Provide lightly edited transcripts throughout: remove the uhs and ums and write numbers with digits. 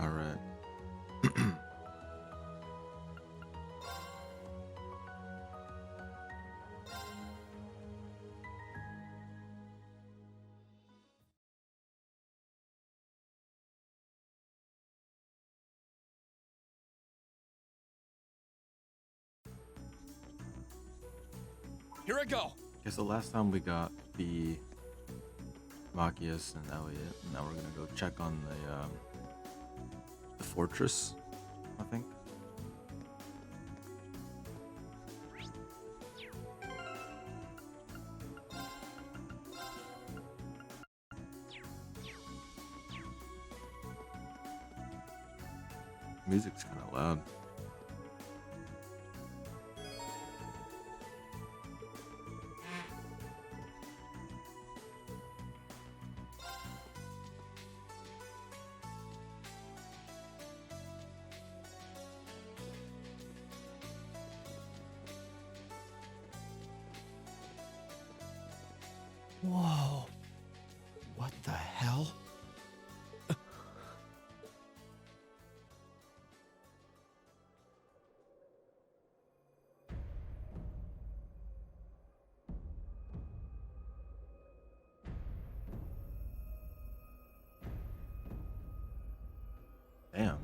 All right. Here I go. Guess the last time we got the Migzz and Elliot, and now we're gonna go check on the fortress, I think. Music's kind of loud. Whoa. What the hell? Damn.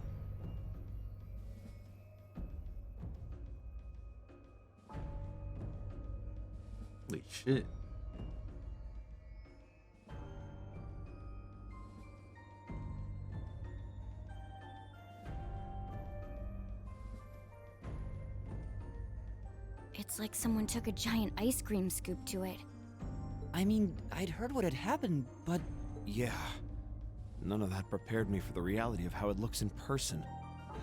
Holy shit. It's like someone took a giant ice cream scoop to it. I mean, I'd heard what had happened, but yeah. None of that prepared me for the reality of how it looks in person.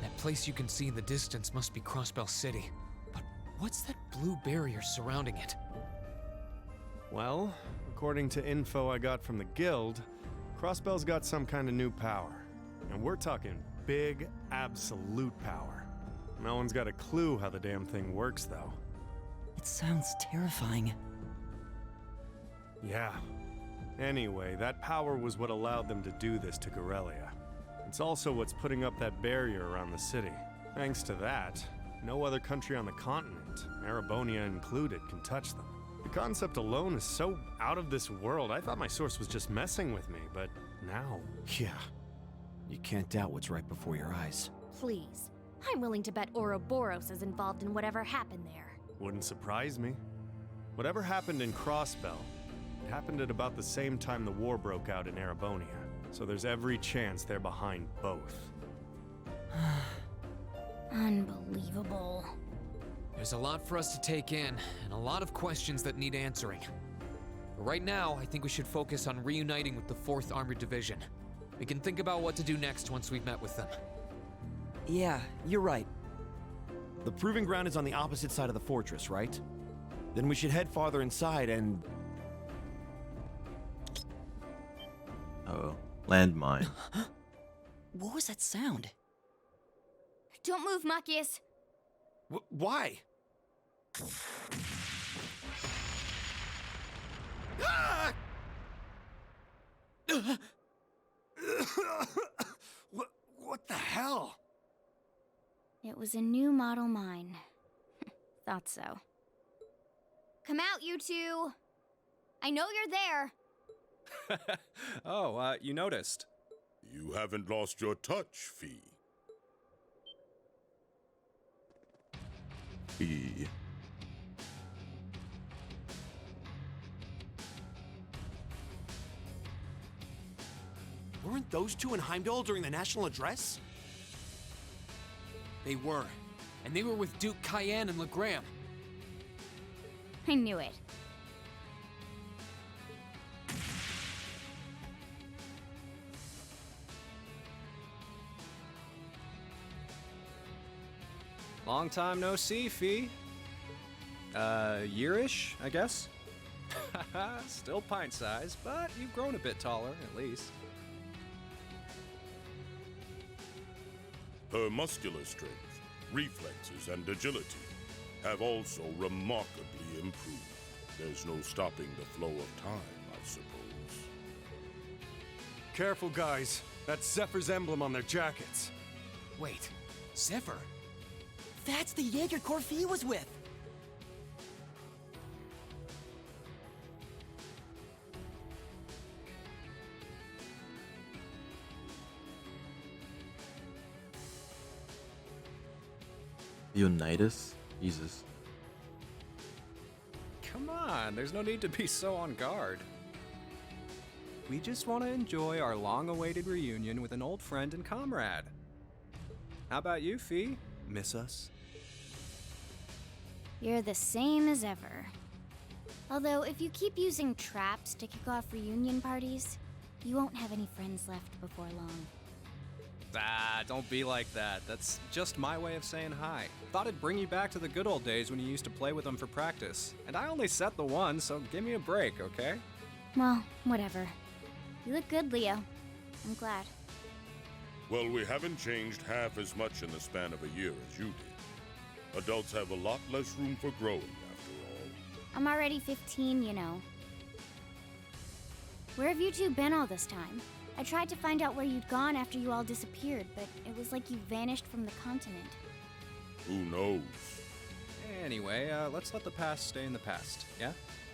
That place you can see in the distance must be Crossbell City. But what's that blue barrier surrounding it? Well, according to info I got from the guild, Crossbell's got some kind of new power. And we're talking big, absolute power. No one's got a clue how the damn thing works, though. It sounds terrifying. Yeah. Anyway, that power was what allowed them to do this to Corellia. It's also what's putting up that barrier around the city. Thanks to that, no other country on the continent, Erebonia included, can touch them. The concept alone is so out of this world, I thought my source was just messing with me, but now... Yeah. You can't doubt what's right before your eyes. Please. I'm willing to bet Ouroboros is involved in whatever happened there. Wouldn't surprise me. Whatever happened in Crossbell, it happened at about the same time the war broke out in Erebonia. So there's every chance they're behind both. Unbelievable. There's a lot for us to take in, and a lot of questions that need answering. But right now, I think we should focus on reuniting with the 4th Armored Division. We can think about what to do next once we've met with them. Yeah, you're right. The proving ground is on the opposite side of the fortress, right? Then we should head farther inside and... Uh-oh. Landmine. What was that sound? Don't move, Migzz. Why? Ah! What the hell? It was a new model mine. Thought so. Come out, you two. I know you're there. Oh, you noticed. You haven't lost your touch, Fee. E. Weren't those two in Heimdall during the national address? They were. And they were with Duke Cayenne and Legram. I knew it. Long time no see, Fee. Yearish, I guess? Still pint-sized, but you've grown a bit taller, at least. Her muscular strength, reflexes, and agility have also remarkably improved. There's no stopping the flow of time, I suppose. Careful, guys. That's Zephyr's emblem on their jackets. Wait, Zephyr? That's the Jaeger Corps Fee was with! Unitas? Jesus. Come on, there's no need to be so on guard. We just want to enjoy our long-awaited reunion with an old friend and comrade. How about you, Fee? Miss us? You're the same as ever. Although, if you keep using traps to kick off reunion parties, you won't have any friends left before long. Ah, don't be like that. That's just my way of saying hi. Thought it'd bring you back to the good old days when you used to play with them for practice. And I only set the one, so give me a break, okay? Well, whatever. You look good, Leo. I'm glad. Well, we haven't changed half as much in the span of a year as you did. Adults have a lot less room for growing, after all. I'm already 15, you know. Where have you two been all this time? I tried to find out where you'd gone after you all disappeared, but it was like you vanished from the continent. Who knows? Anyway, let's let the past stay in the past, yeah?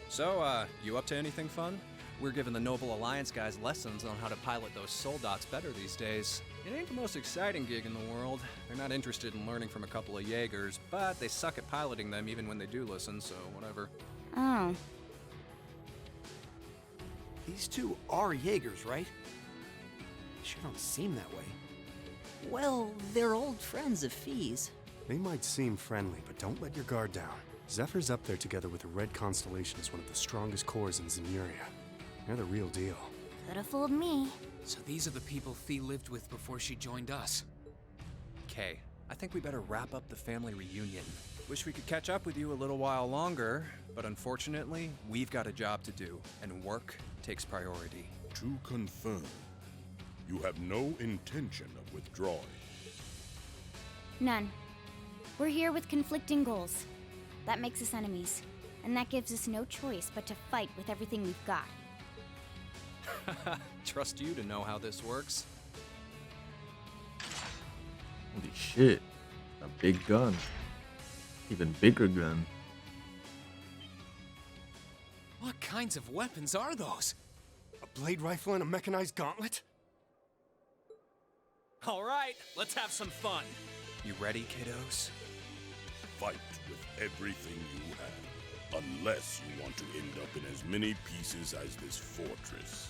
So, you up to anything fun? We're giving the Noble Alliance guys lessons on how to pilot those soldots better these days. It ain't the most exciting gig in the world. They're not interested in learning from a couple of Jaegers, but they suck at piloting them even when they do listen, so whatever. Oh. These two are Jaegers, right? They sure don't seem that way. Well, they're old friends of Fee's. They might seem friendly, but don't let your guard down. Zephyr's up there together with the Red Constellation as one of the strongest corps in Zemuria. They're the real deal. Could've fooled me. So these are the people Fee lived with before she joined us. Okay, I think we better wrap up the family reunion. Wish we could catch up with you a little while longer, but unfortunately, we've got a job to do, and work takes priority. To confirm, you have no intention of withdrawing. None. We're here with conflicting goals. That makes us enemies. And that gives us no choice but to fight with everything we've got. Trust you to know how this works. Holy shit. A big gun. Even bigger gun. What kinds of weapons are those? A blade rifle and a mechanized gauntlet? All right, let's have some fun. You ready, kiddos? Fight with everything you have, unless you want to end up in as many pieces as this fortress.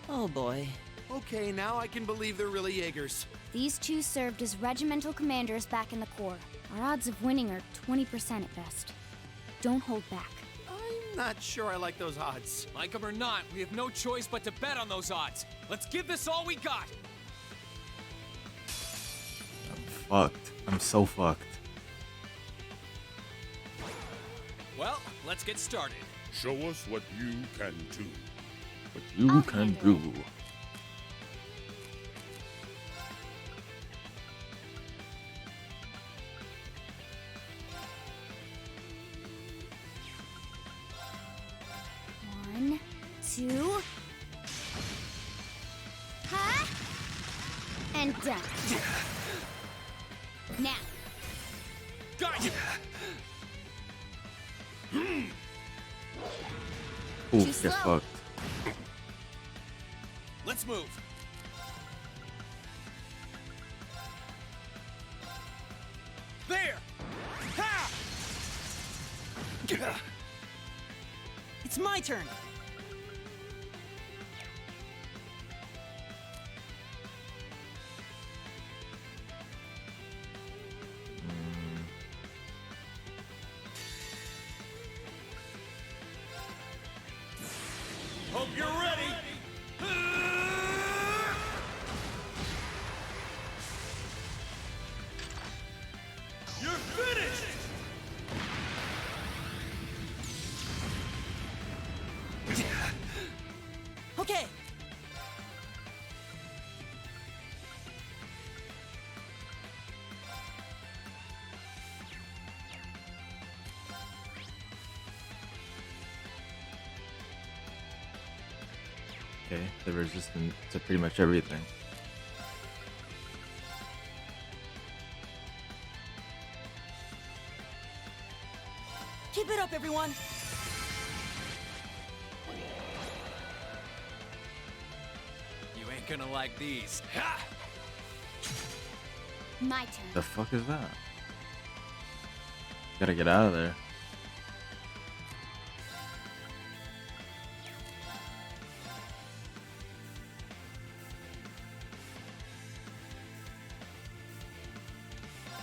Oh boy. Okay, now I can believe they're really Jaegers. These two served as regimental commanders back in the Corps. Our odds of winning are 20% at best. Don't hold back. I'm not sure I like those odds. Like them or not, we have no choice but to bet on those odds. Let's give this all we got. I'm fucked. I'm so fucked. Well, let's get started. Show us what you can do. What you I'll can handle do. it. One, two. Huh? And done. Now. Got you! Ooh, Too get slow. fucked. Let's move. There! Ha! It's my turn! Hope you're ready! You're finished! Okay, they're resistant to pretty much everything. Keep it up, everyone. You ain't gonna like these. My turn. The fuck is that? Gotta get out of there.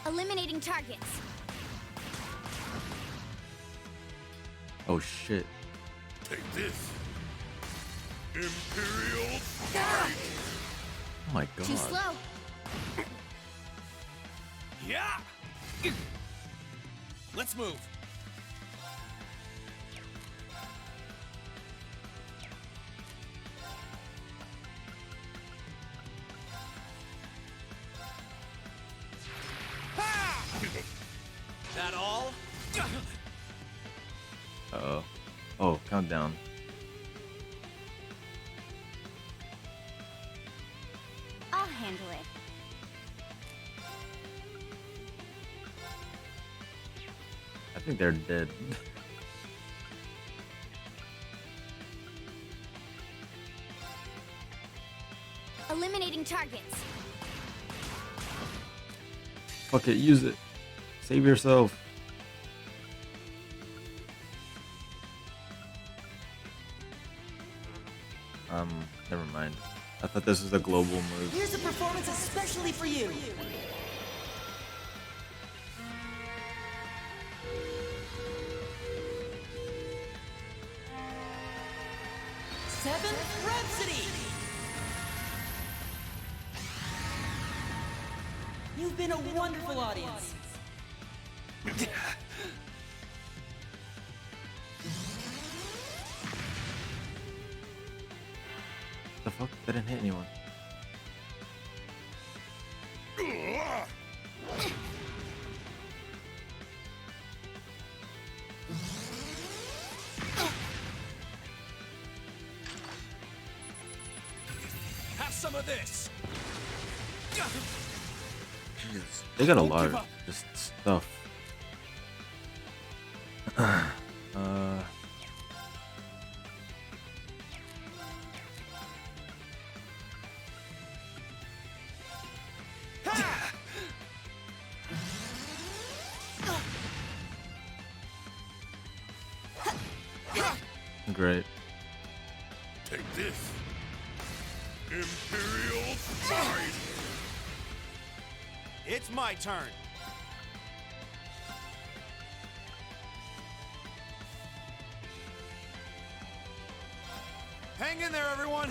Eliminating targets. Oh shit. Take this. Imperial Ah! Oh my god. Too slow. Yeah! Let's move. That all? Uh-oh. Oh, countdown. I'll handle it. I think they're dead. Eliminating targets. Fuck it, use it. Save yourself. Never mind. I thought this was a global move. Here's a performance especially for you. Seventh Rhapsody. You've been a wonderful audience. The fuck? That didn't hit anyone. Have some of this. Jesus. They got a lot of just stuff. Great. Take this. Imperial fight. It's my turn. Hang in there, everyone.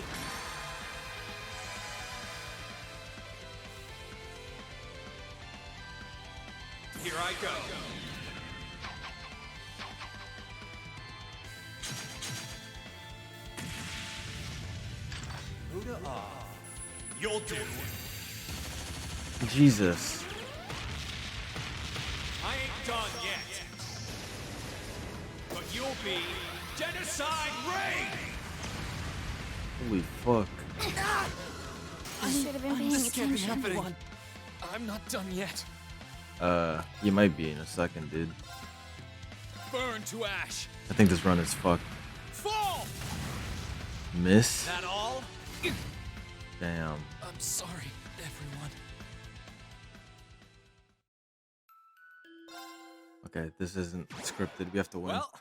Here I go. Huda off. You'll do. Jesus. I ain't done yet. But you'll be Genocide Raid! Holy fuck. I should have been paying attention. Everyone, I'm not done yet. You might be in a second, dude. Burn to ash. I think this run is fucked. Fall. Miss? That all? Damn. I'm sorry, everyone. Okay, this isn't scripted. We have to win. Well,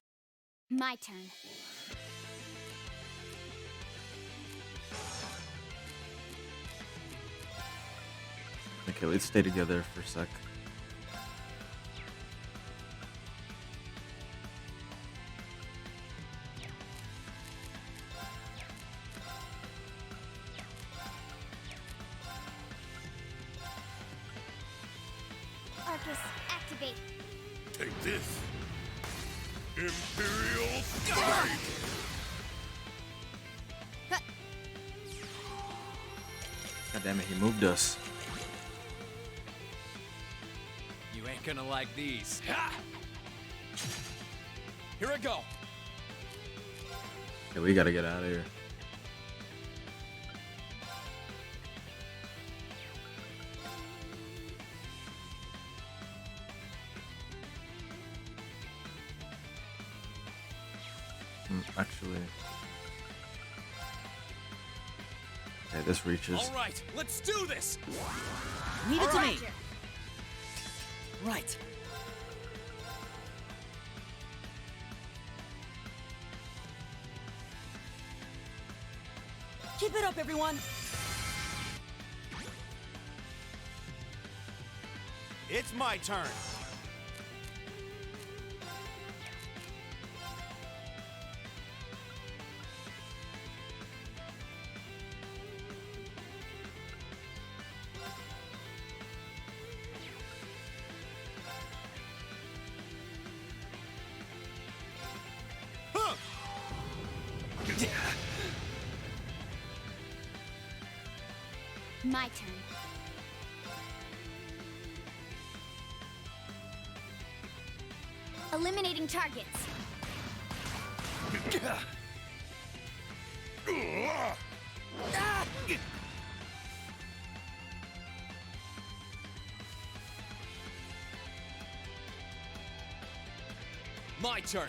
My turn. Okay, let's stay together for a sec. Arcus, activate. Take this. Imperial fight. God damn it, he moved us. You ain't gonna like these. here I go. Okay, we gotta get out of here. Actually. Okay, this reaches. All right, let's do this. Leave it to me. Roger. Right. Keep it up, everyone. It's my turn. Huh. My turn. Eliminating targets. My turn.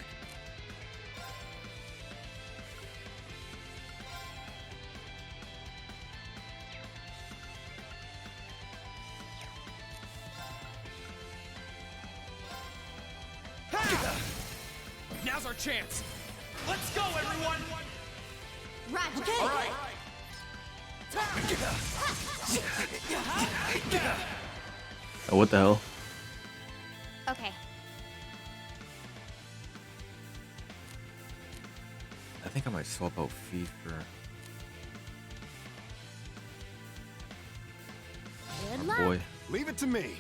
Now's our chance. Let's go, everyone. Roger. Okay. All right. Oh, what the hell? Okay. I think I might swap out feet for Good my luck. boy. Leave it to me.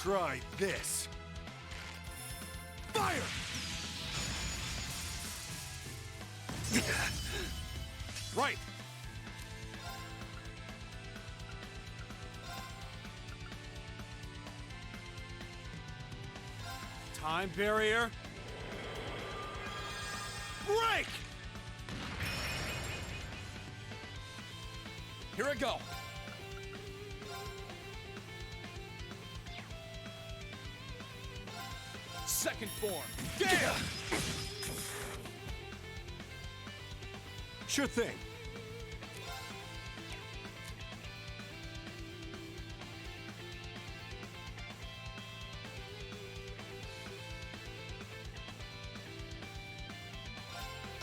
Try this. Fire! Right. Time barrier. Break! Here I go. Second form. Damn! Sure thing.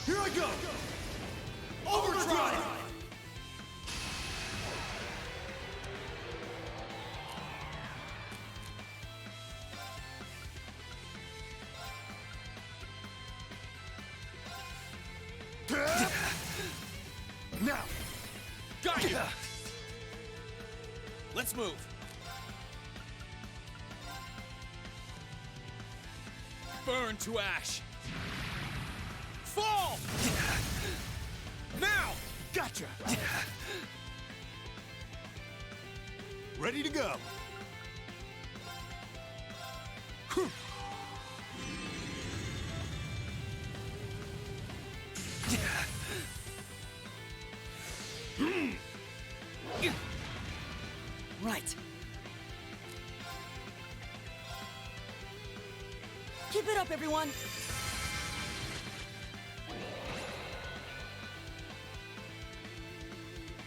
Here I go! Overdrive! Now! Got you. Let's move. Burn to ash. Fall! Now! Gotcha! Ready to go. Right. Keep it up, everyone.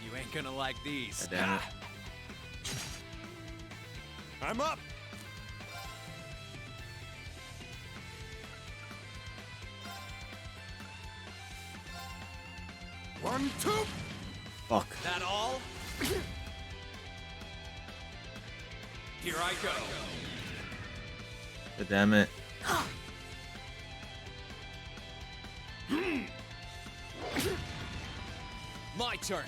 You ain't gonna like these. Damn it. I'm up! One, two! Fuck. That all? Here I go. God damn it. My turn.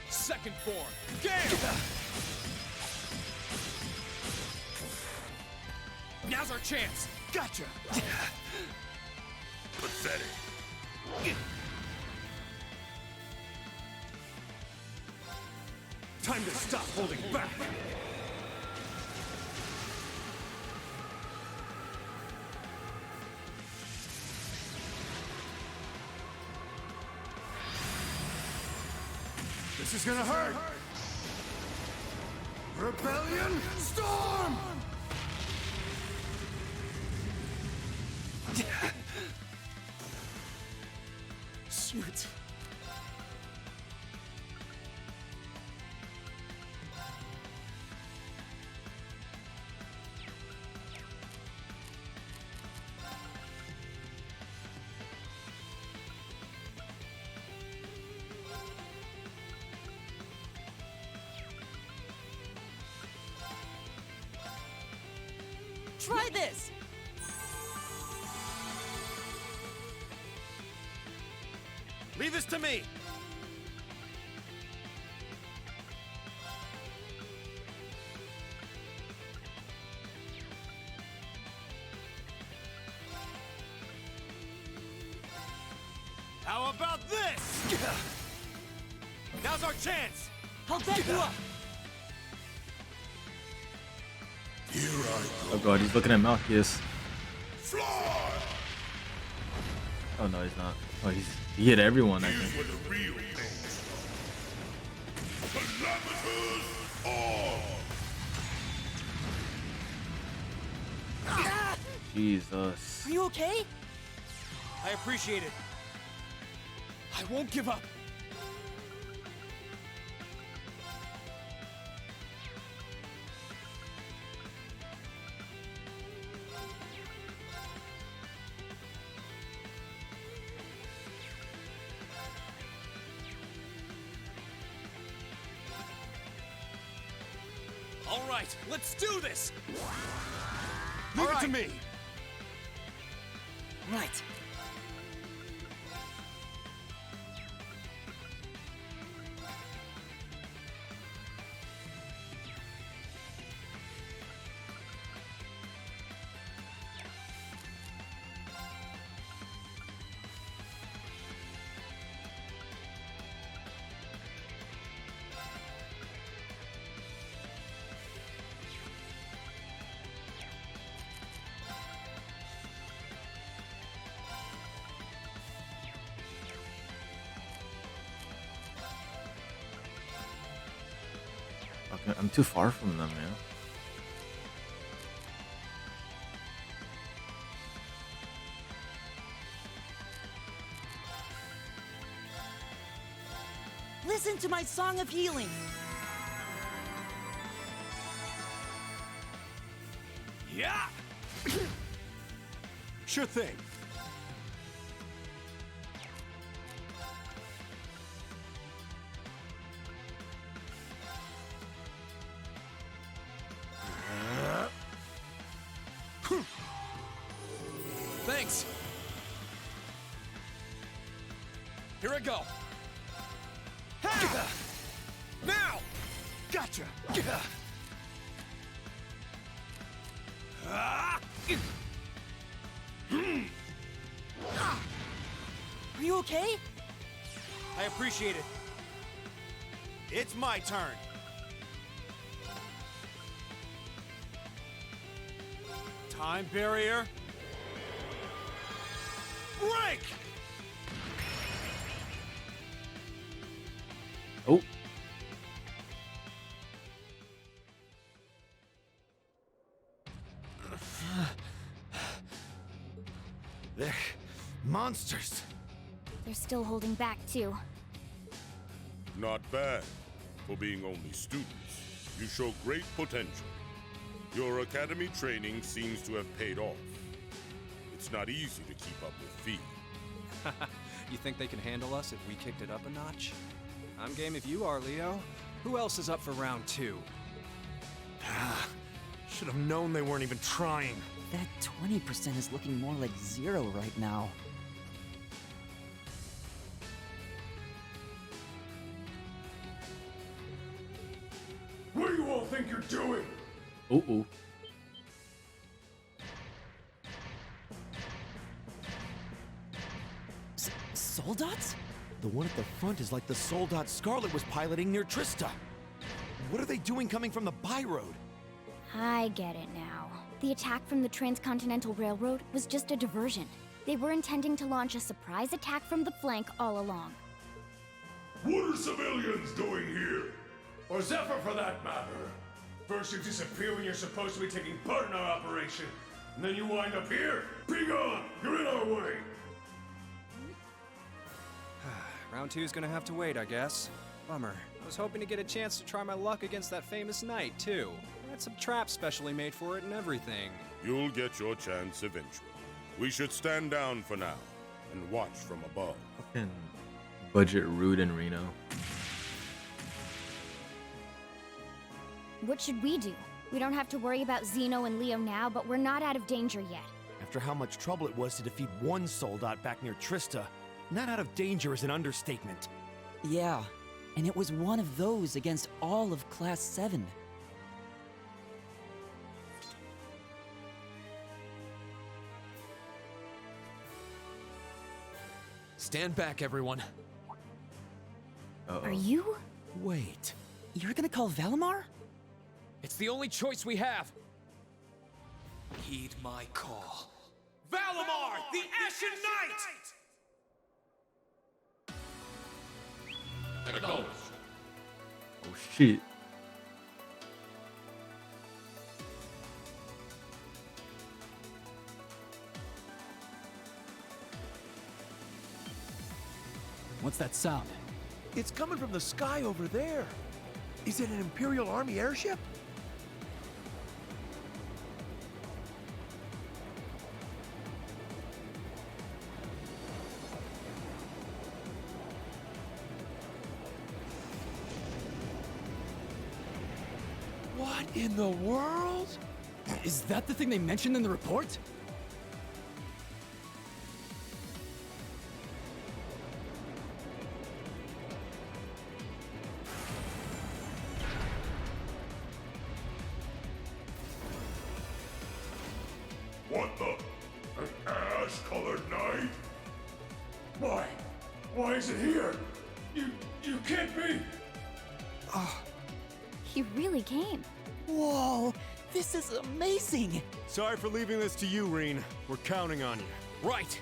Second form. Gale! Now's our chance. Gotcha! Pathetic. Time to stop holding back! This is gonna hurt! Rebellion Storm! Shoot. Try this! Leave this to me! How about this? Now's our chance! I'll back you up! Here I Oh god, he's looking at Malchus. fly! Oh no, he's not. Oh, he hit everyone, I Here's think. where the real things start. Calamitous on! Jesus. Are you okay? I appreciate it. I won't give up. All right, let's do this. Leave it to me. Right. Okay, I'm too far from them, man. Listen to my song of healing. Yeah. Sure thing. Thanks. Here I go. Now! Gotcha! Are you okay? I appreciate it. It's my turn. Time barrier. Break! Oh. They're monsters. They're still holding back, too. Not bad. For being only students, you show great potential. Your academy training seems to have paid off. It's not easy to keep up with Fee. You think they can handle us if we kicked it up a notch? I'm game if you are, Leo. Who else is up for round 2? Should have known they weren't even trying. That 20% is looking more like 0 right now. What do you all think you're doing? Oh. Soldats? The one at the front is like the Soldat Scarlet was piloting near Trista. What are they doing coming from the by-road? I get it now. The attack from the Transcontinental Railroad was just a diversion. They were intending to launch a surprise attack from the flank all along. What are civilians doing here? Or Zephyr for that matter? First you disappear when you're supposed to be taking part in our operation, and then you wind up here. Be gone! You're in our way! Round 2's gonna have to wait, I guess. Bummer. I was hoping to get a chance to try my luck against that famous knight, too. I had some traps specially made for it and everything. You'll get your chance eventually. We should stand down for now and watch from above. Fucking budget rude in Reno. What should we do? We don't have to worry about Zeno and Leo now, but we're not out of danger yet. After how much trouble it was to defeat one soldat back near Trista, not out of danger is an understatement. Yeah, and it was one of those against all of Class 7. Stand back, everyone. Uh-oh. Are you? Wait. You're gonna call Valimar? It's the only choice we have. Heed my call. Valimar, the Ashen Knight! Oh shit. What's that sound? It's coming from the sky over there. Is it an Imperial Army airship? What in the world? Is that the thing they mentioned in the report? What the? An ash-colored knight? Why is it here? You can't be! He really came. Whoa, this is amazing! Sorry for leaving this to you, Reen. We're counting on you. Right.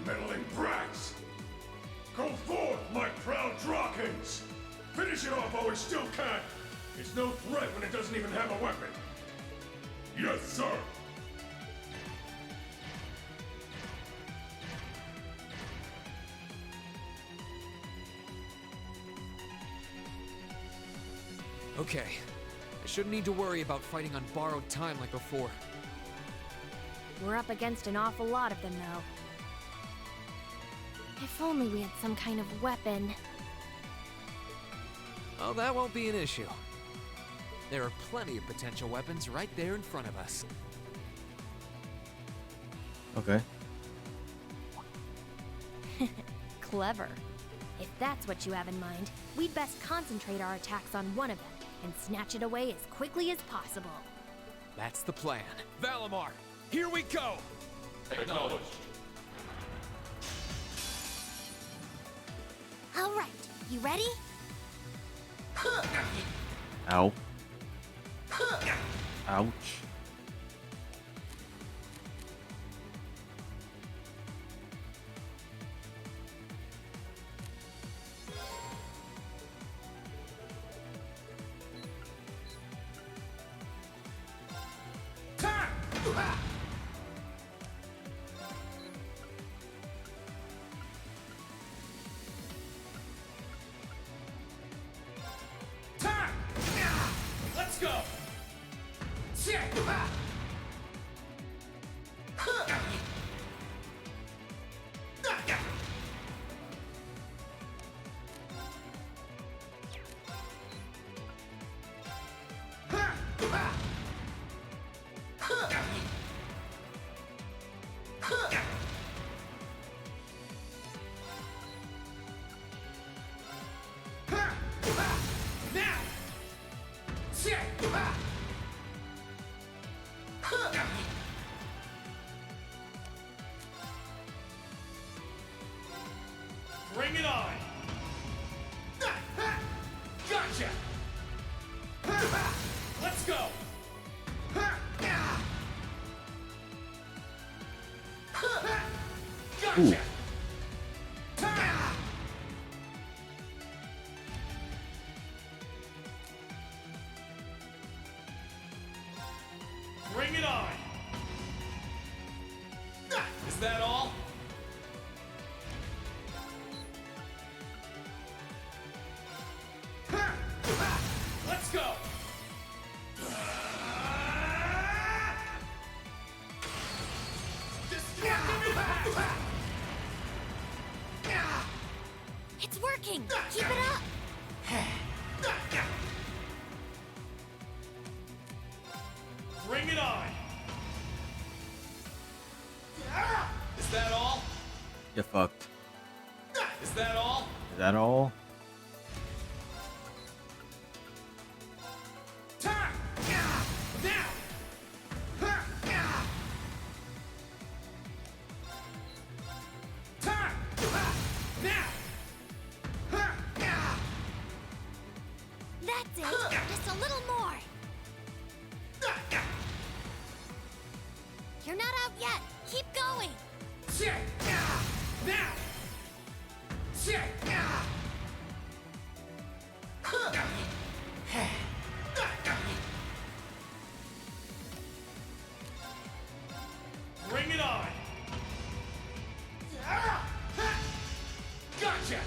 Meddling brats! Go forth, my proud Drawkins! Finish it off while we still can! It's no threat when it doesn't even have a weapon! Yes, sir! Okay. I shouldn't need to worry about fighting on borrowed time like before. We're up against an awful lot of them, though. If only we had some kind of weapon. Oh, that won't be an issue. There are plenty of potential weapons right there in front of us. Okay. Clever. If that's what you have in mind, we'd best concentrate our attacks on one of them and snatch it away as quickly as possible. That's the plan. Valimar, here we go! Acknowledged. All right, you ready? Ow. Ouch. Let's go! Bring it on! go! Ooh. Bring it on! Is that all? Let's go! It's working! Keep it up! Bring it on! Is that all? Get fucked. Is that all? Is that all? Time! Now! Time! Now! That's it! Just a little more! You're not out yet! Keep going! Now! Bring it on! Gotcha!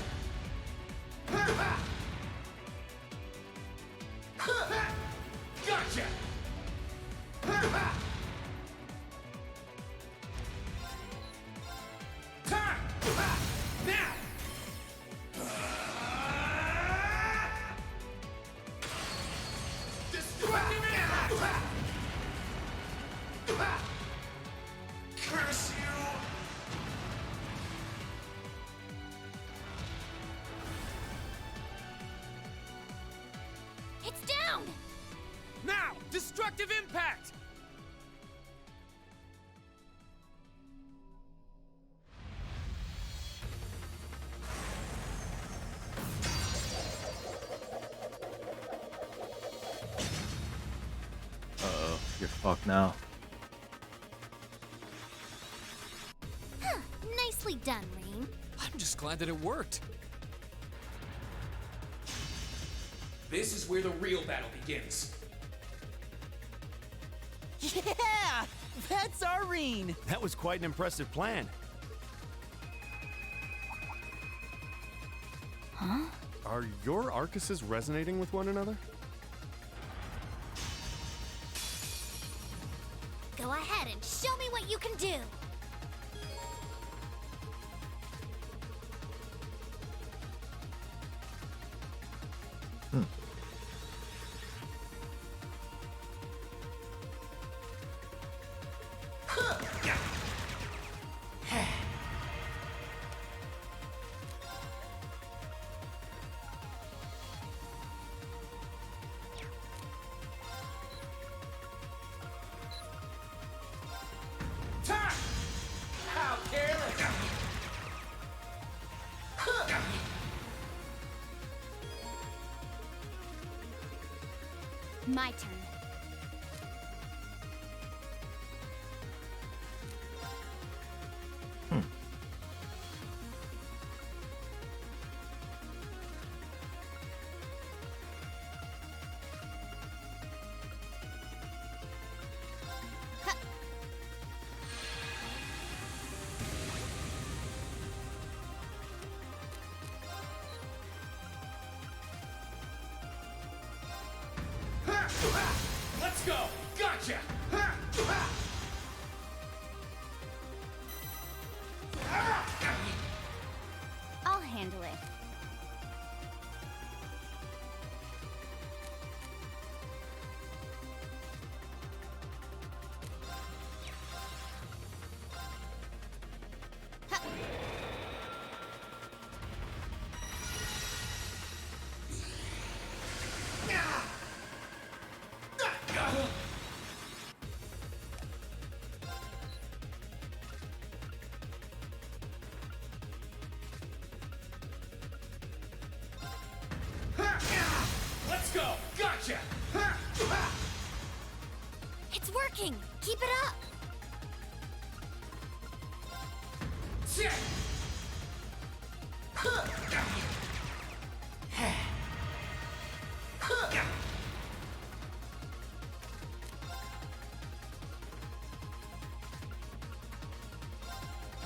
Gotcha! Time! Now! Destructive impact! Curse you! It's down! Now! Destructive impact! Uh-oh, you're fucked now. Huh, nicely done, Rain. I'm just glad that it worked. This is where the real battle begins. Yeah! That's our Reen! That was quite an impressive plan. Huh? Are your Arcuses resonating with one another? Go ahead and show me what you can do! Time! How careless! My turn. Let's go! Gotcha! I'll handle it. Let's go! Gotcha! working! Keep it up!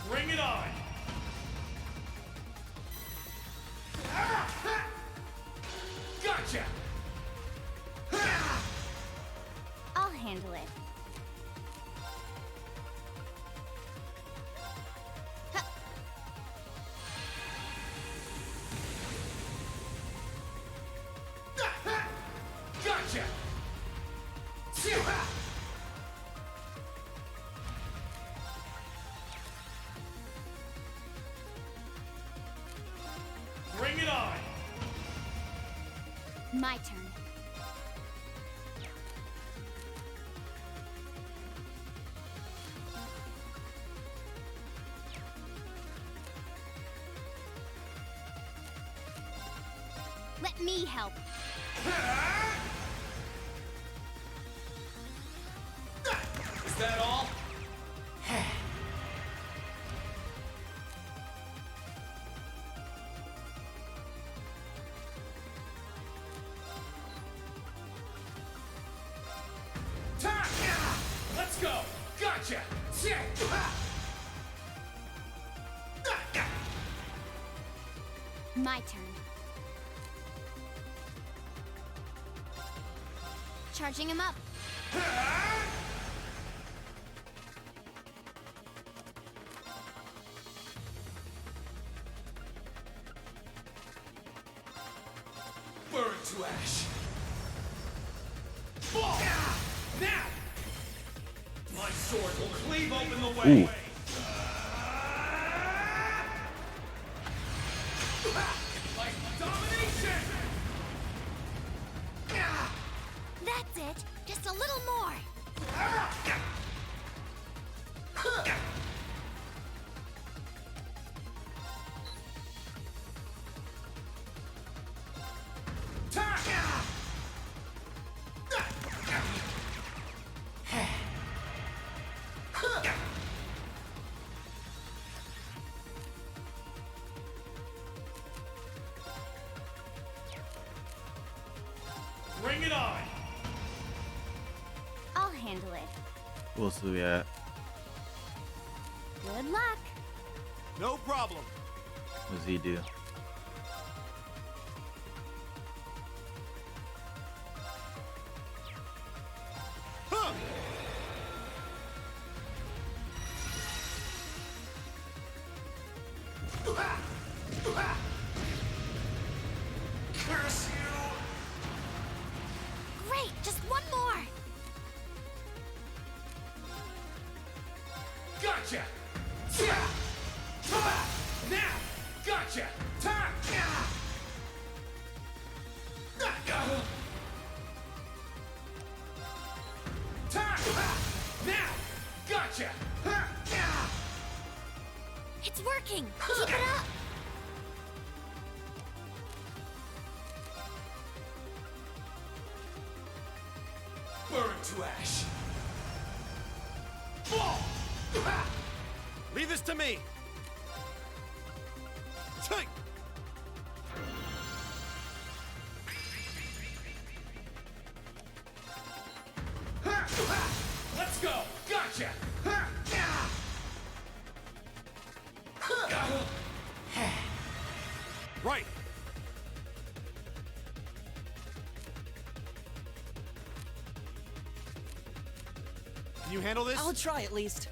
Bring it on! Gotcha! I'll handle it. Gotcha! Bring it on! My turn. Let me help. Is that all? Let's go! Gotcha! My turn. Charging him up. Burn to ash! Fall! Now! My sword will cleave open the way! Ooh. Like domination! That's it. Just a little more. Bring it on! I'll handle it. We'll see ya. Good luck. No problem. What does he do? Huh. Curse you! Great, just one more. Gotcha! Now! Gotcha! Now! Gotcha! It's working. Keep it up. Burn to ash! Fall! Leave this to me. Take. Let's go! Gotcha! Right. Can you handle this? I'll try at least.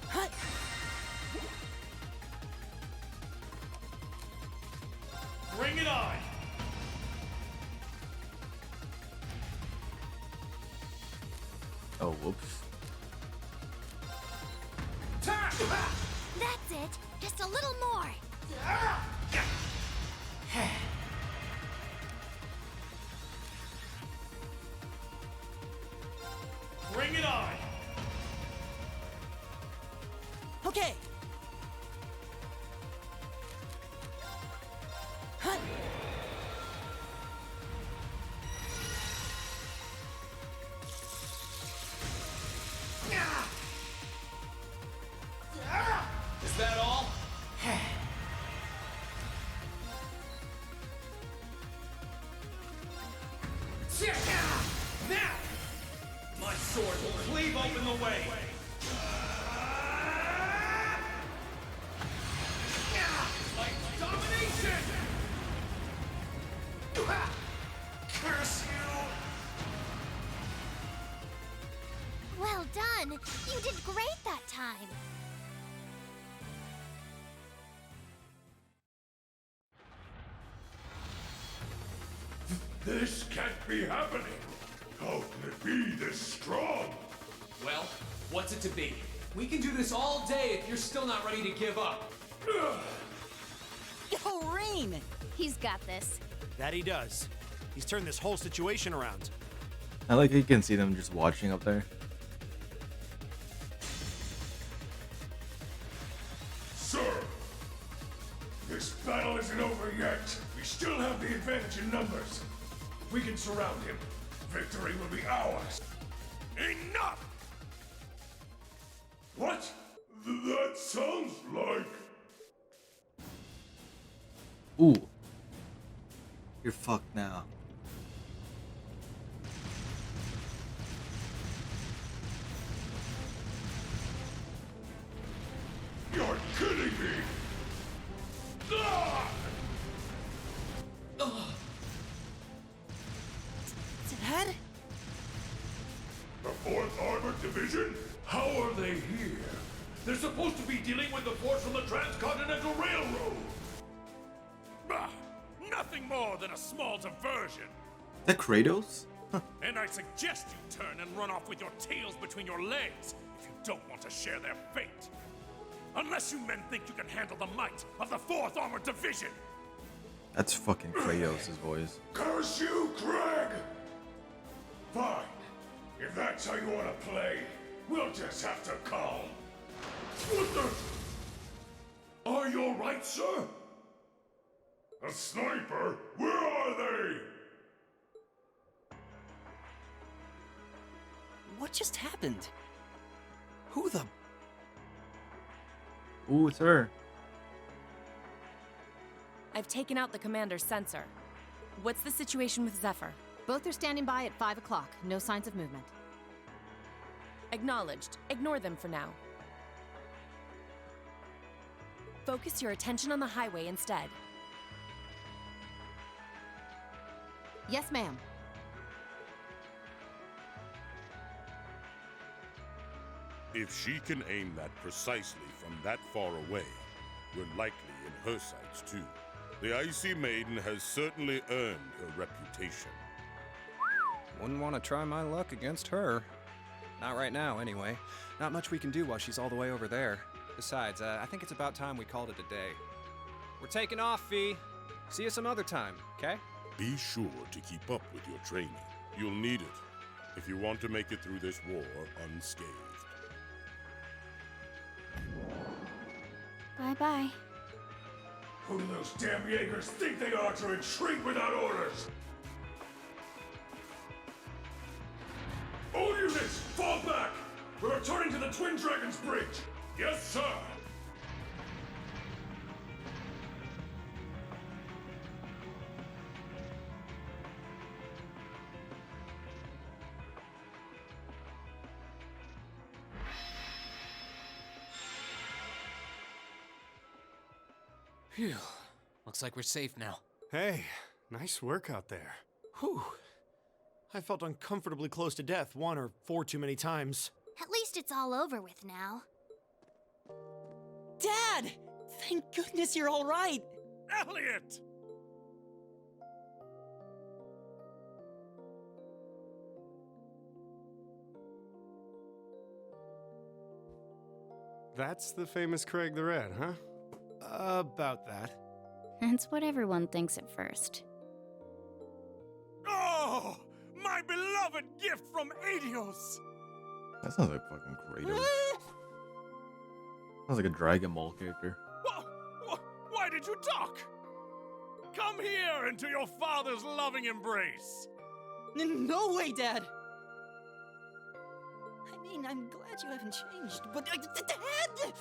Hut. Bring it on! Oh, whoops. That's it. Just a little more. Bring it on! Okay. Hut. Now! My sword will cleave open the way! Like domination! Curse you! Well done! You did great that time! This can't be happening! How can it be this strong? Well, what's it to be? We can do this all day if you're still not ready to give up. Yo, Rain! He's got this. That he does. He's turned this whole situation around. I like how you can see them just watching up there. Sir! This battle isn't over yet. We still have the advantage in numbers. We can surround him. Victory will be ours. Enough! What? That sounds like... Ooh. You're fucked now. You're kidding me! Ah! Dad? The 4th Armored Division? How are they here? They're supposed to be dealing with the force from the Transcontinental Railroad! Ah, nothing more than a small diversion. Is that Kratos? And I suggest you turn and run off with your tails between your legs if you don't want to share their fate. Unless you men think you can handle the might of the 4th Armored Division. That's fucking Kratos' voice. Curse you, Craig! Fine. If that's how you want to play, we'll just have to calm. What the? Are you alright, sir? A sniper? Where are they? What just happened? Who the... Ooh, it's her. I've taken out the commander's sensor. What's the situation with Zephyr? Both are standing by at 5 o'clock. No signs of movement. Acknowledged. Ignore them for now. Focus your attention on the highway instead. Yes, ma'am. If she can aim that precisely from that far away, we're likely in her sights too. The Icy Maiden has certainly earned her reputation. Wouldn't want to try my luck against her. Not right now, anyway. Not much we can do while she's all the way over there. Besides, I think it's about time we called it a day. We're taking off, Fee. See you some other time, okay? Be sure to keep up with your training. You'll need it if you want to make it through this war unscathed. Bye-bye. Who do those damn Jaegers think they are to retreat without orders? All units, fall back! We're returning to the Twin Dragons Bridge! Yes, sir! Phew. Looks like we're safe now. Hey, nice work out there. Whew. I felt uncomfortably close to death 1 or 4 too many times. At least it's all over with now. Dad! Thank goodness you're all right! Elliot! That's the famous Craig the Red, huh? About that. That's what everyone thinks at first. Oh! My beloved gift from Adios! That sounds like fucking Kratos. Sounds like a Dragon Ball character. Why did you talk? Come here into your father's loving embrace! No way, Dad! I mean, I'm glad you haven't changed, but... Dad!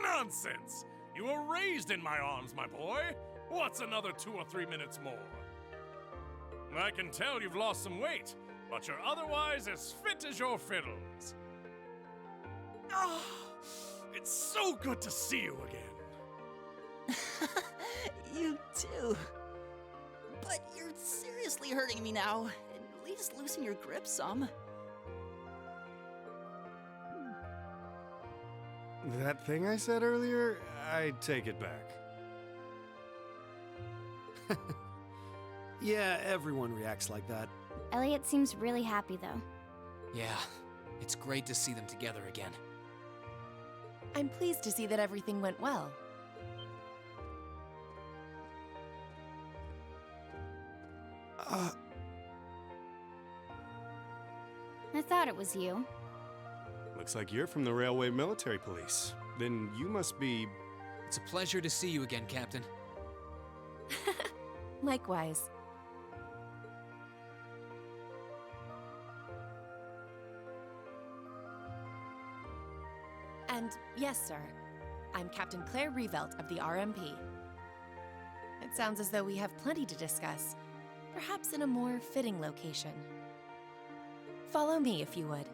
Nonsense! You were raised in my arms, my boy. What's another 2 or 3 minutes more? I can tell you've lost some weight, but you're otherwise as fit as your fiddles. Oh, it's so good to see you again. You too. But you're seriously hurting me now. At least loosen your grip some. That thing I said earlier, I take it back. Yeah, everyone reacts like that. Elliot seems really happy, though. Yeah, it's great to see them together again. I'm pleased to see that everything went well. I thought it was you. Looks like you're from the Railway Military Police. Then you must be... It's a pleasure to see you again, Captain. Likewise. And yes, sir, I'm Captain Claire Revelt of the RMP. It sounds as though we have plenty to discuss, perhaps in a more fitting location. Follow me, if you would.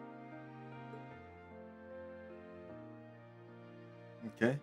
Okay.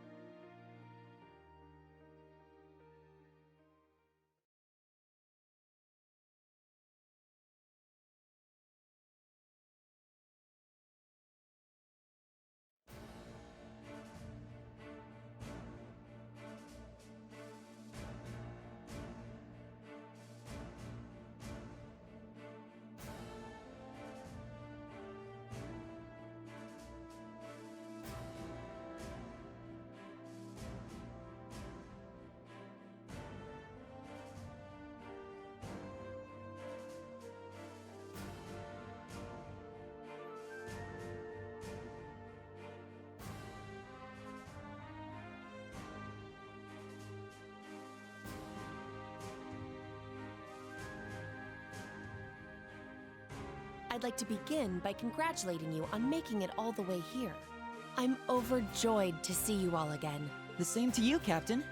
I'd like to begin by congratulating you on making it all the way here. I'm overjoyed to see you all again. The same to you, Captain.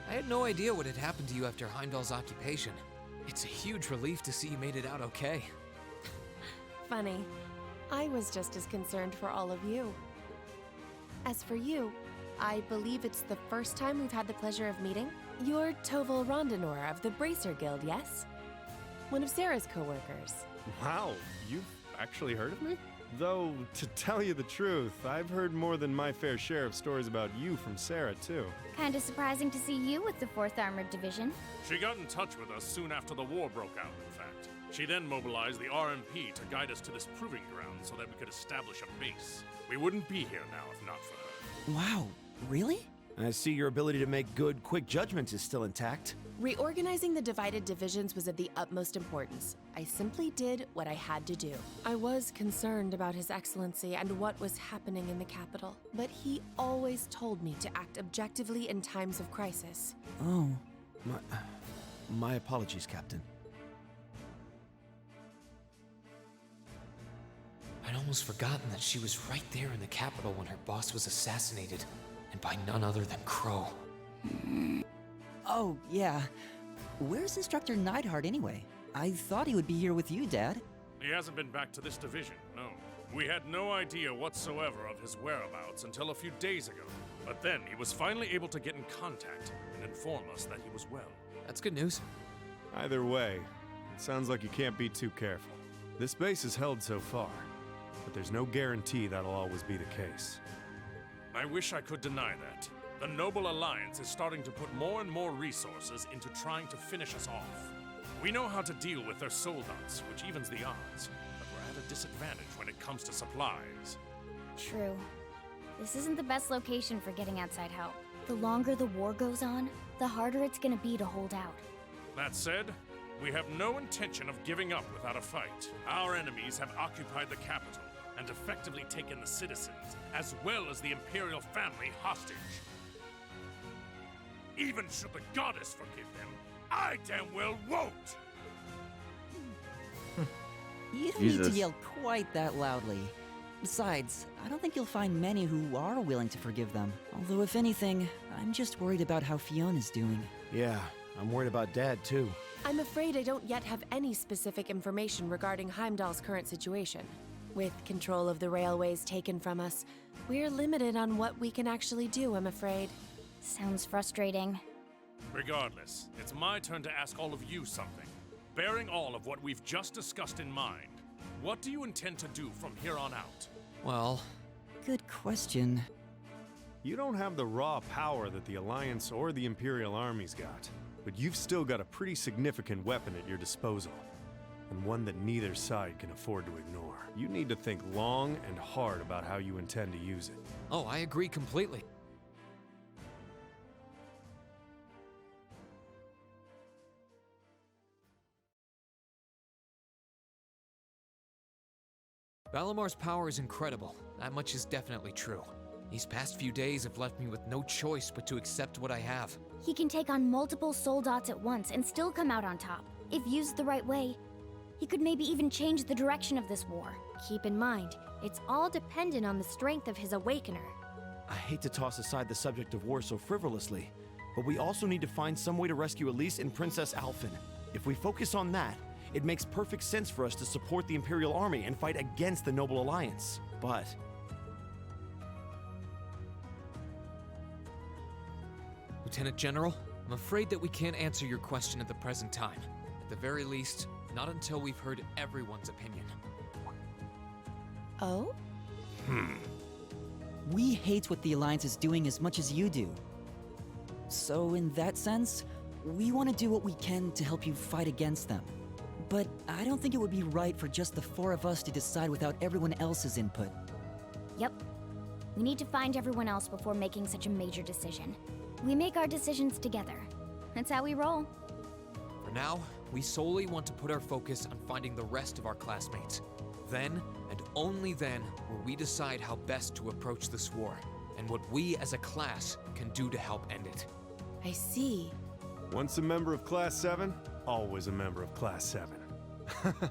I had no idea what had happened to you after Heimdall's occupation. It's a huge relief to see you made it out okay. Funny. I was just as concerned for all of you. As for you, I believe it's the first time we've had the pleasure of meeting. You're Toval Rondanor of the Bracer Guild, yes? One of Sarah's co-workers. Wow, you've actually heard of me? Though, to tell you the truth, I've heard more than my fair share of stories about you from Sarah, too. Kinda surprising to see you with the 4th Armored Division. She got in touch with us soon after the war broke out, in fact. She then mobilized the RMP to guide us to this proving ground so that we could establish a base. We wouldn't be here now if not for her. Wow, really? I see your ability to make good, quick judgments is still intact. Reorganizing the divided divisions was of the utmost importance. I simply did what I had to do. I was concerned about His Excellency and what was happening in the capital, but he always told me to act objectively in times of crisis. Oh. My apologies, Captain. I'd almost forgotten that she was right there in the capital when her boss was assassinated, and by none other than Crow. Oh, yeah. Where's Instructor Neidhart anyway? I thought he would be here with you, Dad. He hasn't been back to this division, no. We had no idea whatsoever of his whereabouts until a few days ago. But then he was finally able to get in contact and inform us that he was well. That's good news. Either way, it sounds like you can't be too careful. This base is held so far, but there's no guarantee that'll always be the case. I wish I could deny that. The Noble Alliance is starting to put more and more resources into trying to finish us off. We know how to deal with their soldats, which evens the odds, but we're at a disadvantage when it comes to supplies. True. This isn't the best location for getting outside help. The longer the war goes on, the harder it's gonna be to hold out. That said, we have no intention of giving up without a fight. Our enemies have occupied the capital and effectively taken the citizens, as well as the Imperial family, hostage. Even should the goddess forgive them, I damn well won't! You don't need to yell quite that loudly. Besides, I don't think you'll find many who are willing to forgive them. Although if anything, I'm just worried about how Fiona's doing. Yeah, I'm worried about Dad too. I'm afraid I don't yet have any specific information regarding Heimdall's current situation. With control of the railways taken from us, we're limited on what we can actually do, I'm afraid. Sounds frustrating. Regardless, it's my turn to ask all of you something. Bearing all of what we've just discussed in mind, what do you intend to do from here on out? Well, good question. You don't have the raw power that the Alliance or the Imperial armies got, but you've still got a pretty significant weapon at your disposal, and one that neither side can afford to ignore. You need to think long and hard about how you intend to use it. oh, I agree completely. Valamar's power is incredible. That much is definitely true. These past few days have left me with no choice but to accept what I have. He can take on multiple soul dots at once and still come out on top. If used the right way, he could maybe even change the direction of this war. Keep in mind, it's all dependent on the strength of his Awakener. I hate to toss aside the subject of war so frivolously, but we also need to find some way to rescue Elise and Princess Alphen. If we focus on that, it makes perfect sense for us to support the Imperial Army and fight against the Noble Alliance. But Lieutenant General, I'm afraid that we can't answer your question at the present time. At the very least, not until we've heard everyone's opinion. Oh? We hate what the Alliance is doing as much as you do. So in that sense, we want to do what we can to help you fight against them. But I don't think it would be right for just the four of us to decide without everyone else's input. Yep. We need to find everyone else before making such a major decision. We make our decisions together. That's how we roll. For now, we solely want to put our focus on finding the rest of our classmates. Then, and only then, will we decide how best to approach this war, and what we as a class can do to help end it. I see. Once a member of Class 7, always a member of Class 7.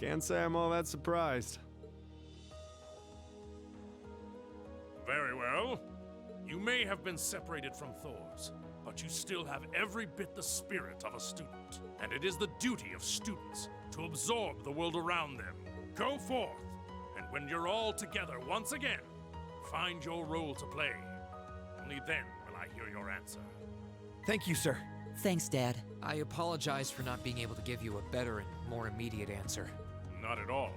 Can't say I'm all that surprised. Very well. You may have been separated from Thors, but you still have every bit the spirit of a student. And it is the duty of students to absorb the world around them. Go forth, and when you're all together once again, find your role to play. Only then will I hear your answer. thank you, sir. Thanks, Dad. I apologize for not being able to give you a better and more immediate answer. Not at all.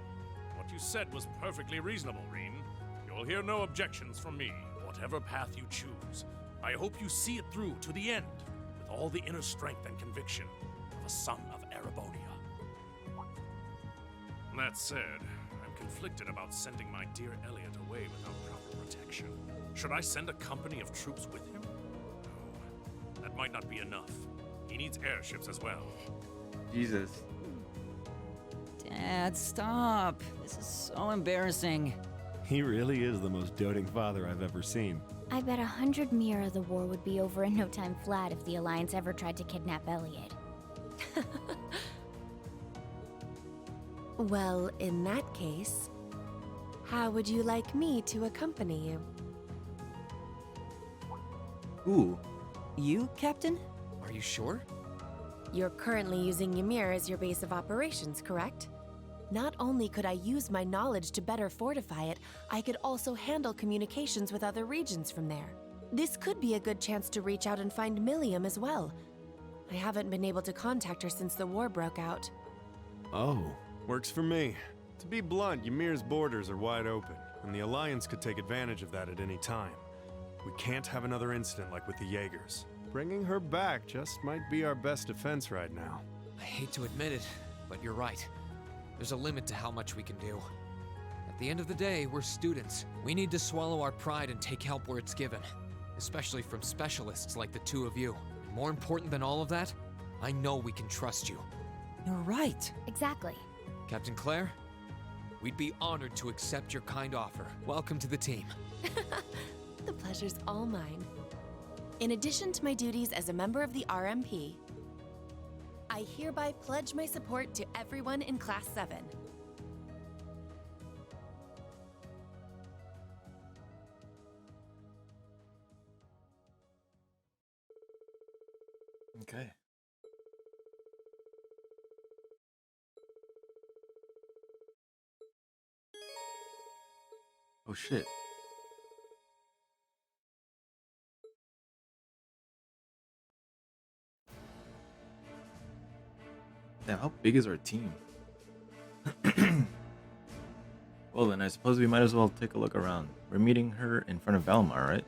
What you said was perfectly reasonable, Reen. You'll hear no objections from me, whatever path you choose. I hope you see it through to the end, with all the inner strength and conviction of a son of Erebonia. That said, I'm conflicted about sending my dear Elliot away without proper protection. Should I send a company of troops with him? No, that might not be enough. He needs airships as well. Jesus. Dad, stop. This is so embarrassing. He really is the most doting father I've ever seen. I bet 100 Mira the war would be over in no time flat if the Alliance ever tried to kidnap Elliot. Well, in that case, how would you like me to accompany you? Ooh. You, Captain? Are you sure? You're currently using Ymir as your base of operations, correct? Not only could I use my knowledge to better fortify it, I could also handle communications with other regions from there. This could be a good chance to reach out and find Milliam as well. I haven't been able to contact her since the war broke out. Oh, works for me. To be blunt, Ymir's borders are wide open, and the Alliance could take advantage of that at any time. We can't have another incident like with the Jaegers. Bringing her back just might be our best defense right now. I hate to admit it, but you're right. There's a limit to how much we can do. At the end of the day, we're students. We need to swallow our pride and take help where it's given, especially from specialists like the two of you. And more important than all of that, I know we can trust you. You're right. Exactly. Captain Claire, we'd be honored to accept your kind offer. Welcome to the team. The pleasure's all mine. In addition to my duties as a member of the RMP, I hereby pledge my support to everyone in Class 7. Okay. shit. Damn, how big is our team? Well then, I suppose we might as well take a look around. We're meeting her in front of Valmar, right?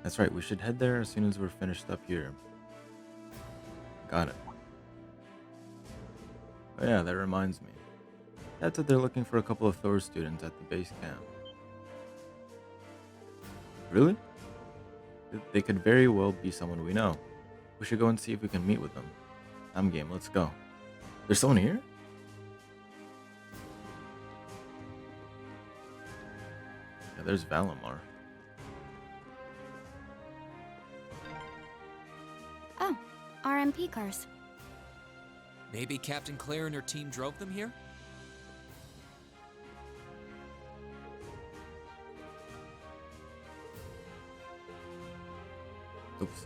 That's right, we should head there as soon as we're finished up here. Got it. Oh yeah, that reminds me. Dad said they're looking for a couple of Thor students at the base camp. Really? They could very well be someone we know. We should go and see if we can meet with them. I'm game, let's go. There's someone here? Yeah, there's Valimar. Oh, RMP cars. Maybe Captain Claire and her team drove them here? Oops.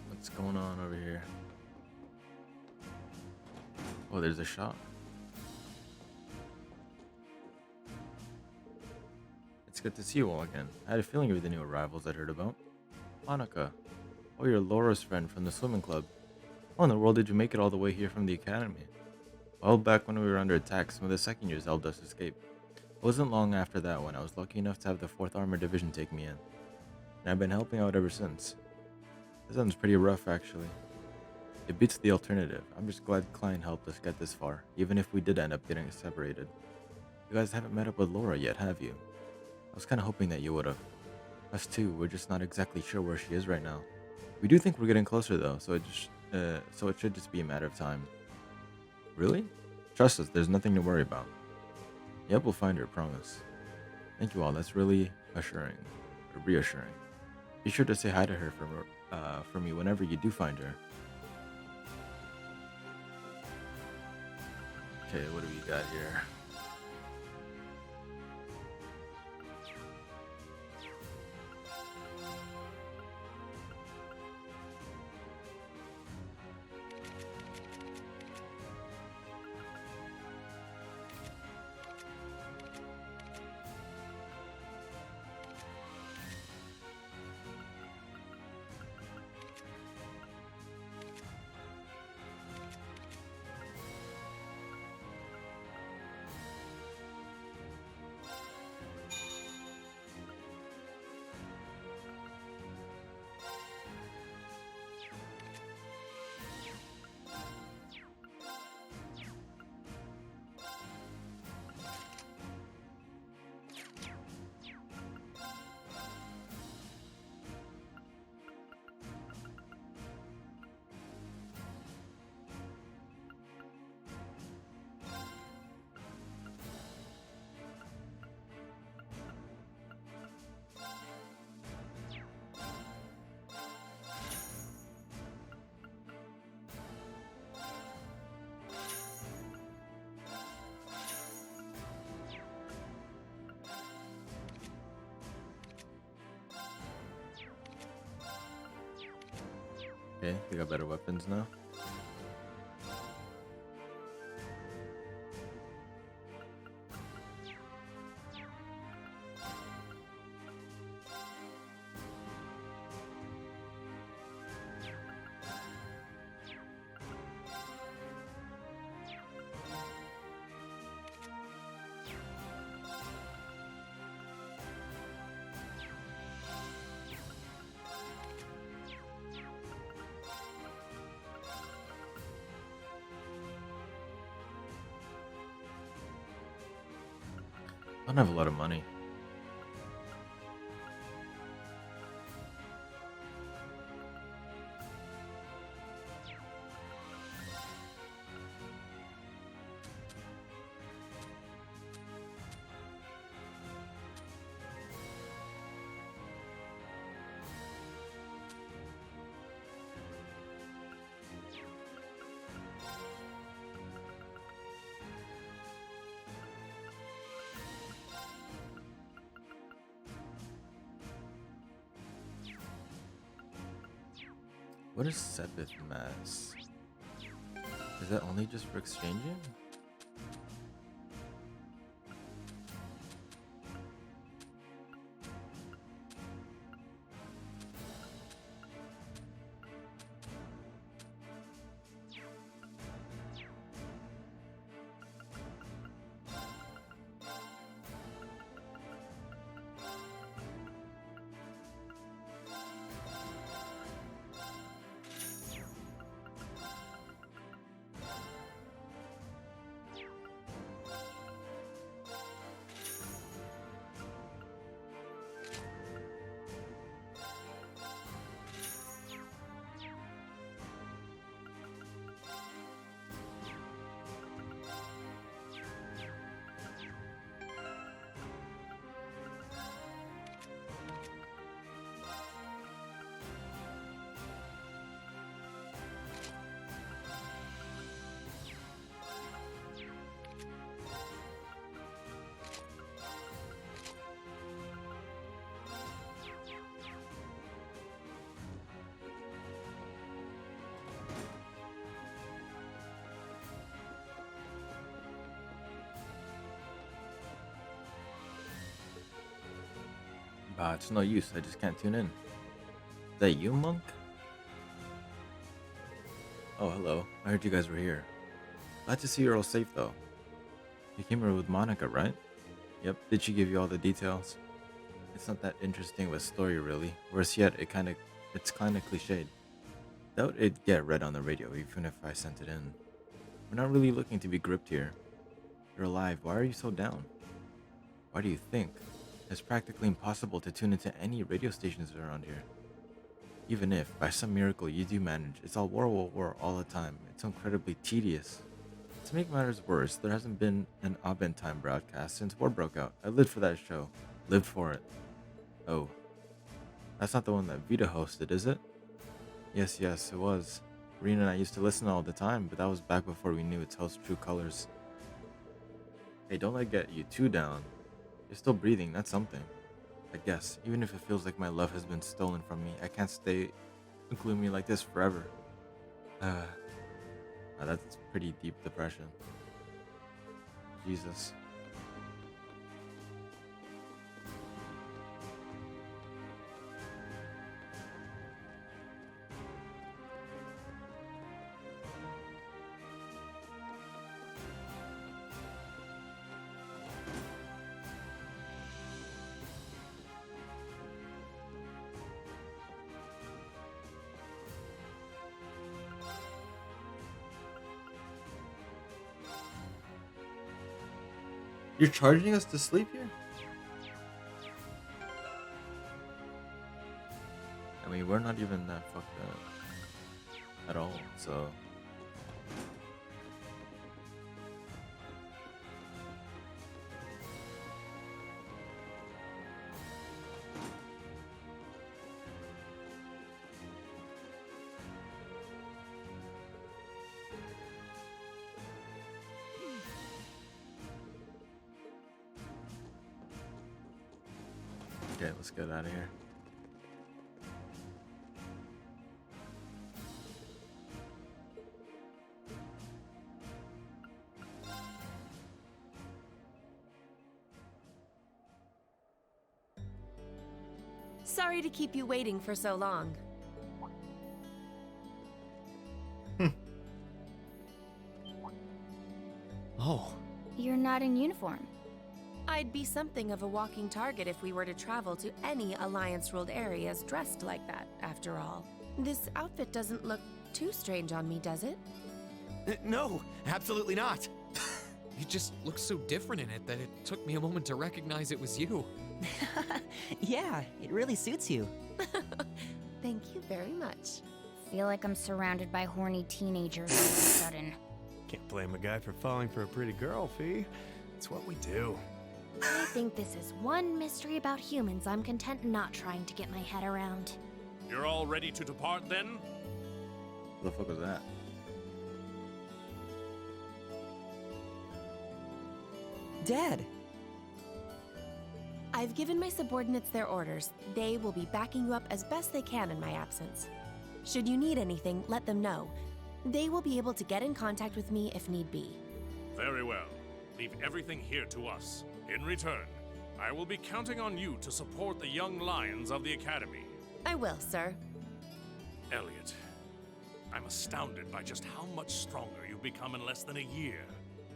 What's going on over here? Oh, there's a shop. It's good to see you all again. I had a feeling you were the new arrivals I'd heard about. Monica. Oh, you're Laura's friend from the swimming club. How in the world did you make it all the way here from the academy? Well, back when we were under attack, some of the second years helped us escape. It wasn't long after that when I was lucky enough to have the 4th Armored Division take me in. And I've been helping out ever since. This sounds pretty rough, actually. It beats the alternative. I'm just glad Klein helped us get this far, even if we did end up getting separated. You guys haven't met up with Laura yet, have you? I was kind of hoping that you would have. Us too, we're just not exactly sure where she is right now. We do think we're getting closer though, so it should just be a matter of time. Really? Trust us, there's nothing to worry about. Yep, we'll find her, promise. Thank you all, that's really reassuring. Be sure to say hi to her for me whenever you do find her. Okay, what do we got here? Okay, we got better weapons now. I don't have a lot of money. What is Sepith Mass? Is that only just for exchanging? It's no use, I just can't tune in. Is that you, Monk? Oh, hello. I heard you guys were here. Glad to see you're all safe, though. You came here with Monica, right? Yep, did she give you all the details? It's not that interesting of a story, really. Worse yet, it's kinda cliched. Doubt it'd get read on the radio, even if I sent it in. We're not really looking to be gripped here. You're alive, why are you so down? Why do you think? It's practically impossible to tune into any radio stations around here. Even if, by some miracle, you do manage, it's all war all the time. It's incredibly tedious. To make matters worse, there hasn't been an Abend Time broadcast since war broke out. I lived for that show. Lived for it. Oh. That's not the one that Vita hosted, is it? Yes, it was. Rena and I used to listen all the time, but that was back before we knew its host's true colors. Hey, don't let it get you too down. You're still breathing, that's something. I guess, even if it feels like my love has been stolen from me, I can't stay gloomy like this forever. That's pretty deep depression. Jesus. You're charging us to sleep here? I mean, we're not even that fucked up at all, so... Okay, let's get out of here. Sorry to keep you waiting for so long. Oh. You're not in uniform. I'd be something of a walking target if we were to travel to any Alliance-ruled areas dressed like that, after all. This outfit doesn't look too strange on me, does it? No, absolutely not. You just look so different in it that it took me a moment to recognize it was you. Yeah, it really suits you. Thank you very much. Feel like I'm surrounded by horny teenagers all of a sudden. Can't blame a guy for falling for a pretty girl, Fee. It's what we do. I think this is one mystery about humans I'm content not trying to get my head around. You're all ready to depart then? What the fuck was that? Dad! I've given my subordinates their orders. They will be backing you up as best they can in my absence. Should you need anything, let them know. They will be able to get in contact with me if need be. Very well. Leave everything here to us. In return, I will be counting on you to support the young lions of the Academy. I will, sir. Elliot, I'm astounded by just how much stronger you've become in less than a year.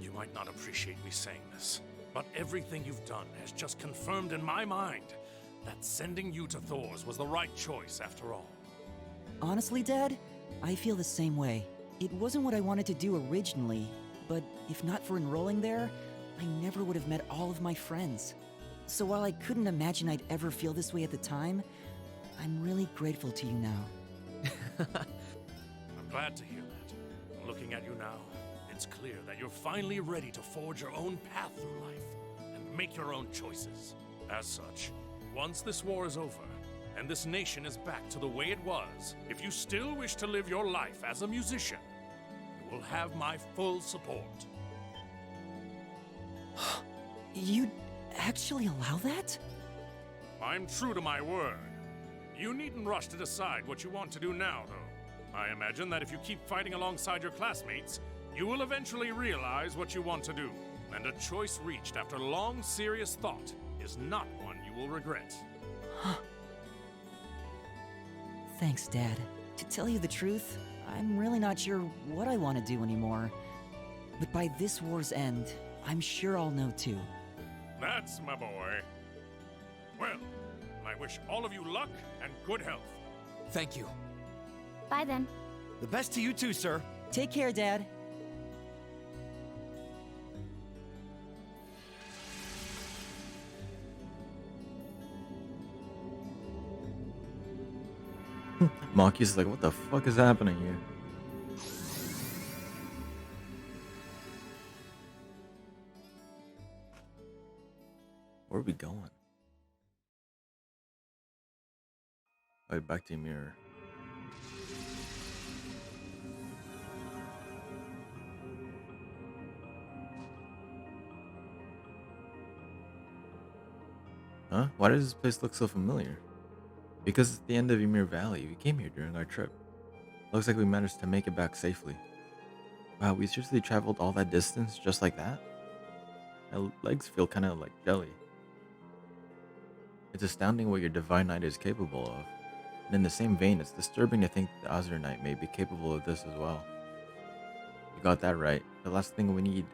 You might not appreciate me saying this, but everything you've done has just confirmed in my mind that sending you to Thor's was the right choice after all. Honestly, Dad, I feel the same way. It wasn't what I wanted to do originally, but if not for enrolling there, I never would have met all of my friends. So while I couldn't imagine I'd ever feel this way at the time, I'm really grateful to you now. I'm glad to hear that. Looking at you now, it's clear that you're finally ready to forge your own path through life and make your own choices. As such, once this war is over, and this nation is back to the way it was, if you still wish to live your life as a musician, you will have my full support. You'd actually allow that? I'm true to my word. You needn't rush to decide what you want to do now, though. I imagine that if you keep fighting alongside your classmates, you will eventually realize what you want to do. And a choice reached after long, serious thought is not one you will regret. Thanks, Dad. To tell you the truth, I'm really not sure what I want to do anymore. But by this war's end, I'm sure I'll know too. That's my boy. Well, I wish all of you luck and good health. Thank you. Bye then. The best to you too, sir. Take care, Dad. Maki's like, what the fuck is happening here? Where are we going? Alright, back to Ymir. Huh? Why does this place look so familiar? Because it's the end of Ymir Valley. We came here during our trip. Looks like we managed to make it back safely. Wow, we seriously traveled all that distance just like that? My legs feel kind of like jelly. It's astounding what your Divine Knight is capable of. And in the same vein, it's disturbing to think the Azure Knight may be capable of this as well. You got that right. The last thing we need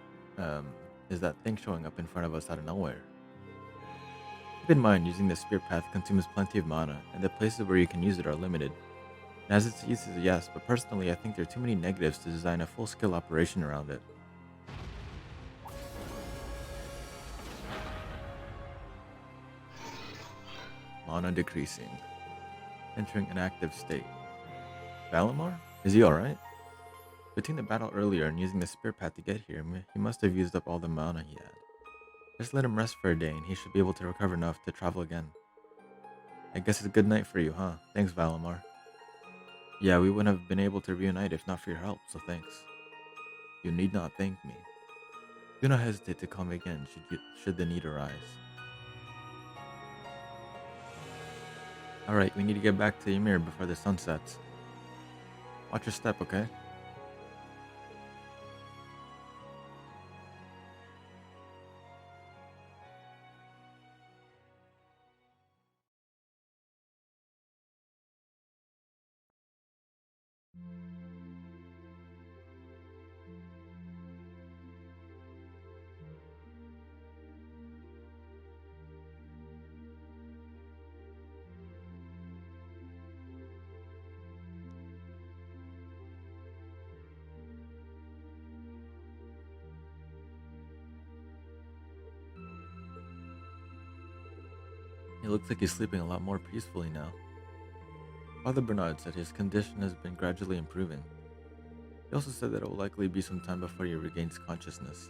is that thing showing up in front of us out of nowhere. Keep in mind, using the Spirit Path consumes plenty of mana, and the places where you can use it are limited. And as its uses, yes, but personally I think there are too many negatives to design a full-scale operation around it. Mana decreasing. Entering an active state. Valimar? Is he alright? Between the battle earlier and using the Spirit Path to get here, he must have used up all the mana he had. Just let him rest for a day and he should be able to recover enough to travel again. I guess it's a good night for you, huh? Thanks, Valimar. Yeah, we wouldn't have been able to reunite if not for your help, so thanks. You need not thank me. Do not hesitate to call me again should the need arise. Alright, we need to get back to Ymir before the sun sets. Watch your step, okay? He looks like he's sleeping a lot more peacefully now. Father Bernard said his condition has been gradually improving. He also said that it will likely be some time before he regains consciousness.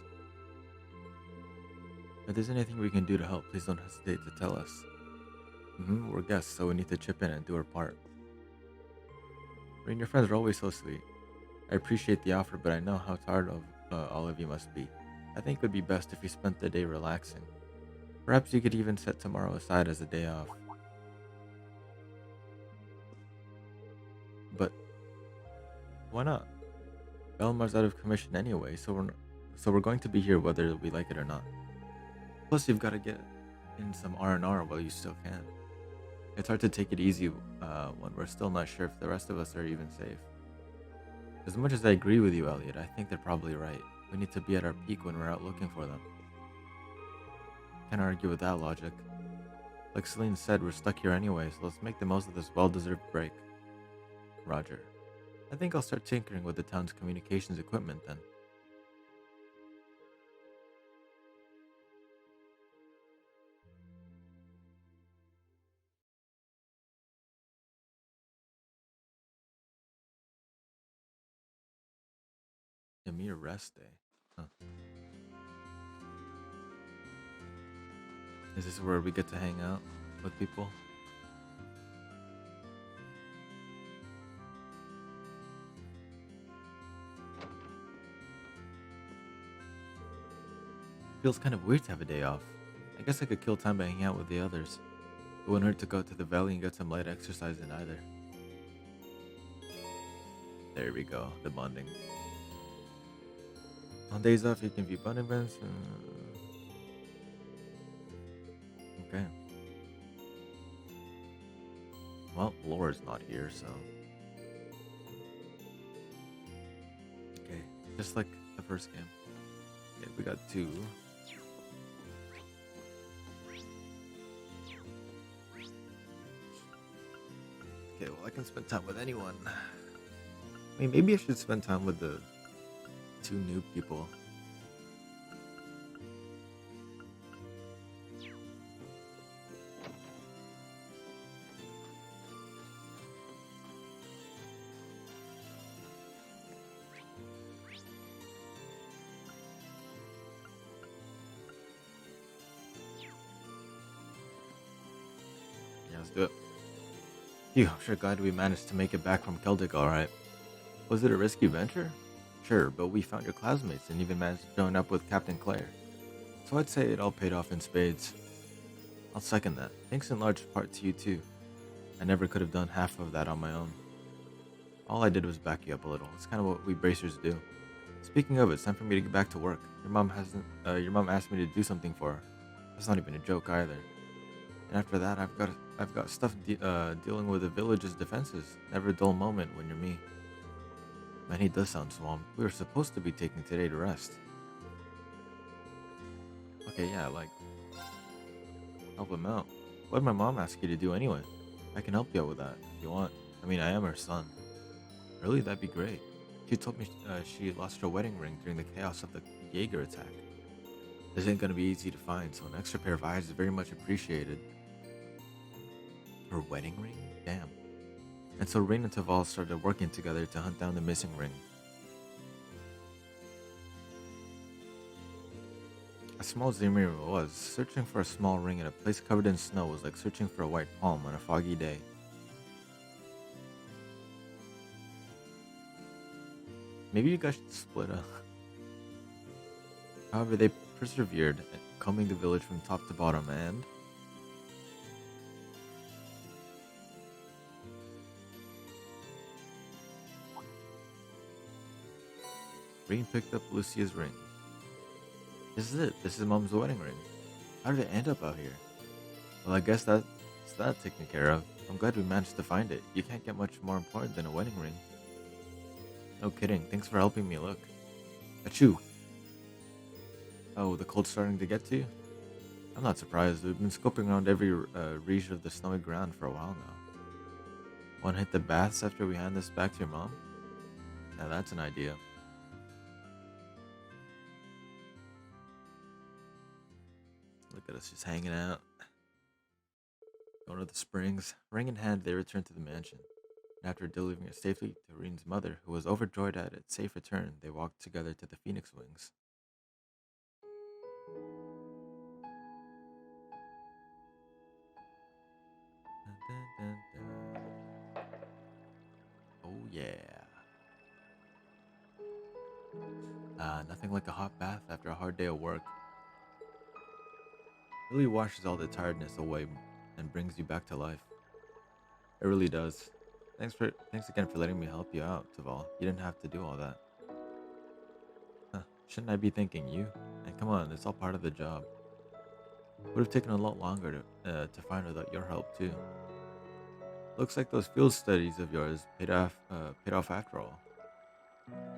If there's anything we can do to help, please don't hesitate to tell us. We're guests, so we need to chip in and do our part. Rain, your friends are always so sweet. I appreciate the offer, but I know how tired of all of you must be. I think it would be best if you spent the day relaxing. Perhaps you could even set tomorrow aside as a day off. But why not? Belmar's out of commission anyway, so we're going to be here whether we like it or not. Plus, you've got to get in some R&R while you still can. It's hard to take it easy when we're still not sure if the rest of us are even safe. As much as I agree with you, Elliot, I think they're probably right. We need to be at our peak when we're out looking for them. Can't argue with that logic. Like Celine said, we're stuck here anyway, so let's make the most of this well-deserved break. Roger. I think I'll start tinkering with the town's communications equipment then. A mere rest day. Huh. Is this where we get to hang out with people? Feels kind of weird to have a day off. I guess I could kill time by hanging out with the others. It wouldn't hurt to go to the valley and get some light exercise in either. There we go, the bonding. On days off, you can view fun events. Okay. Well, Laura's not here, so. Okay, just like the first game. Okay, we got 2. Okay, well, I can spend time with anyone. I mean, maybe I should spend time with the 2 new people. Yeah, let's do it. Phew, I'm sure glad we managed to make it back from Celtic alright. Was it a risky venture? Sure, but we found your classmates and even managed to join up with Captain Claire. So I'd say it all paid off in spades. I'll second that. Thanks in large part to you too. I never could have done half of that on my own. All I did was back you up a little. It's kind of what we bracers do. Speaking of, it's time for me to get back to work. Your mom asked me to do something for her. That's not even a joke either. And after that, I've got stuff dealing with the village's defenses. Never a dull moment when you're me. Man, he does sound swamped. We were supposed to be taking today to rest. Okay, yeah, like, help him out. What did my mom ask you to do anyway? I can help you out with that if you want. I mean, I am her son. Really? That'd be great. She told me she lost her wedding ring during the chaos of the Jaeger attack. This ain't gonna be easy to find, so an extra pair of eyes is very much appreciated. Her wedding ring? Damn. And so Rain and Taval started working together to hunt down the missing ring. As small as the mirror was, searching for a small ring in a place covered in snow was like searching for a white palm on a foggy day. Maybe you guys should split up. However, they persevered, combing the village from top to bottom, and Rain picked up Lucia's ring. This is it. This is Mom's wedding ring. How did it end up out here? Well, I guess that's that taken care of. I'm glad we managed to find it. You can't get much more important than a wedding ring. No kidding. Thanks for helping me look. Achoo! Oh, the cold's starting to get to you? I'm not surprised. We've been scoping around every reach of the snowy ground for a while now. Want to hit the baths after we hand this back to your mom? Now that's an idea. Look at us just hanging out. Going to the springs. Ring in hand, they returned to the mansion. And after delivering it safely to Reen's mother, who was overjoyed at its safe return, they walked together to the Phoenix Wings. Dun, dun, dun, dun. Oh yeah. Nothing like a hot bath after a hard day of work. It really washes all the tiredness away and brings you back to life. It really does. Thanks again for letting me help you out, Taval. You didn't have to do all that. Huh, shouldn't I be thanking you? And come on, it's all part of the job. Would have taken a lot longer to find without your help too. Looks like those field studies of yours paid off after all.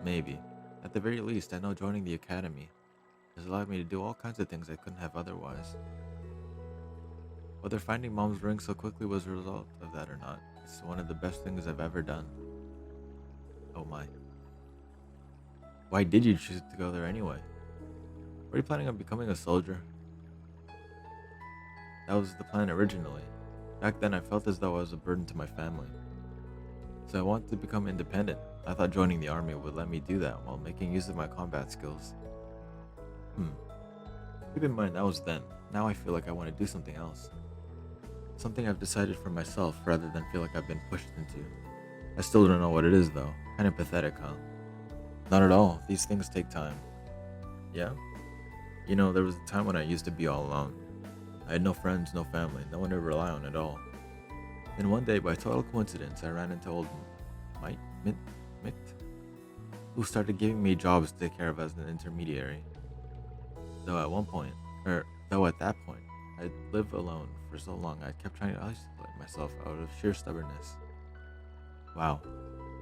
Maybe. At the very least, I know joining the academy has allowed me to do all kinds of things I couldn't have otherwise. Whether finding Mom's ring so quickly was a result of that or not, it's one of the best things I've ever done. Oh my. Why did you choose to go there anyway? Were you planning on becoming a soldier? That was the plan originally. Back then I felt as though I was a burden to my family. So I wanted to become independent. I thought joining the army would let me do that while making use of my combat skills. Keep in mind that was then. Now I feel like I want to do something else. Something I've decided for myself rather than feel like I've been pushed into. I still don't know what it is though. Kinda pathetic, huh? Not at all. These things take time. Yeah? You know, there was a time when I used to be all alone. I had no friends, no family, no one to rely on at all. Then one day, by total coincidence, I ran into old Mitt, who started giving me jobs to take care of as an intermediary. Though at that point, I'd lived alone for so long, I kept trying to isolate myself out of sheer stubbornness. Wow,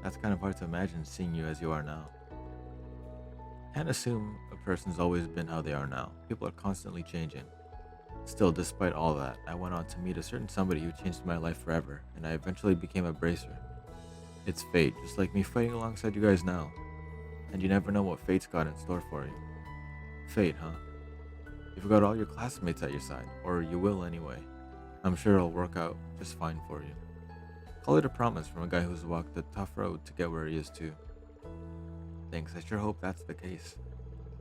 that's kind of hard to imagine seeing you as you are now. Can't assume a person's always been how they are now. People are constantly changing. Still, despite all that, I went on to meet a certain somebody who changed my life forever, and I eventually became a bracer. It's fate, just like me fighting alongside you guys now. And you never know what fate's got in store for you. Fate, huh? You've got all your classmates at your side, or you will anyway. I'm sure it'll work out just fine for you. Call it a promise from a guy who's walked a tough road to get where he is too. Thanks, I sure hope that's the case.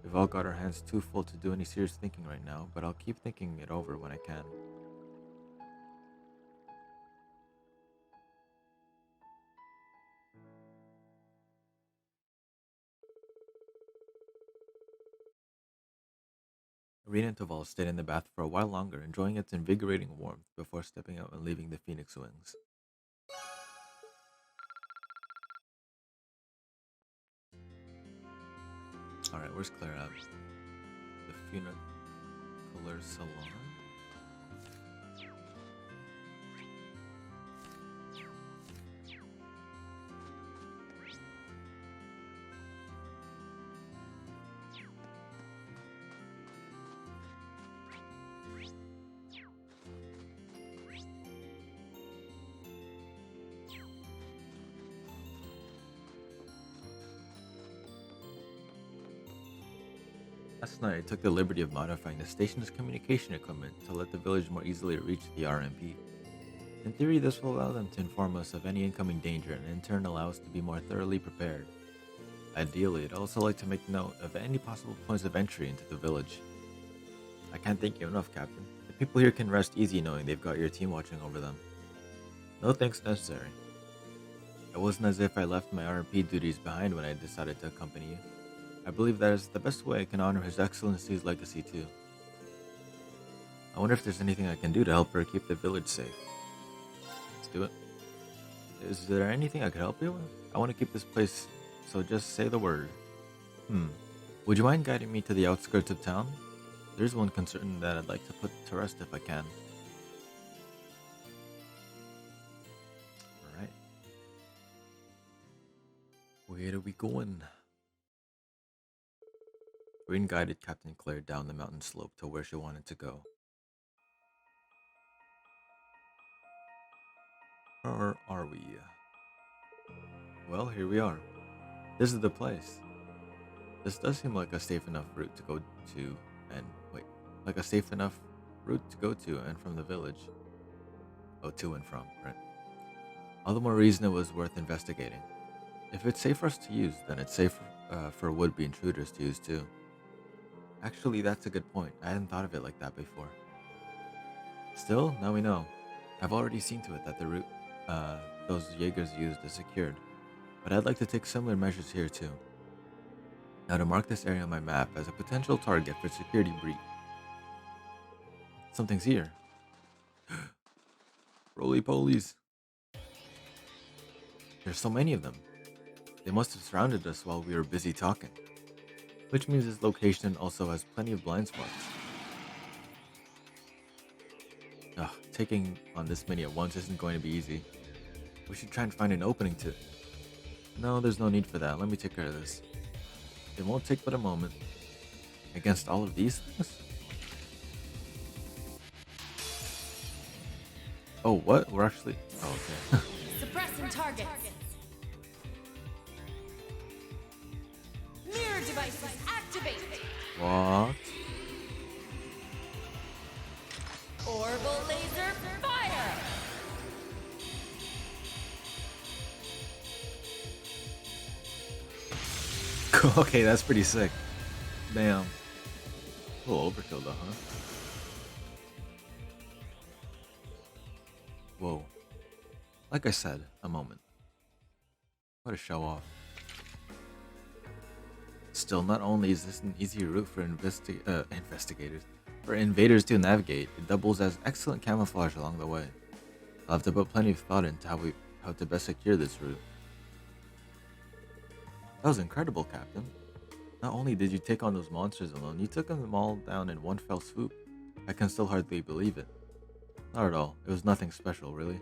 We've all got our hands too full to do any serious thinking right now, but I'll keep thinking it over when I can. Arena and Taval stayed in the bath for a while longer, enjoying its invigorating warmth before stepping out and leaving the Phoenix Wings. Alright, where's Claire at? The funicular salon? Last night, I took the liberty of modifying the station's communication equipment to let the village more easily reach the RMP. In theory, this will allow them to inform us of any incoming danger and in turn allow us to be more thoroughly prepared. Ideally, I'd also like to make note of any possible points of entry into the village. I can't thank you enough, Captain. The people here can rest easy knowing they've got your team watching over them. No thanks necessary. It wasn't as if I left my RMP duties behind when I decided to accompany you. I believe that is the best way I can honor His Excellency's legacy too. I wonder if there's anything I can do to help her keep the village safe. Let's do it. Is there anything I could help you with? I want to keep this place, so just say the word. Would you mind guiding me to the outskirts of town? There's one concern that I'd like to put to rest if I can. Alright. Where are we going? Green guided Captain Claire down the mountain slope to where she wanted to go. Or are we? Well, here we are. This is the place. This does seem like a safe enough route to go to and from the village. Oh, to and from, right. All the more reason it was worth investigating. If it's safe for us to use, then it's safe for would-be intruders to use too. Actually, that's a good point. I hadn't thought of it like that before. Still, now we know. I've already seen to it that the route those Jaegers used is secured, but I'd like to take similar measures here too. Now to mark this area on my map as a potential target for security breach. Something's here. Roly polies. There's so many of them. They must have surrounded us while we were busy talking. Which means this location also has plenty of blind spots. Ugh, taking on this many at once isn't going to be easy. We should try and find an opening to... No, there's no need for that. Let me take care of this. It won't take but a moment. Against all of these things? Oh, what? We're actually... Oh, okay. Suppressing targets. Mirror devices activate. What? Orbital laser fire. Okay, that's pretty sick. Damn. A little overkill though, huh? Whoa. Like I said, a moment. What a show off. Still, not only is this an easy route for investigators, for invaders to navigate, it doubles as excellent camouflage along the way. I'll have to put plenty of thought into how to best secure this route. That was incredible, Captain. Not only did you take on those monsters alone, you took them all down in one fell swoop. I can still hardly believe it. Not at all. It was nothing special, really.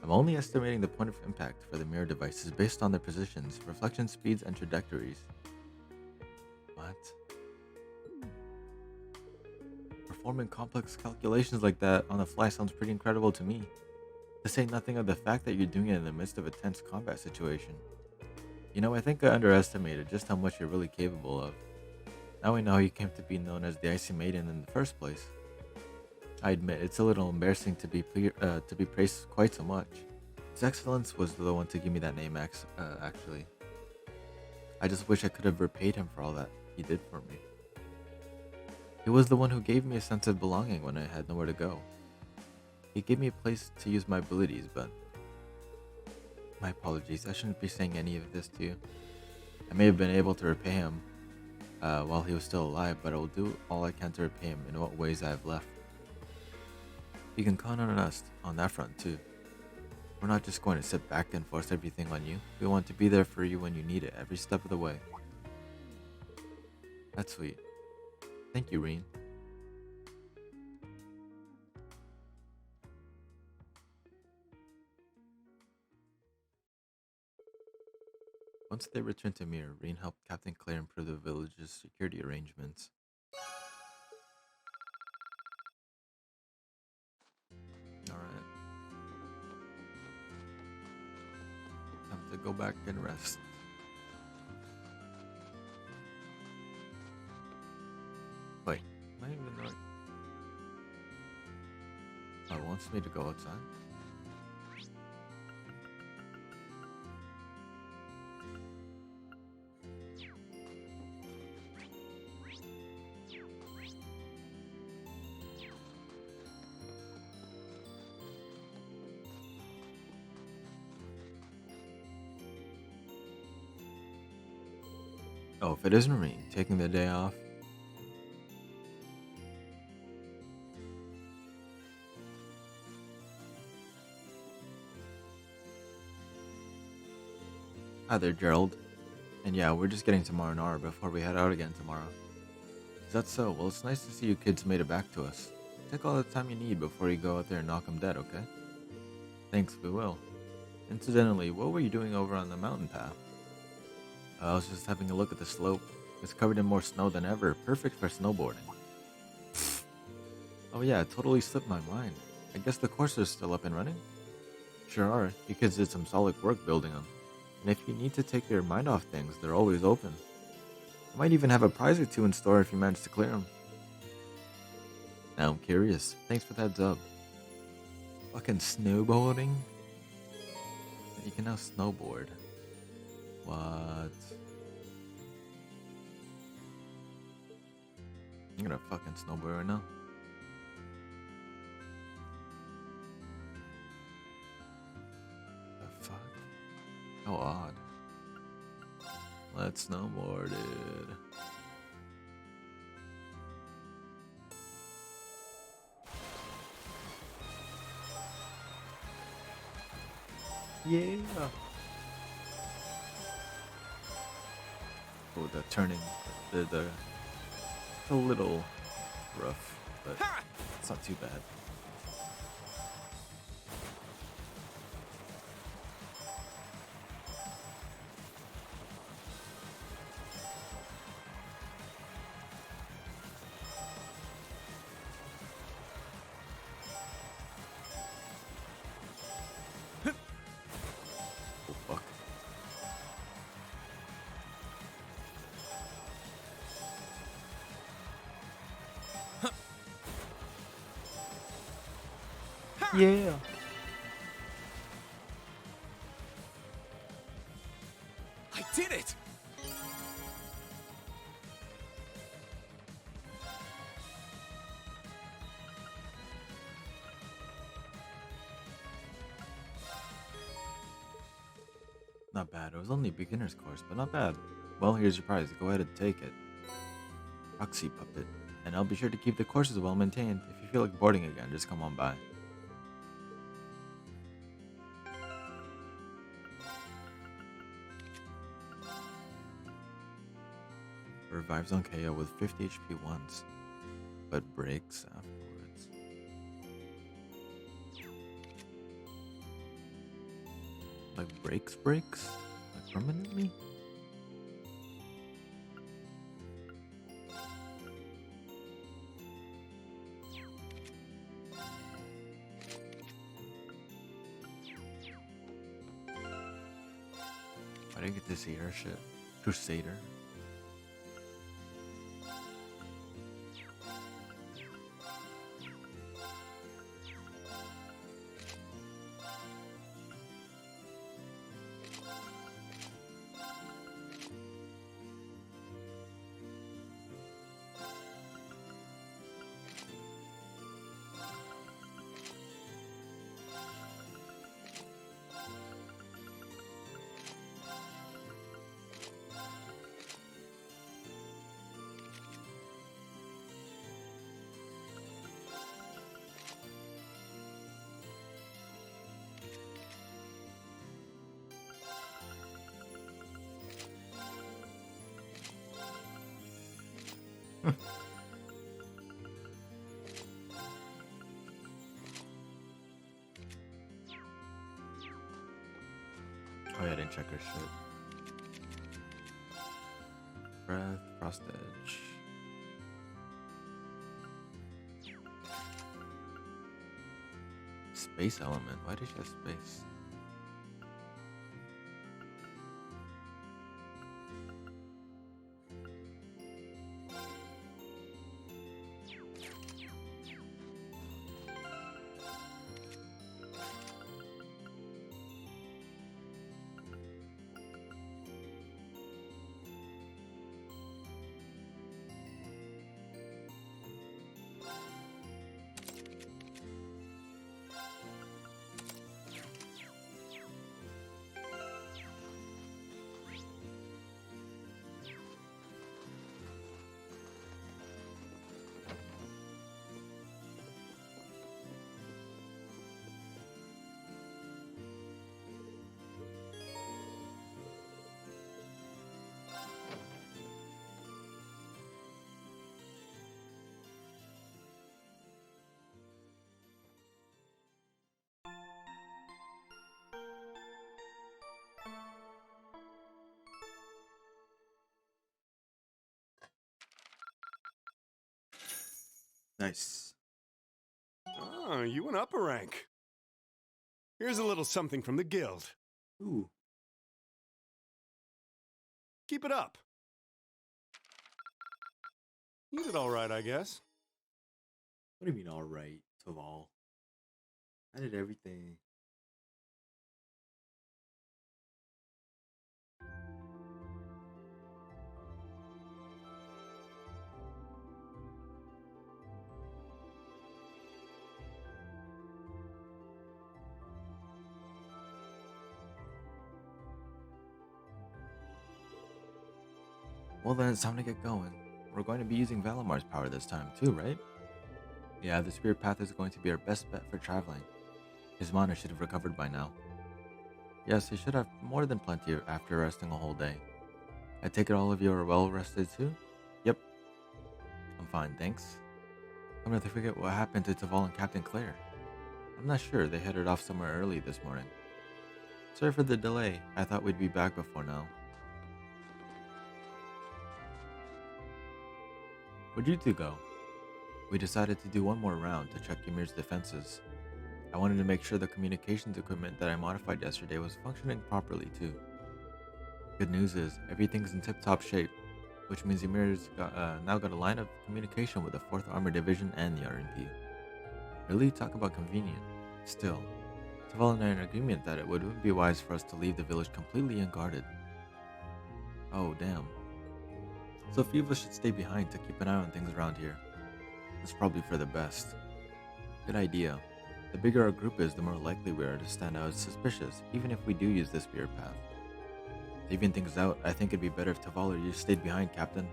I'm only estimating the point of impact for the mirror devices based on their positions, reflection speeds, and trajectories. What? Performing complex calculations like that on the fly sounds pretty incredible to me. To say nothing of the fact that you're doing it in the midst of a tense combat situation. You know, I think I underestimated just how much you're really capable of. Now I know how you came to be known as the Icy Maiden in the first place. I admit, it's a little embarrassing to be praised quite so much. His Excellence was the one to give me that name, actually. I just wish I could have repaid him for all that he did for me. He was the one who gave me a sense of belonging when I had nowhere to go. He gave me a place to use my abilities, but... My apologies, I shouldn't be saying any of this to you. I may have been able to repay him while he was still alive, but I will do all I can to repay him in what ways I have left. You can count on us on that front too. We're not just going to sit back and force everything on you. We want to be there for you when you need it every step of the way. That's sweet. Thank you, Reen. Once they returned to Mir, Reen helped Captain Claire improve the village's security arrangements. Alright. Time to go back and rest. Wait, am I even right? Oh, it wants me to go outside? Oh, if it isn't Reen taking the day off. Hi there, Gerald. And yeah, we're just getting to Marinar before we head out again tomorrow. Is that so? Well, it's nice to see you kids made it back to us. Take all the time you need before you go out there and knock them dead, okay? Thanks, we will. Incidentally, what were you doing over on the mountain path? I was just having a look at the slope. It's covered in more snow than ever, perfect for snowboarding. Oh yeah, it totally slipped my mind. I guess the courses are still up and running? Sure are, you kids did some solid work building them. And if you need to take your mind off things, they're always open. I might even have a prize or two in store if you manage to clear them. Now I'm curious. Thanks for the heads up. Fucking snowboarding? You can now snowboard. What? I'm gonna fucking snowboard right now. The fuck? How odd. Let's snowboard it. Yeah. Oh, the turning, the a little rough, but it's not too bad. Oh fuck. Yeah. I did it! Not bad. It was only a beginner's course, but not bad. Well, here's your prize. Go ahead and take it. Proxy Puppet. And I'll be sure to keep the courses well maintained. If you feel like boarding again, just come on by. Revives on KO with 50 HP once, but breaks afterwards. Like breaks? Like permanently? I didn't get to see her shit. Crusader. Oh yeah, I didn't check her shit. Breath, Frost Edge. Space Element. Why did she have space? Nice. Oh, you went up a rank. Here's a little something from the guild. Ooh. Keep it up. You did all right, I guess. What do you mean, alright, Taval? I did everything. Well then, it's time to get going. We're going to be using Valamar's power this time too, right? Yeah, the Spirit Path is going to be our best bet for traveling. His mana should have recovered by now. Yes, he should have more than plenty after resting a whole day. I take it all of you are well rested too? Yep. I'm fine, thanks. I'm gonna forget what happened to Taval and Captain Claire. I'm not sure, they headed off somewhere early this morning. Sorry for the delay, I thought we'd be back before now. Where'd you two go? We decided to do one more round to check Ymir's defenses. I wanted to make sure the communications equipment that I modified yesterday was functioning properly too. Good news is, everything's in tip-top shape, which means Ymir's now got a line of communication with the 4th Armored Division and the RMP. Really? Talk about convenient. Still, Taval and I are in agreement that it wouldn't be wise for us to leave the village completely unguarded. Oh, damn. So a few of us should stay behind to keep an eye on things around here. That's probably for the best. Good idea. The bigger our group is, the more likely we are to stand out as suspicious, even if we do use the spear path. To even things out, I think it'd be better if Taval or you stayed behind, Captain.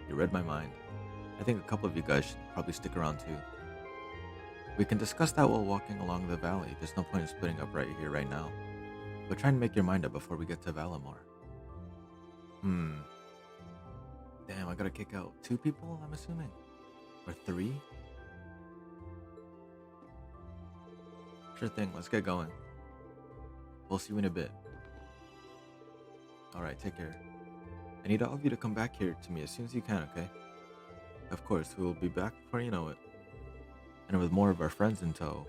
You read my mind. I think a couple of you guys should probably stick around too. We can discuss that while walking along the valley. There's no point in splitting up right here, right now. But try and make your mind up before we get to Valamor. Damn, I gotta kick out 2 people, I'm assuming? Or 3? Sure thing, let's get going. We'll see you in a bit. Alright, take care. I need all of you to come back here to me as soon as you can, okay? Of course, we will be back before you know it. And with more of our friends in tow.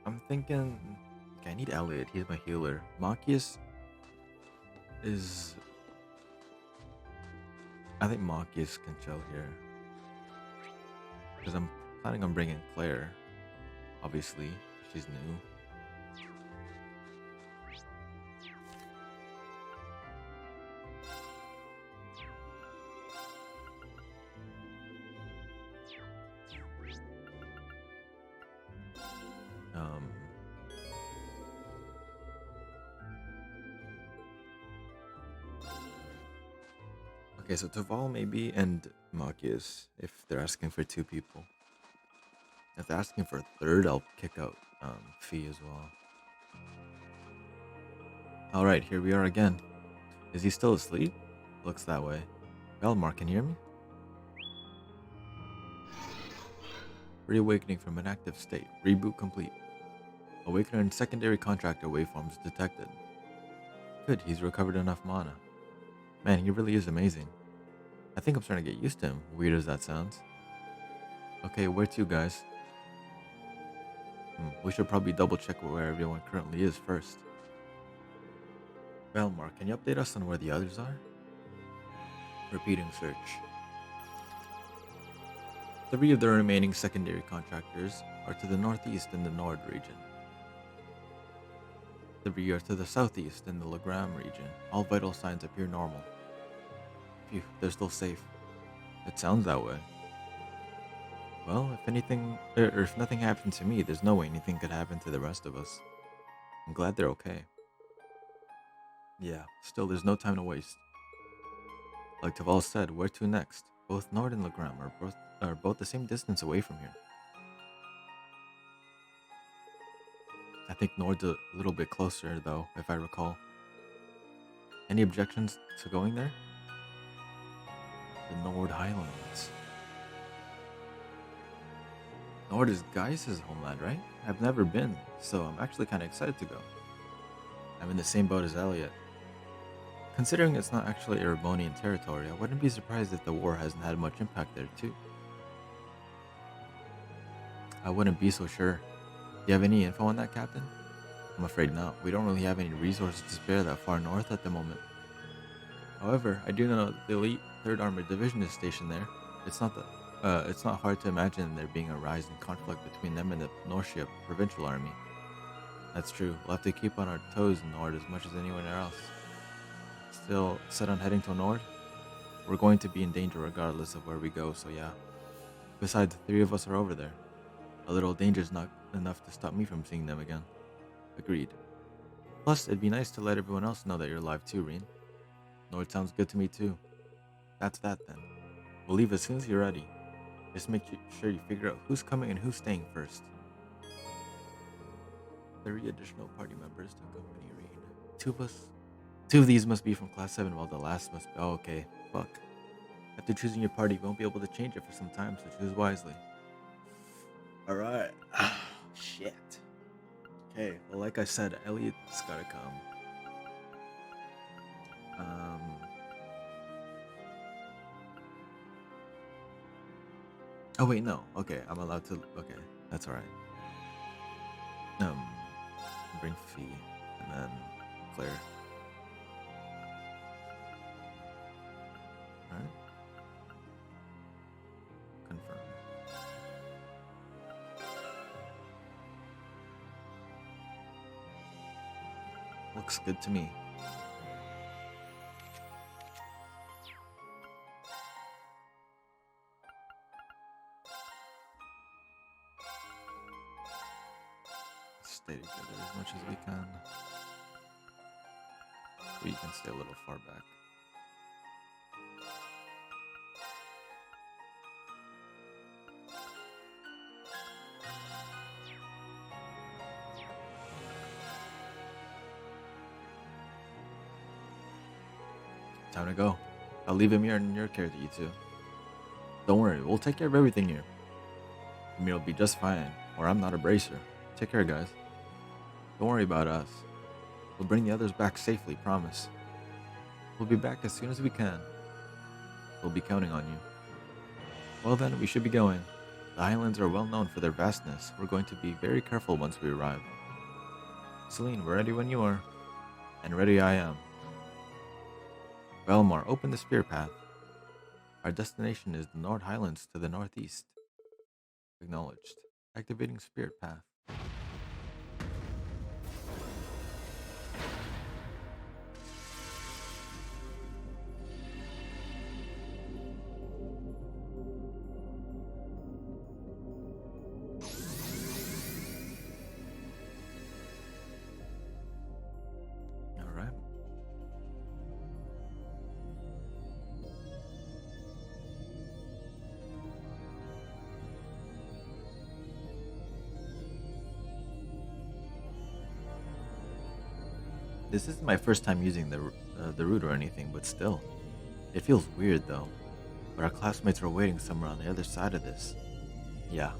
I'm thinking... Okay, I need Elliot, he's my healer. Machias is... I think Machias can chill here. Because I'm planning on bringing Claire. Obviously, she's new. Okay, so Taval maybe and Machias if they're asking for 2 people. If they're asking for a 3rd, I'll kick out Fee as well. Alright, here we are again. Is he still asleep? Looks that way. Belmar, can you hear me? Reawakening from an active state. Reboot complete. Awakener and secondary contractor waveforms detected. Good, he's recovered enough mana. Man, he really is amazing. I think I'm starting to get used to him, weird as that sounds. Okay, where to, guys? We should probably double check where everyone currently is first. Belmar, can you update us on where the others are? Repeating search. 3 of the remaining secondary contractors are to the northeast in the NORD region. 3 are to the southeast in the Legram region. All vital signs appear normal. Phew, they're still safe. It sounds that way. Well, if nothing happened to me, there's no way anything could happen to the rest of us. I'm glad they're okay. Yeah, still there's no time to waste. Like Taval said, where to next? Both Nord and Legram are both the same distance away from here. I think Nord's a little bit closer though, if I recall. Any objections to going there? The Nord Highlands. Nord is Geis's homeland, right? I've never been, so I'm actually kind of excited to go. I'm in the same boat as Elliot. Considering it's not actually Erebonian territory, I wouldn't be surprised if the war hasn't had much impact there too. I wouldn't be so sure. Do you have any info on that, Captain? I'm afraid not. We don't really have any resources to spare that far north at the moment. However, I do know that the elite 3rd Armored Division is stationed there. It's not hard to imagine there being a rise in conflict between them and the Norcia Provincial Army. That's true. We'll have to keep on our toes in Nord as much as anyone else. Still set on heading to Nord? We're going to be in danger regardless of where we go, so yeah. Besides, the 3 of us are over there. A little danger's not enough to stop me from seeing them again. Agreed. Plus, it'd be nice to let everyone else know that you're alive too, Reen. Nord sounds good to me too. That's that then. We'll leave as soon as you're ready. Just make sure you figure out who's coming and who's staying first. 3 additional party members to accompany Reen. 2 of us 2 of these must be from Class 7, while the last must be... Oh, okay. Fuck. After choosing your party, you won't be able to change it for some time, so choose wisely. Alright. Shit. Okay, well, like I said, Elliot's gotta come. Oh, wait, no. Okay, I'm allowed to... Okay, that's alright. Bring Fee, and then Claire. Alright. Confirm. Looks good to me. Stay together as much as we can. We can stay a little far back. Time to go. I'll leave him here in your care to you two. Don't worry, we'll take care of everything here. Amir will be just fine, or I'm not a bracer. Take care, guys. Don't worry about us. We'll bring the others back safely, promise. We'll be back as soon as we can. We'll be counting on you. Well then, we should be going. The Highlands are well known for their vastness. We're going to be very careful once we arrive. Celine, we're ready when you are. And ready I am. Valamar, open the spear path. Our destination is the Nord Highlands to the northeast. Acknowledged. Activating spirit path. This isn't my first time using the route or anything, but still. It feels weird though. But our classmates are waiting somewhere on the other side of this. Yeah,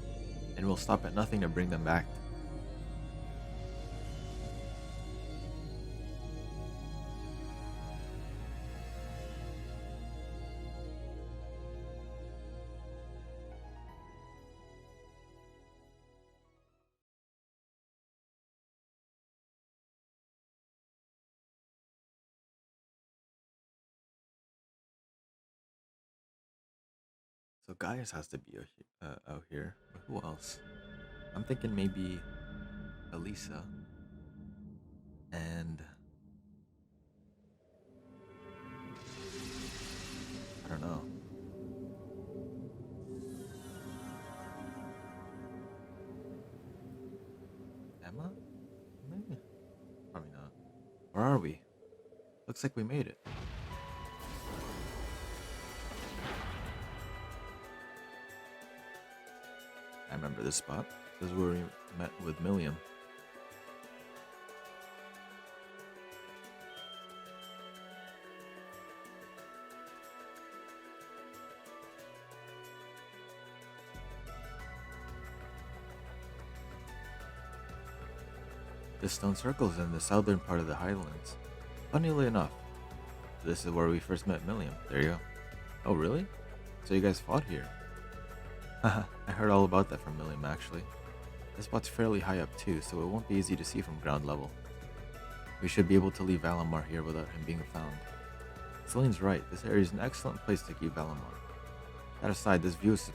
and we'll stop at nothing to bring them back. So Gaius has to be out here. But who else? I'm thinking maybe Elisa and I don't know. Emma? Maybe. Probably not. Where are we? Looks like we made it. I remember this spot. This is where we met with Milliam. This stone circle is in the southern part of the Highlands. Funnily enough, this is where we first met Milliam. There you go. Oh, really? So you guys fought here? Haha, I heard all about that from Milliam actually. This spot's fairly high up too, so it won't be easy to see from ground level. We should be able to leave Valamar here without him being found. Celine's right, this area is an excellent place to keep Valamar. That aside, this view is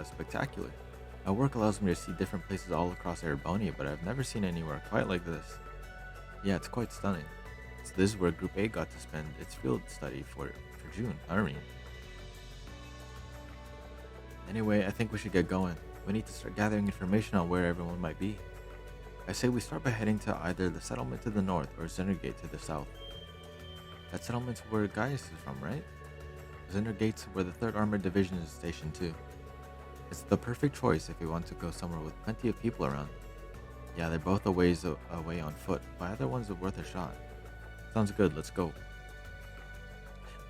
spectacular. My work allows me to see different places all across Erebonia, but I've never seen anywhere quite like this. Yeah, it's quite stunning. So this is where Group A got to spend its field study for June, Anyway, I think we should get going. We need to start gathering information on where everyone might be. I say we start by heading to either the settlement to the north or Zinnergate to the south. That settlement's where Gaius is from, right? Zinnergate's where the 3rd Armored Division is stationed too. It's the perfect choice if you want to go somewhere with plenty of people around. Yeah, they're both a ways away on foot, but either one's worth a shot. Sounds good. Let's go.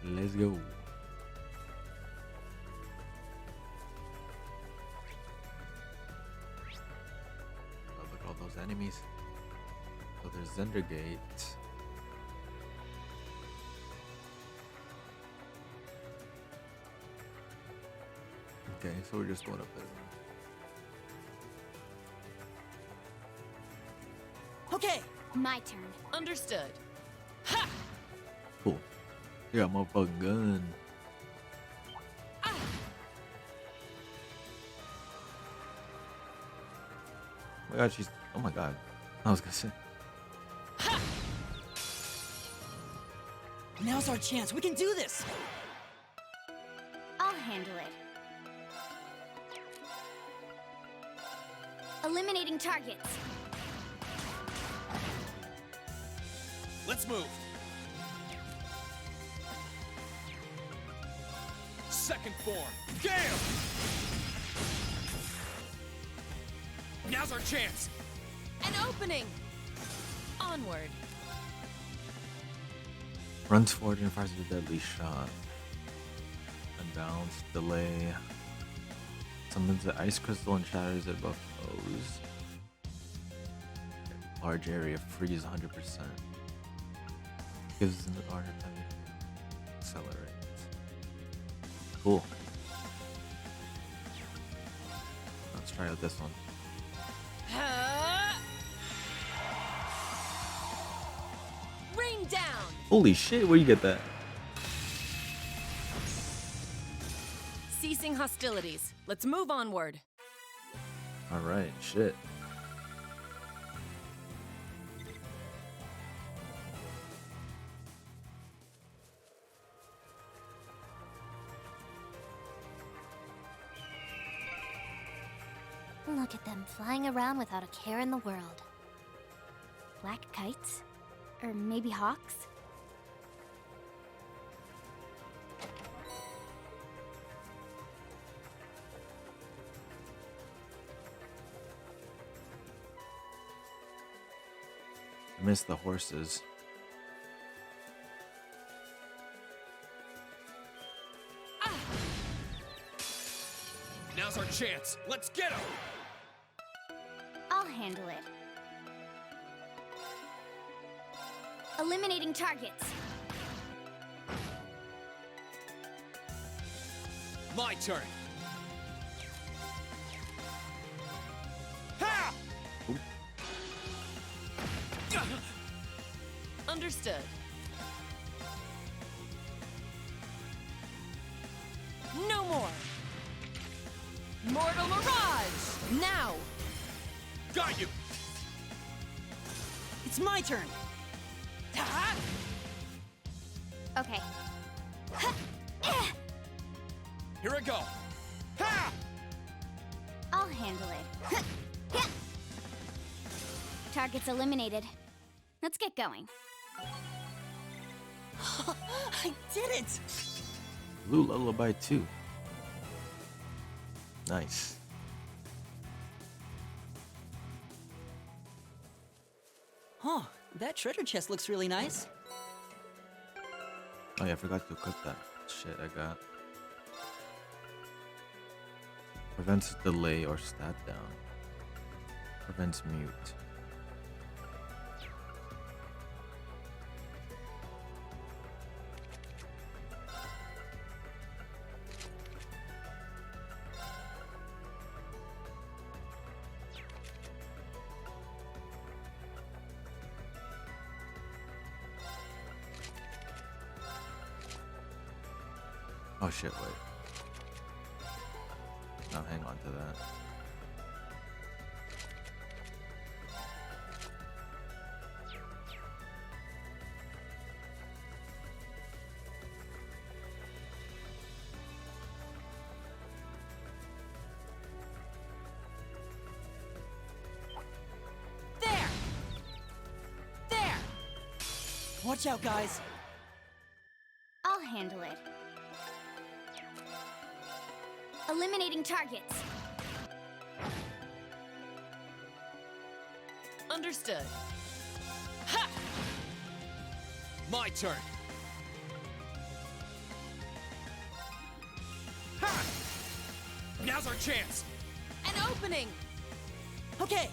Let's go. Oh, look at all those enemies. So there's Zendergate. Okay, so we're just going up there. Okay. My turn. Understood. Cool. You got my fucking gun. Oh my god, she's. Oh my god. I was gonna say. Now's our chance. We can do this. I'll handle it. Eliminating targets. Let's move. Second form. Gale! Now's our chance. An opening. Onward. Runs forward and fires a deadly shot. Unbalanced, delay. Summons the ice crystal and shatters it above foes. Large area, freeze 100%. Gives an art of accelerate. Cool. Let's try out this one. Rain down. Holy shit, where you get that? Ceasing hostilities. Let's move onward. Alright, shit. Look at them flying around without a care in the world. Black kites? Or maybe hawks? I miss the horses. Now's our chance. Let's get him. I'll handle it. Eliminating targets. My turn. Ha! Understood. No more. Mortal Mirage! Now! Got you! It's my turn. Okay. Here I go. Ha! I'll handle it. Targets eliminated. Let's get going. I did it! Blue Lullaby 2. Nice. Huh, that treasure chest looks really nice. Oh yeah, I forgot to equip that shit I got. Prevents delay or stat down. Prevents mute. Oh shit, wait. No, hang on to that. There! There! Watch out, guys. I'll handle it. Eliminating targets. Understood. Ha! My turn. Ha! Now's our chance. An opening. Okay.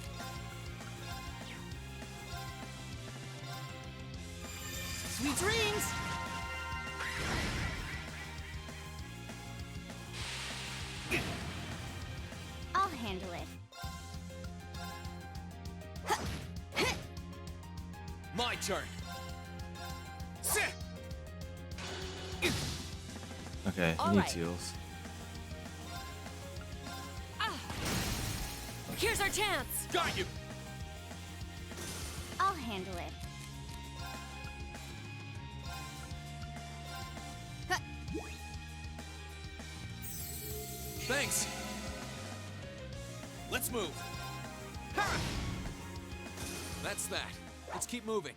Sweet dreams! I'll handle it. My turn. Okay, All he needs right. heals. Here's our chance. Got you. I'll handle it. Thanks. Let's move. Ha! That's that. Let's keep moving.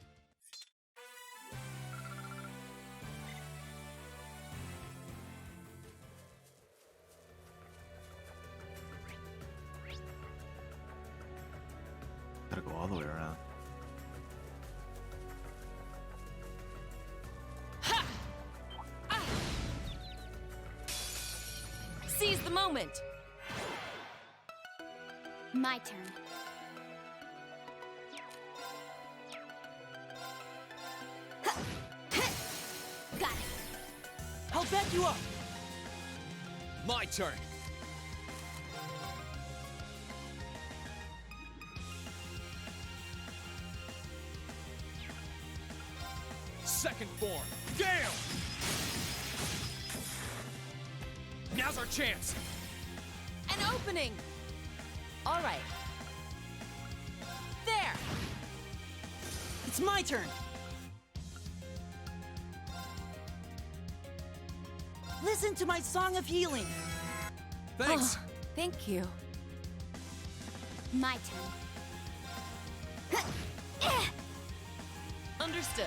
Gotta go all the way around. Seize the moment. My turn. Got it. I'll back you up. My turn. Second form. Gale! Now's our chance. An opening. All right. There. It's my turn. Listen to my song of healing. Thanks. Oh, thank you. My turn. Understood.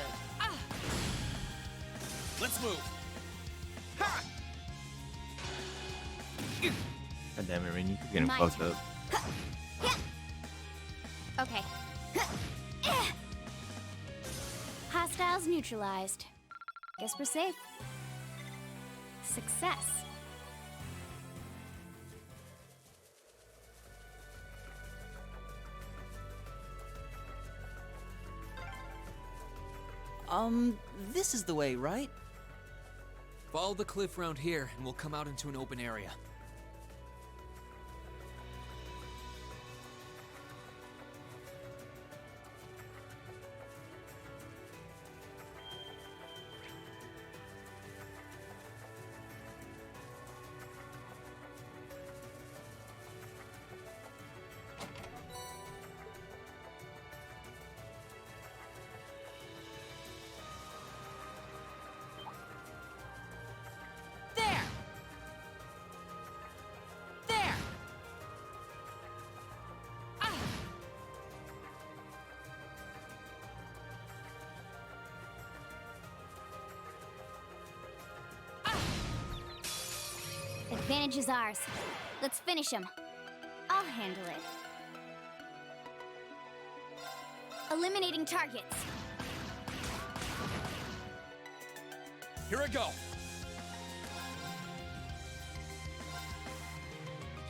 Let's move. God damn it, Rain, you keep getting My fucked turn. up. Okay. Hostiles neutralized. Guess we're safe. Success. This is the way, right? Follow the cliff round here, and we'll come out into an open area. There. There. Advantage is ours. Let's finish him. I'll handle it. Eliminating targets. Here I go.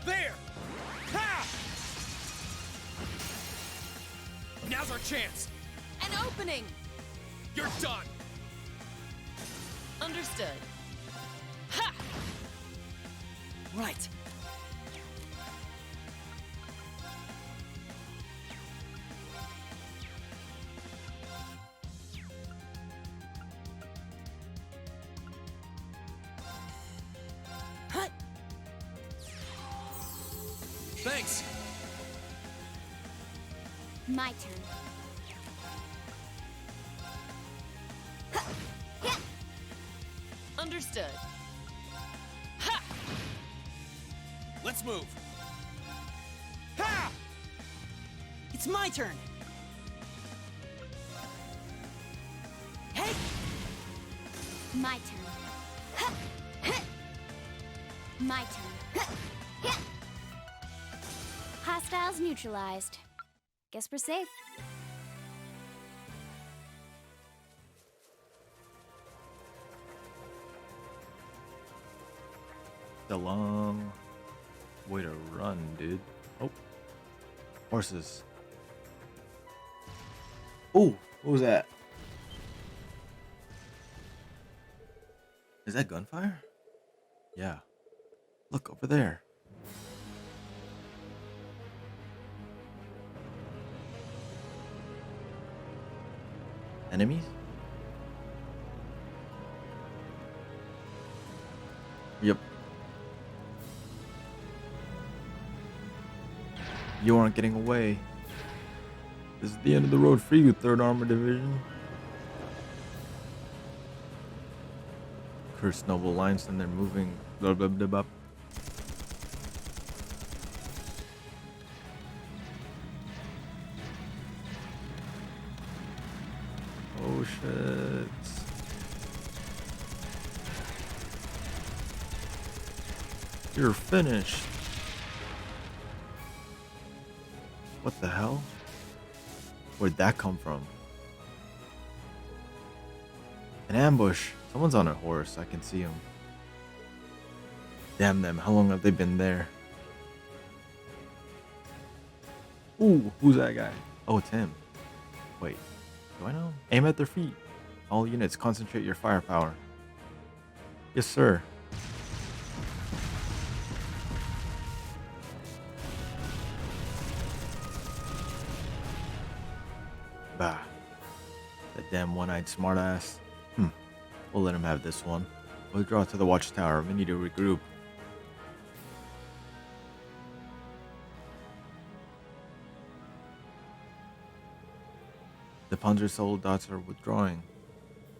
There! Ha! Now's our chance. An opening. You're done. Understood. Ha! Right. Hut. Thanks. My turn. Understood. Ha! Let's move. Ha! It's my turn. Hey! My turn. My turn. Hostiles neutralized. Guess we're safe. The long way to run, dude. Oh. Horses. Oh, what was that? Is that gunfire? Yeah. Look over there. Enemies? Yep. You aren't getting away. This is the end of the road for you, 3rd Armored Division. Cursed Noble Alliance, and they're moving. Blah, blah, blah, blah. Oh shit. You're finished. What the hell? Where'd that come from? An ambush. Someone's on a horse. I can see him. Damn them. How long have they been there? Ooh, who's that guy? Oh, it's him. Wait, do I know him? Aim at their feet. All units, concentrate your firepower. Yes, sir. Bah. That damn one-eyed smartass. We'll let him have this one. Withdraw to the watchtower. We need to regroup. The Panzer soldats are withdrawing.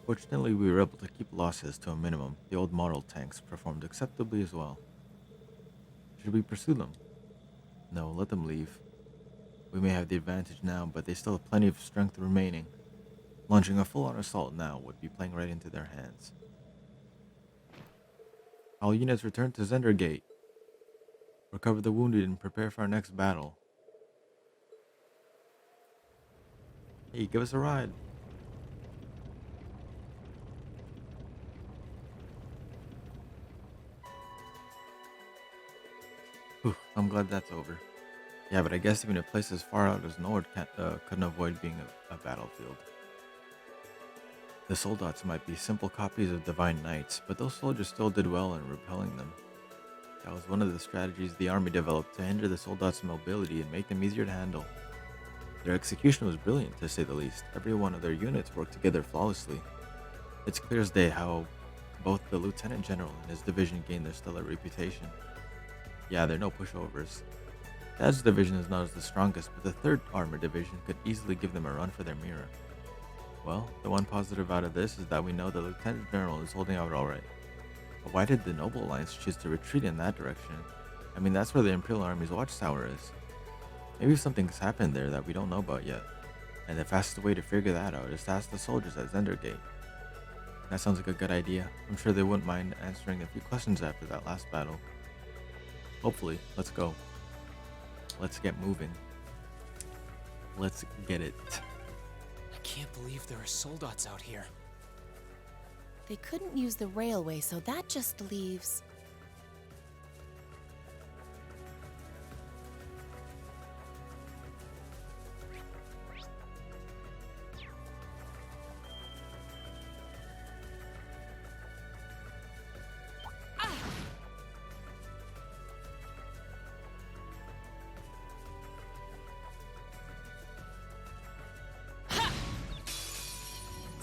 Fortunately, we were able to keep losses to a minimum. The old model tanks performed acceptably as well. Should we pursue them? No, let them leave. We may have the advantage now, but they still have plenty of strength remaining. Launching a full-on assault now would be playing right into their hands. All units return to Zendergate. Recover the wounded and prepare for our next battle. Hey, give us a ride. Whew, I'm glad that's over. Yeah, but I guess even a place as far out as NORD couldn't avoid being a battlefield. The soldats might be simple copies of divine knights, but those soldiers still did well in repelling them. That was one of the strategies the army developed to hinder the soldats' mobility and make them easier to handle. Their execution was brilliant, to say the least. Every one of their units worked together flawlessly. It's clear as day how both the Lieutenant General and his division gained their stellar reputation. Yeah, they're no pushovers. Dad's division is not as the strongest, but the 3rd Armored Division could easily give them a run for their mirror. Well, the one positive out of this is that we know the Lieutenant General is holding out alright. But why did the Noble Alliance choose to retreat in that direction? I mean, that's where the Imperial Army's watchtower is. Maybe something's happened there that we don't know about yet, and the fastest way to figure that out is to ask the soldiers at Zendergate. That sounds like a good idea. I'm sure they wouldn't mind answering a few questions after that last battle. Hopefully. Let's go. Let's get moving. Let's get it. I can't believe there are soldats out here. They couldn't use the railway, so that just leaves...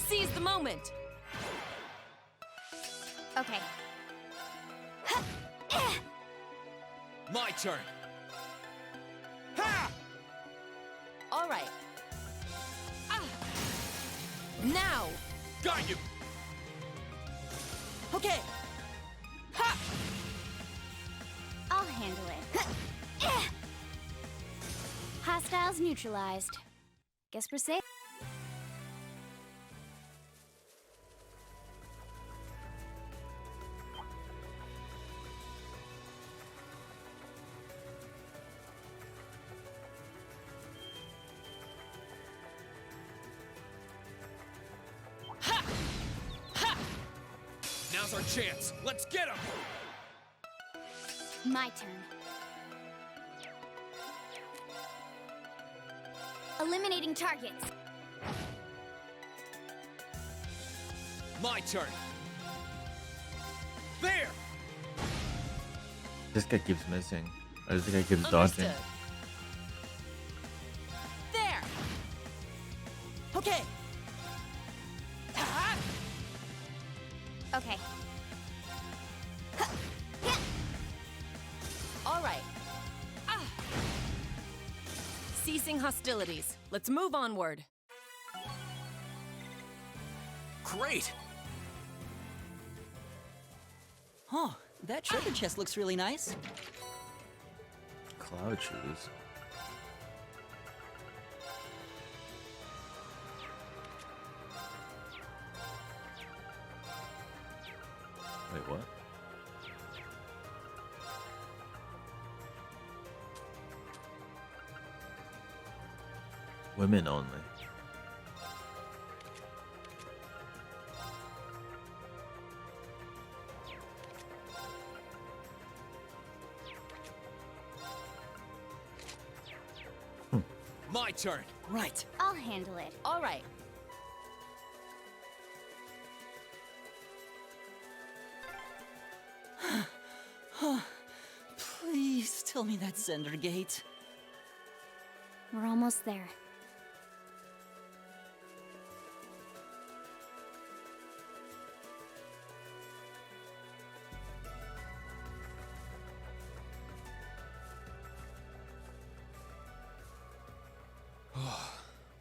Seize the moment! Okay. My turn! All right. Now! Got you! Okay! I'll handle it. Hostiles neutralized. Guess we're safe. Now's our chance. Let's get him! My turn. Eliminating targets. My turn. There. This guy keeps missing. Or this guy keeps dodging. Understood. There. Okay. Okay. All right. Ceasing hostilities. Let's move onward. Great. Huh, that treasure chest looks really nice. Cloud shoes. Wait, what? Women only. My turn. Right. I'll handle it. All right. Please tell me that's Zender Gate. We're almost there.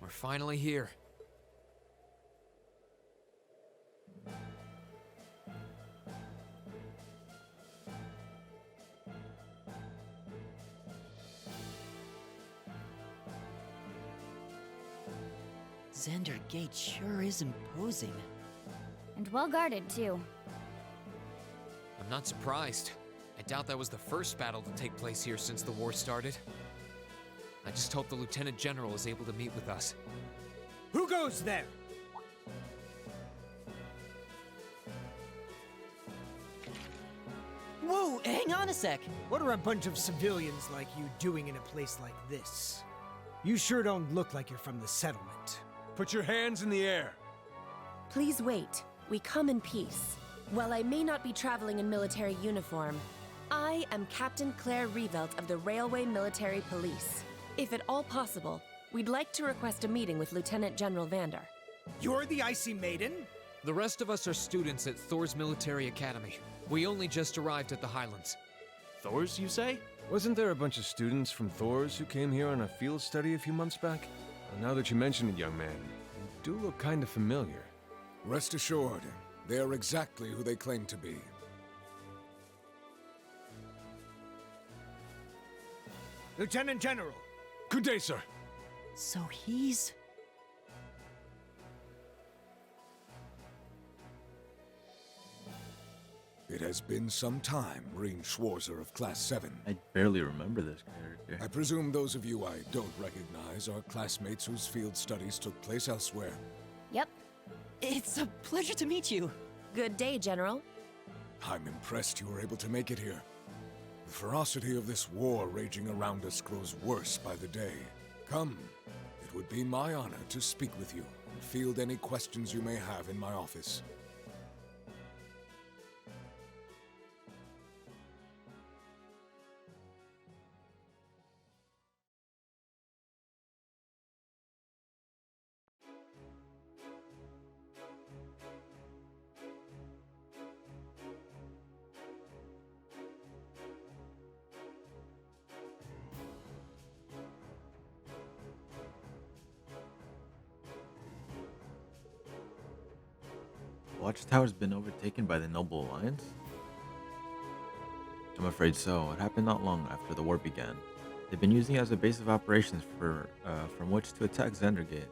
We're finally here. Zender Gate sure is imposing. And well guarded, too. I'm not surprised. I doubt that was the first battle to take place here since the war started. I just hope the Lieutenant General is able to meet with us. Who goes there? Whoa, hang on a sec. What are a bunch of civilians like you doing in a place like this? You sure don't look like you're from the settlement. Put your hands in the air. Please wait. We come in peace. While I may not be traveling in military uniform, I am Captain Claire Revelt of the Railway Military Police. If at all possible, we'd like to request a meeting with Lieutenant General Vander. You're the Icy Maiden? The rest of us are students at Thor's Military Academy. We only just arrived at the Highlands. Thor's, you say? Wasn't there a bunch of students from Thor's who came here on a field study a few months back? Well, now that you mention it, young man, you do look kind of familiar. Rest assured, they are exactly who they claim to be. Lieutenant General. Good day, sir. So he's... It has been some time, Marine Schwarzer of Class 7. I barely remember this character. I presume those of you I don't recognize are classmates whose field studies took place elsewhere. Yep. It's a pleasure to meet you. Good day, General. I'm impressed you were able to make it here. The ferocity of this war raging around us grows worse by the day. Come, it would be my honor to speak with you and field any questions you may have in my office. Watchtower's been overtaken by the Noble Alliance? I'm afraid so. It happened not long after the war began. They've been using it as a base of operations from which to attack Zendergate.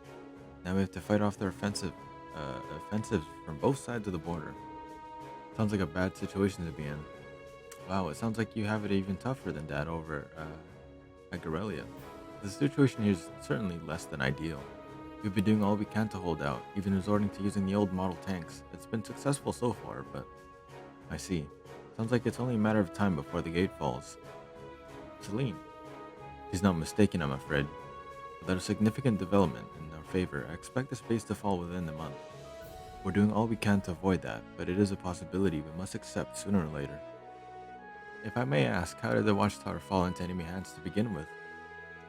Now we have to fight off their offensives from both sides of the border. Sounds like a bad situation to be in. Wow, it sounds like you have it even tougher than Dad over at Gorelia. The situation here is certainly less than ideal. We've been doing all we can to hold out, even resorting to using the old model tanks. It's been successful so far, but I see. Sounds like it's only a matter of time before the gate falls. Celine. He's not mistaken, I'm afraid. Without a significant development in our favor, I expect the space to fall within the month. We're doing all we can to avoid that, but it is a possibility we must accept sooner or later. If I may ask, how did the watchtower fall into enemy hands to begin with?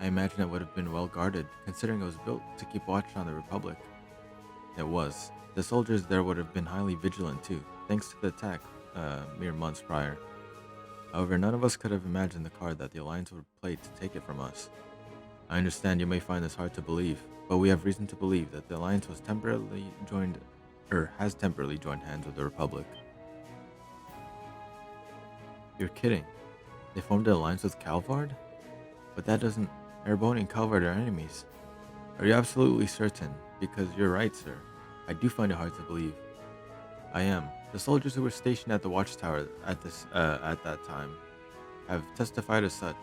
I imagine it would have been well guarded, considering it was built to keep watch on the Republic. It was. The soldiers there would have been highly vigilant too, thanks to the attack mere months prior. However, none of us could have imagined the card that the Alliance would play to take it from us. I understand you may find this hard to believe, but we have reason to believe that the Alliance was has temporarily joined hands with the Republic. You're kidding. They formed an alliance with Calvard? But that doesn't... Ereboni and Calvard are enemies. Are you absolutely certain? Because you're right, sir. I do find it hard to believe. I am. The soldiers who were stationed at the watchtower at that time have testified as such.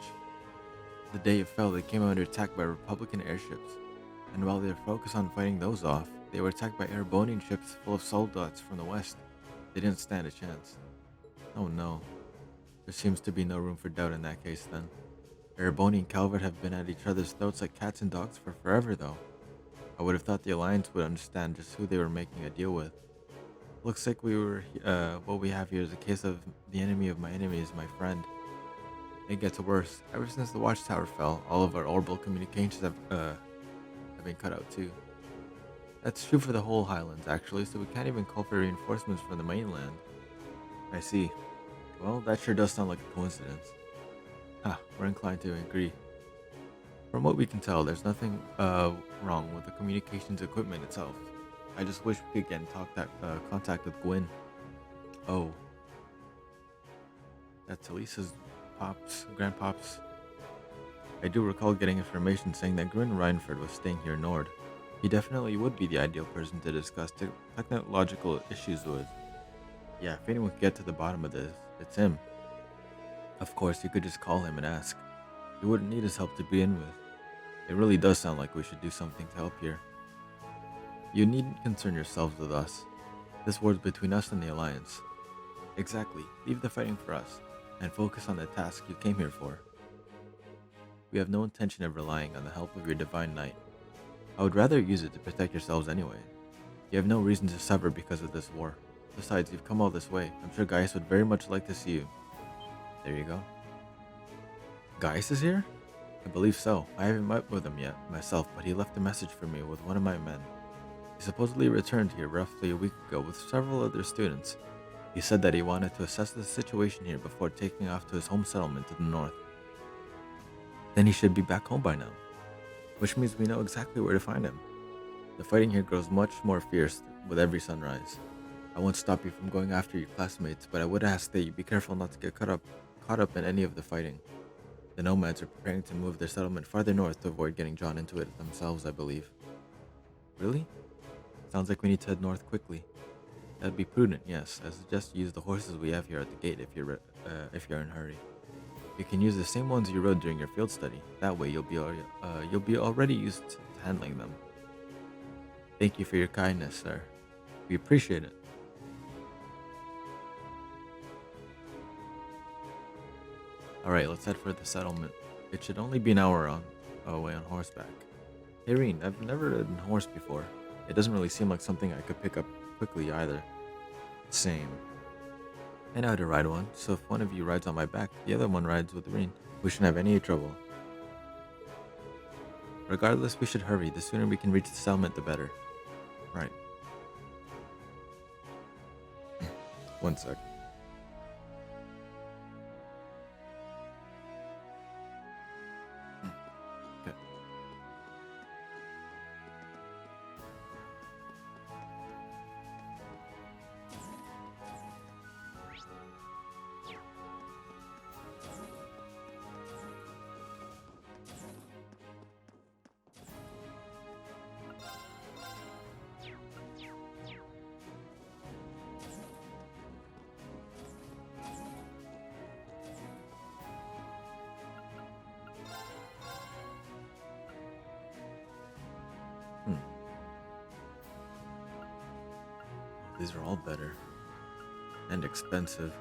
The day it fell, they came under attack by Republican airships, and while they were focused on fighting those off, they were attacked by Erebonian ships full of soldats from the west. They didn't stand a chance. Oh no. There seems to be no room for doubt in that case then. Ereboni and Calvert have been at each other's throats like cats and dogs for forever though. I would have thought the Alliance would understand just who they were making a deal with. Looks like what we have here is a case of the enemy of my enemy is my friend. It gets worse. Ever since the watchtower fell, all of our orbital communications have been cut out too. That's true for the whole Highlands actually, so we can't even call for reinforcements from the mainland. I see. Well, that sure does sound like a coincidence. We're inclined to agree. From what we can tell, there's nothing wrong with the communications equipment itself. I just wish we could get in contact with Gwyn. Oh. That's Elisa's grandpops. I do recall getting information saying that Gwyn Reinford was staying here in Nord. He definitely would be the ideal person to discuss technological issues with. Yeah, if anyone could get to the bottom of this, it's him. Of course, you could just call him and ask. You wouldn't need his help to begin with. It really does sound like we should do something to help here. You needn't concern yourselves with us. This war's between us and the Alliance. Exactly. Leave the fighting for us, and focus on the task you came here for. We have no intention of relying on the help of your Divine Knight. I would rather use it to protect yourselves anyway. You have no reason to suffer because of this war. Besides, you've come all this way. I'm sure Gaius would very much like to see you. There you go. Gaius is here? I believe so. I haven't met with him yet, myself, but he left a message for me with one of my men. He supposedly returned here roughly a week ago with several other students. He said that he wanted to assess the situation here before taking off to his home settlement to the north. Then he should be back home by now, which means we know exactly where to find him. The fighting here grows much more fierce with every sunrise. I won't stop you from going after your classmates, but I would ask that you be careful not to get caught up in any of the fighting. The nomads are preparing to move their settlement farther north to avoid getting drawn into it themselves, I believe. Really? Sounds like we need to head north quickly. That'd be prudent, yes. I suggest you use the horses we have here at the gate if you're in a hurry. You can use the same ones you rode during your field study. That way you'll be already used to handling them. Thank you for your kindness, sir. We appreciate it. Alright, let's head for the settlement. It should only be an hour away on horseback. Hey Reen, I've never ridden a horse before. It doesn't really seem like something I could pick up quickly either. Same. I know how to ride one, so if one of you rides on my back, the other one rides with Reen. We shouldn't have any trouble. Regardless, we should hurry. The sooner we can reach the settlement, the better. Right. One sec. Okay. These are all better. And expensive.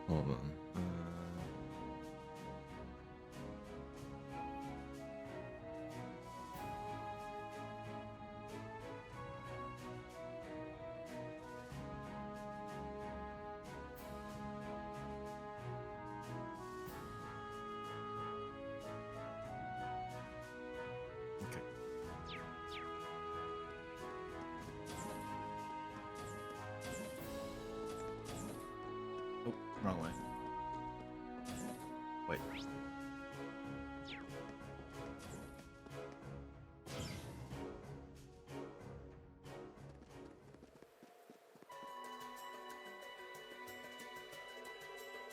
Hold on. Okay. Oh, wrong way. Wait.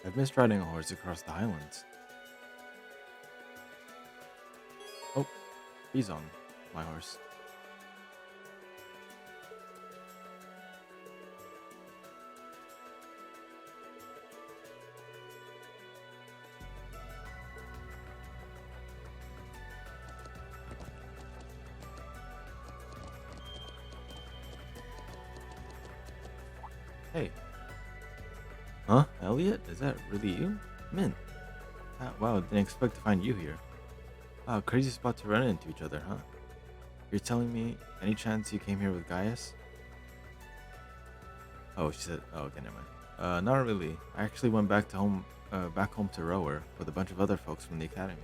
I've missed riding a horse across the highlands. Oh, he's on my horse. Hey. Huh? Elliot? Is that really you? Mint. Wow, didn't expect to find you here. Wow, crazy spot to run into each other, huh? You're telling me any chance you came here with Gaius? Oh, she said, oh, okay, never mind. Not really. I actually went back home to Rower with a bunch of other folks from the academy.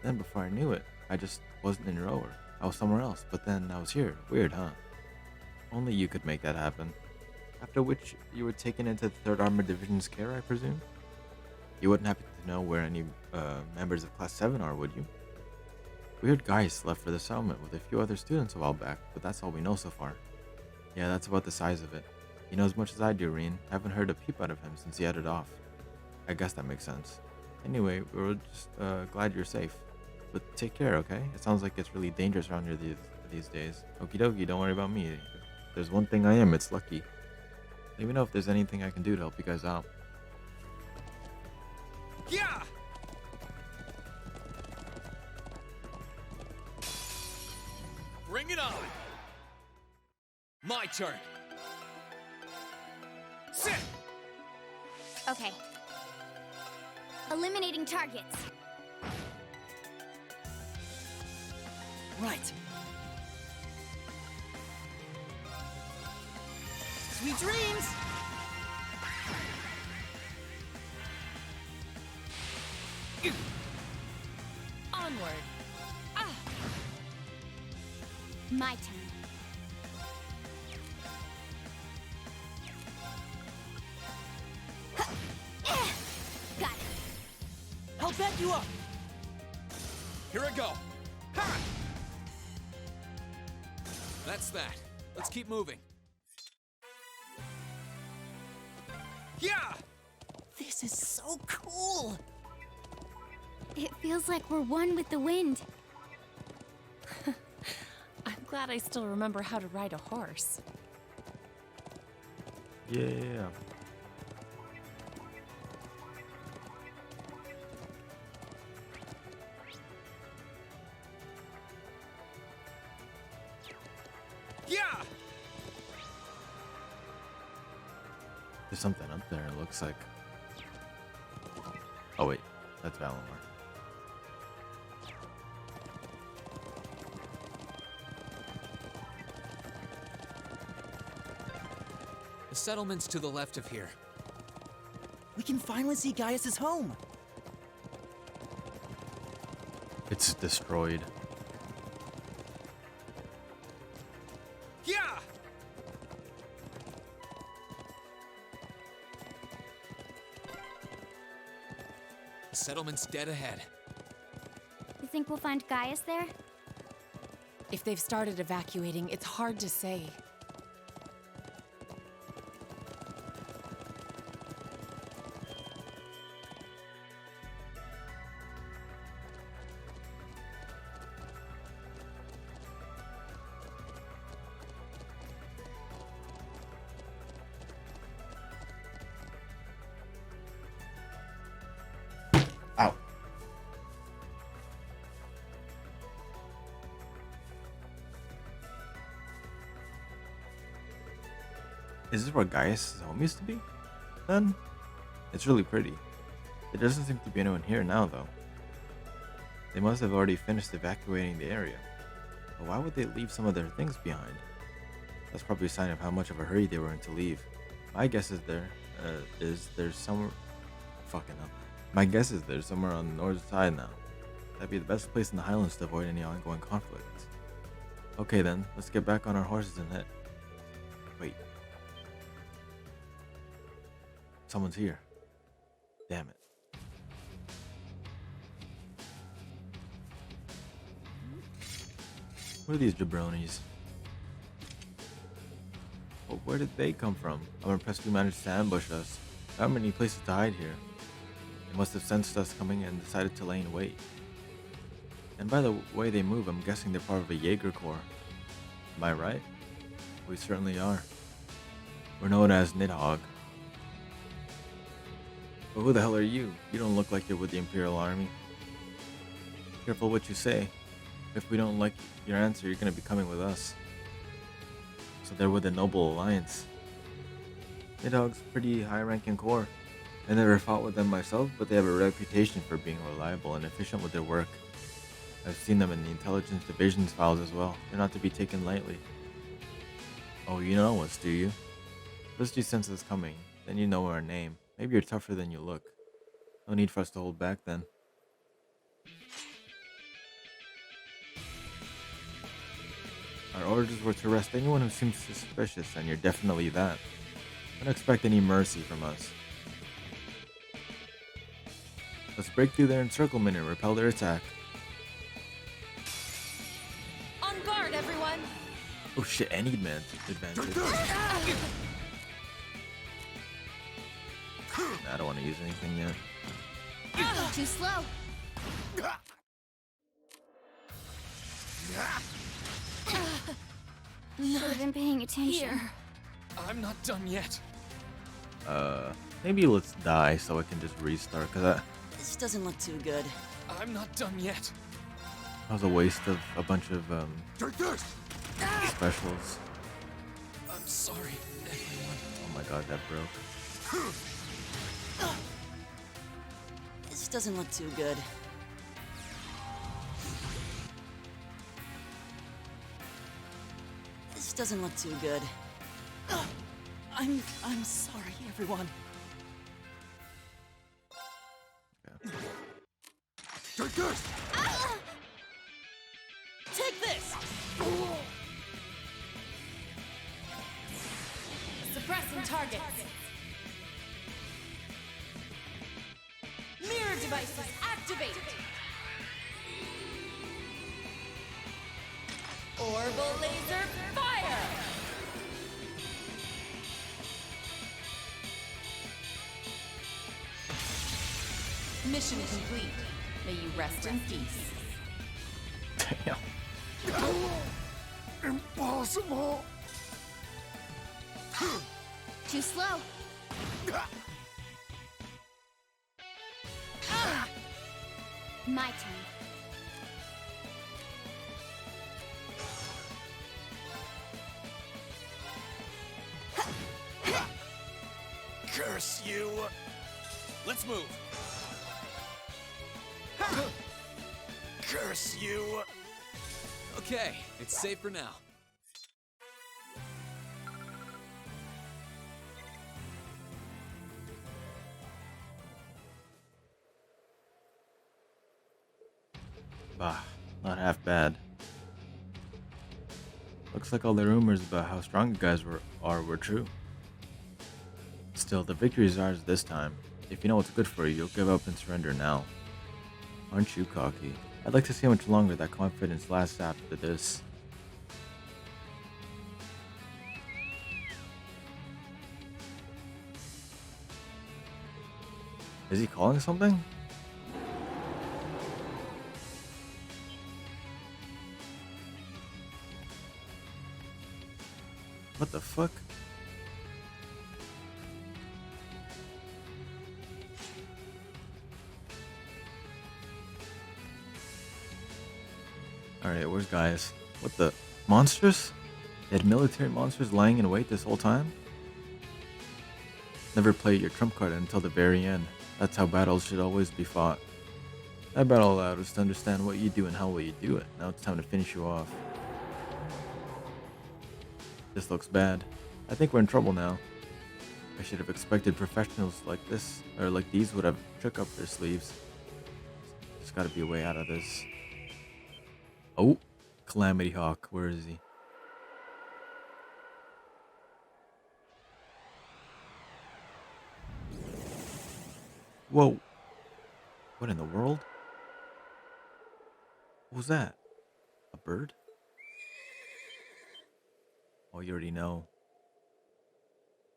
Then before I knew it, I just wasn't in Rower. I was somewhere else, but then I was here. Weird, huh? Only you could make that happen. After which, you were taken into the 3rd Armored Division's care, I presume? You wouldn't happen to know where any members of Class 7 are, would you? We heard Gaius left for the settlement with a few other students a while back, but that's all we know so far. Yeah, that's about the size of it. You know as much as I do, Reen. Haven't heard a peep out of him since he headed off. I guess that makes sense. Anyway, we're just glad you're safe. But take care, okay? It sounds like it's really dangerous around here these days. Okie dokie, don't worry about me. If there's one thing I am, it's lucky. Let me know if there's anything I can do to help you guys out. Yeah! Bring it on! My turn! Sit! Okay. Eliminating targets. Right. Sweet dreams! Onward. My turn. Got it. I'll back you up! Here I go! Ha! That's that. Let's keep moving. Yeah! This is so cool! It feels like we're one with the wind. I'm glad I still remember how to ride a horse. Yeah. Yeah! There's something up there, it looks like. Oh wait, that's Valinor. The settlement's to the left of here. We can finally see Gaius' home! It's destroyed. Yeah! The settlement's dead ahead. You think we'll find Gaius there? If they've started evacuating, it's hard to say. Ow. Is this where Gaius' home used to be? Then? It's really pretty. There doesn't seem to be anyone here now, though. They must have already finished evacuating the area. But why would they leave some of their things behind? That's probably a sign of how much of a hurry they were in to leave. My guess is there's somewhere... Fucking hell. My guess is there's somewhere on the north side now. That'd be the best place in the Highlands to avoid any ongoing conflicts. Okay then, let's get back on our horses and head. Wait. Someone's here. Damn it. What are these jabronis? Well, where did they come from? I'm impressed we managed to ambush us. There aren't many places to hide here. They must have sensed us coming and decided to lay in wait. And by the way they move, I'm guessing they're part of a Jaeger Corps. Am I right? We certainly are. We're known as Nidhogg. But who the hell are you? You don't look like you're with the Imperial Army. Careful what you say. If we don't like your answer, you're gonna be coming with us. So they're with the Noble Alliance. Nidhogg's pretty high-ranking corps. I never fought with them myself, but they have a reputation for being reliable and efficient with their work. I've seen them in the Intelligence Division's files as well. They're not to be taken lightly. Oh, you know us, do you? First you sense us coming, then you know our name. Maybe you're tougher than you look. No need for us to hold back then. Our orders were to arrest anyone who seems suspicious, and you're definitely that. Don't expect any mercy from us. Let's break through their encirclement and repel their attack. On guard, everyone! Oh shit, any advantage. I don't want to use anything yet. Too slow. Should have been paying attention. Here. I'm not done yet. Maybe let's die so I can just restart, cause This doesn't look too good. I'm not done yet. that was a waste of a bunch of specials. I'm sorry, everyone. Oh my god, that broke. This doesn't look too good. This doesn't look too good. I'm sorry, everyone. Take this! Take this! Suppressing targets. Mirror devices activate. Orbital laser fire. Mission complete. May you rest in peace. Damn. Impossible! Too slow. My turn. Curse you! Let's move! Curse you! Okay, it's safe for now. Bah, not half bad. Looks like all the rumors about how strong you guys were true. Still, the victory is ours this time. If you know what's good for you, you'll give up and surrender now. Aren't you cocky? I'd like to see how much longer that confidence lasts after this. Is he calling something? What the fuck? Alright, where's guys? What the? Monsters? They had military monsters lying in wait this whole time? Never play your trump card until the very end. That's how battles should always be fought. That battle allowed us to understand what you do and how well you do it. Now it's time to finish you off. This looks bad. I think we're in trouble now. I should have expected professionals like this, or like these, would have a trick up their sleeves. There's gotta be a way out of this. Oh, Calamity Hawk, where is he? Whoa. What in the world? What was that? A bird? Oh, you already know.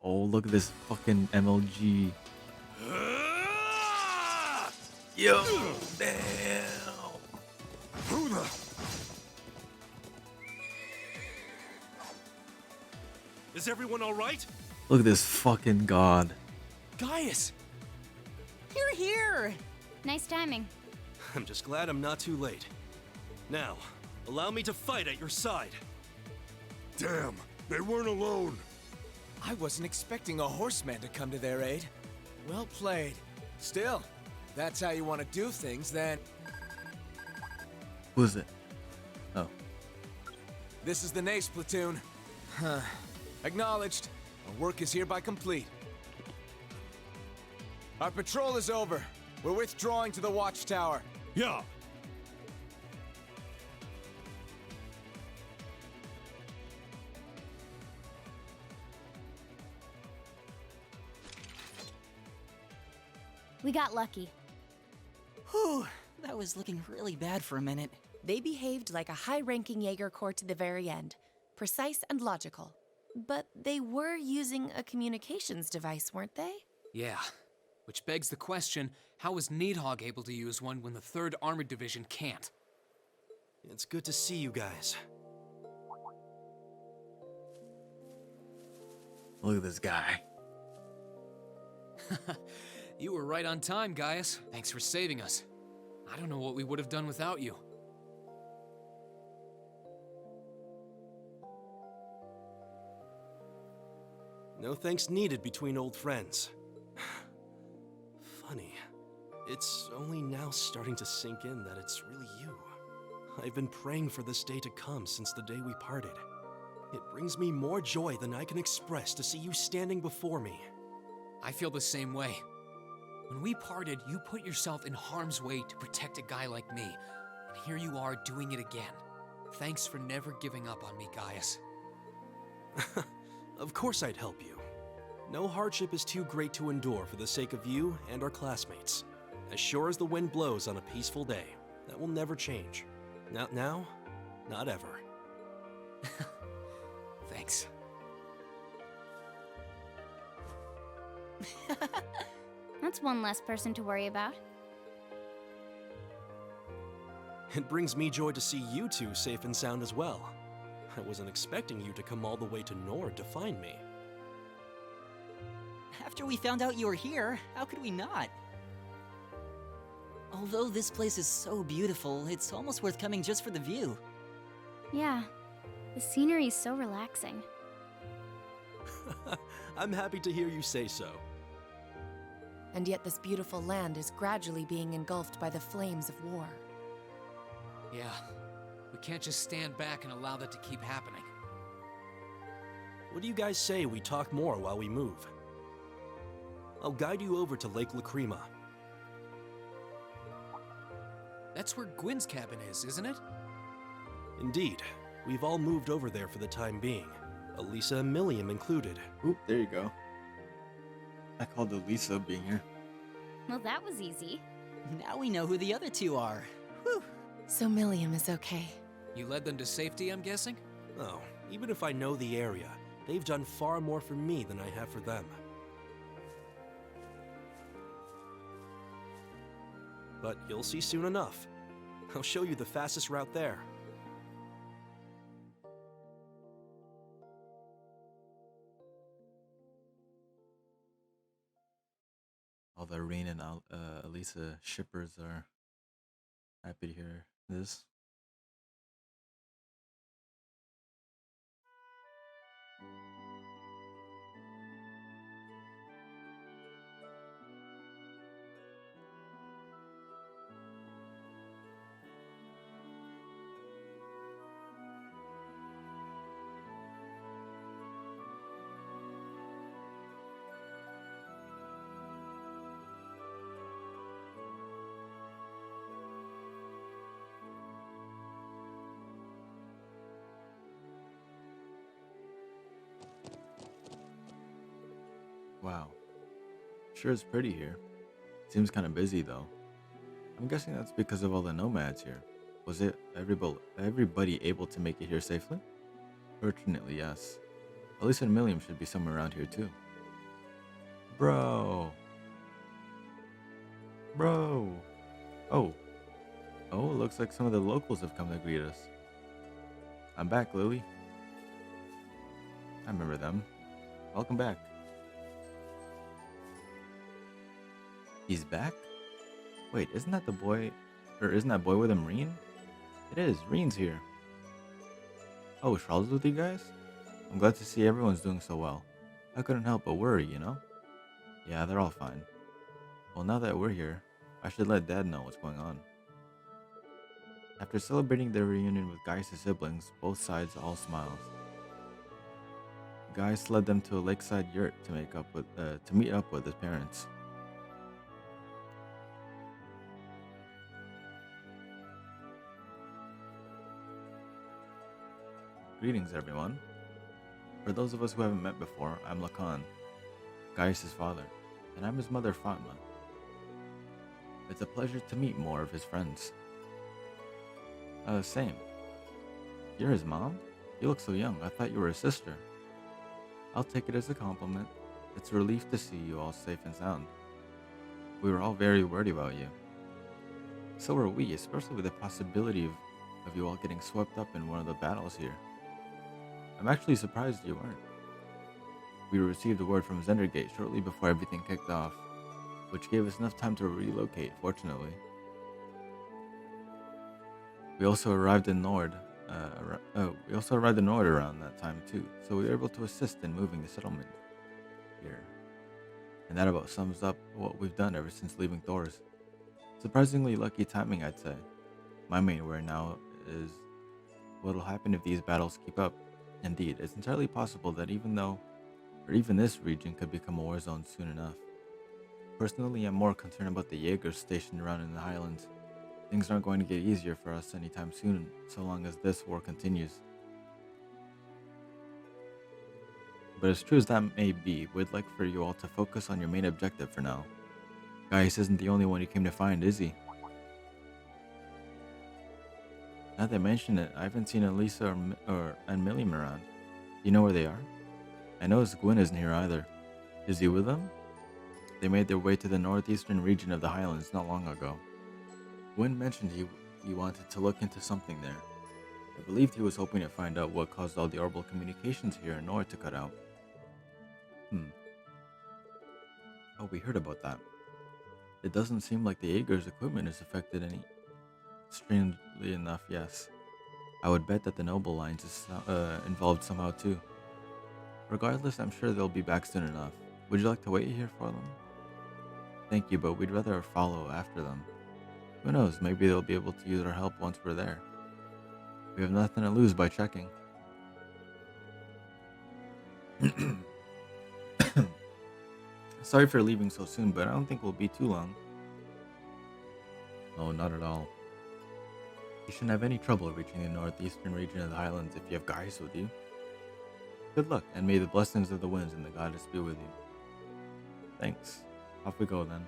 Oh, look at this fucking MLG. Yo, damn. Who the? Is everyone all right? Look at this fucking god. Gaius! You're here! Nice timing. I'm just glad I'm not too late. Now, allow me to fight at your side. Damn, they weren't alone. I wasn't expecting a horseman to come to their aid. Well played. Still, if that's how you want to do things, then... Who is it? Oh. This is the Nace platoon. Huh. Acknowledged. Our work is hereby complete. Our patrol is over. We're withdrawing to the watchtower. Yeah. We got lucky. Whew, that was looking really bad for a minute. They behaved like a high-ranking Jaeger Corps to the very end. Precise and logical. But they were using a communications device, weren't they? Yeah. Which begs the question, how was Needhogg able to use one when the 3rd Armored Division can't? It's good to see you guys. Look at this guy. You were right on time, Gaius. Thanks for saving us. I don't know what we would have done without you. No thanks needed between old friends. Funny. It's only now starting to sink in that it's really you. I've been praying for this day to come since the day we parted. It brings me more joy than I can express to see you standing before me. I feel the same way. When we parted, you put yourself in harm's way to protect a guy like me. And here you are doing it again. Thanks for never giving up on me, Gaius. Of course I'd help you. No hardship is too great to endure for the sake of you and our classmates. As sure as the wind blows on a peaceful day. That will never change. Not now, not ever. Thanks. That's one less person to worry about. It brings me joy to see you two safe and sound as well. I wasn't expecting you to come all the way to NORD to find me. After we found out you were here, how could we not? Although this place is so beautiful, it's almost worth coming just for the view. Yeah, the scenery is so relaxing. I'm happy to hear you say so. And yet this beautiful land is gradually being engulfed by the flames of war. Yeah, we can't just stand back and allow that to keep happening. What do you guys say we talk more while we move? I'll guide you over to Lake Lacrima. That's where Gwyn's cabin is, isn't it? Indeed. We've all moved over there for the time being. Elisa and Milliam included. Oop, there you go. I called Elisa being here. Well, that was easy. Now we know who the other two are. Whew. So Milliam is okay. You led them to safety, I'm guessing? Oh, even if I know the area, they've done far more for me than I have for them. But you'll see soon enough. I'll show you the fastest route there. All the Rain and Elisa shippers are happy to hear this. Wow. Sure is pretty here. Seems kind of busy though. I'm guessing that's because of all the nomads here. Was it everybody able to make it here safely? Fortunately, yes. At least Millium should be somewhere around here too. Bro. Bro. Oh. Oh, looks like some of the locals have come to greet us. I'm back, Lily. I remember them. Welcome back. He's back? Wait, isn't that boy with a Marine? It is, Reen's here. Oh, Charles with you guys? I'm glad to see everyone's doing so well. I couldn't help but worry, you know? Yeah, they're all fine. Well, now that we're here, I should let Dad know what's going on. After celebrating their reunion with Gaius' siblings, both sides all smiles. Gaius led them to a lakeside yurt to meet up with his parents. Greetings, everyone. For those of us who haven't met before, I'm Lacan, Gaius' father, and I'm his mother, Fatma. It's a pleasure to meet more of his friends. Same. You're his mom? You look so young. I thought you were his sister. I'll take it as a compliment. It's a relief to see you all safe and sound. We were all very worried about you. So were we, especially with the possibility of you all getting swept up in one of the battles here. I'm actually surprised you weren't. We received a word from Zendergate shortly before everything kicked off, which gave us enough time to relocate, fortunately. We also arrived in NORD. Around that time too, so we were able to assist in moving the settlement here. And that about sums up what we've done ever since leaving Thor's. Surprisingly lucky timing, I'd say. My main worry now is what'll happen if these battles keep up. Indeed, it's entirely possible that even this region could become a war zone soon enough. Personally, I'm more concerned about the Jaegers stationed around in the Highlands. Things aren't going to get easier for us anytime soon, so long as this war continues. But as true as that may be, we'd like for you all to focus on your main objective for now. Gaius isn't the only one you came to find, is he? Now that I mention it, I haven't seen Elisa and Millium around. Do you know where they are? I noticed Gwyn isn't here either. Is he with them? They made their way to the northeastern region of the Highlands not long ago. Gwyn mentioned he wanted to look into something there. I believed he was hoping to find out what caused all the orbital communications here in NORD to cut out. Oh, we heard about that. It doesn't seem like the Jaeger's equipment is affected any. Strangely enough, yes. I would bet that the Noble Alliance is involved somehow too. Regardless, I'm sure they'll be back soon enough. Would you like to wait here for them? Thank you, but we'd rather follow after them. Who knows, maybe they'll be able to use our help once we're there. We have nothing to lose by checking. Sorry for leaving so soon, but I don't think we'll be too long. Oh, not at all. You shouldn't have any trouble reaching the northeastern region of the Highlands if you have Gaius with you. Good luck, and may the blessings of the winds and the goddess be with you. Thanks. Off we go then.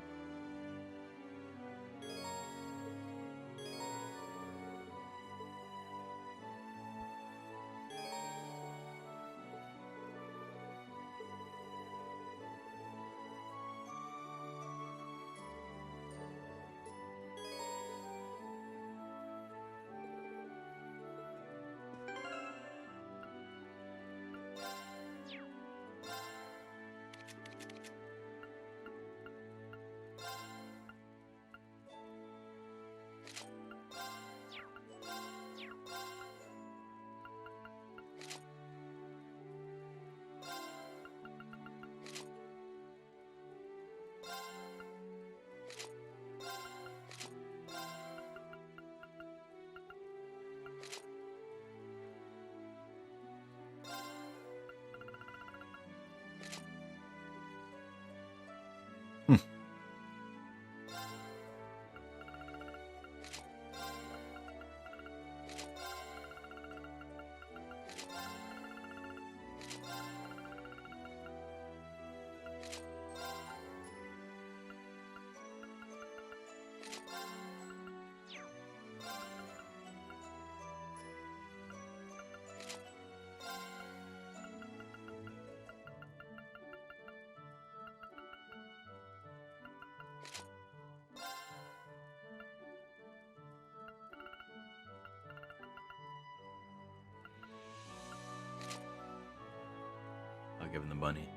him the bunny.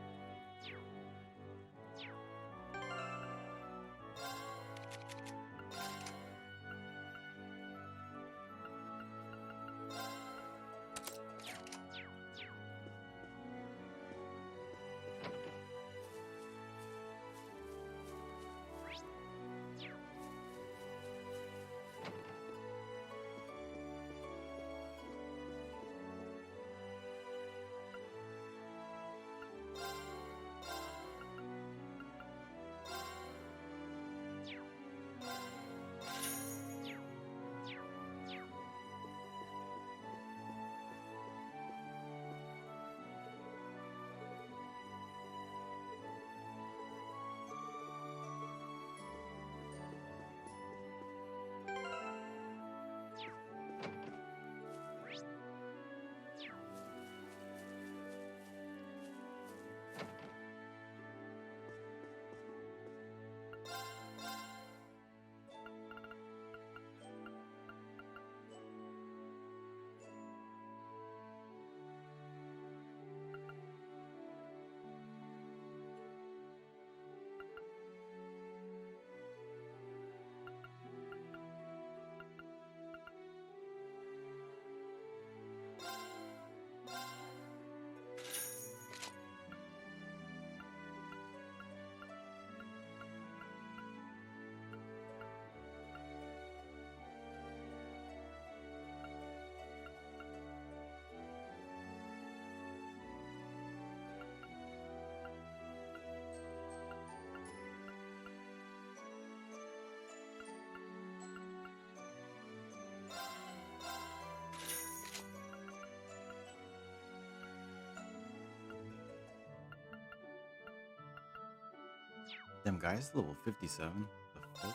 Damn, guy's level 57. The fuck?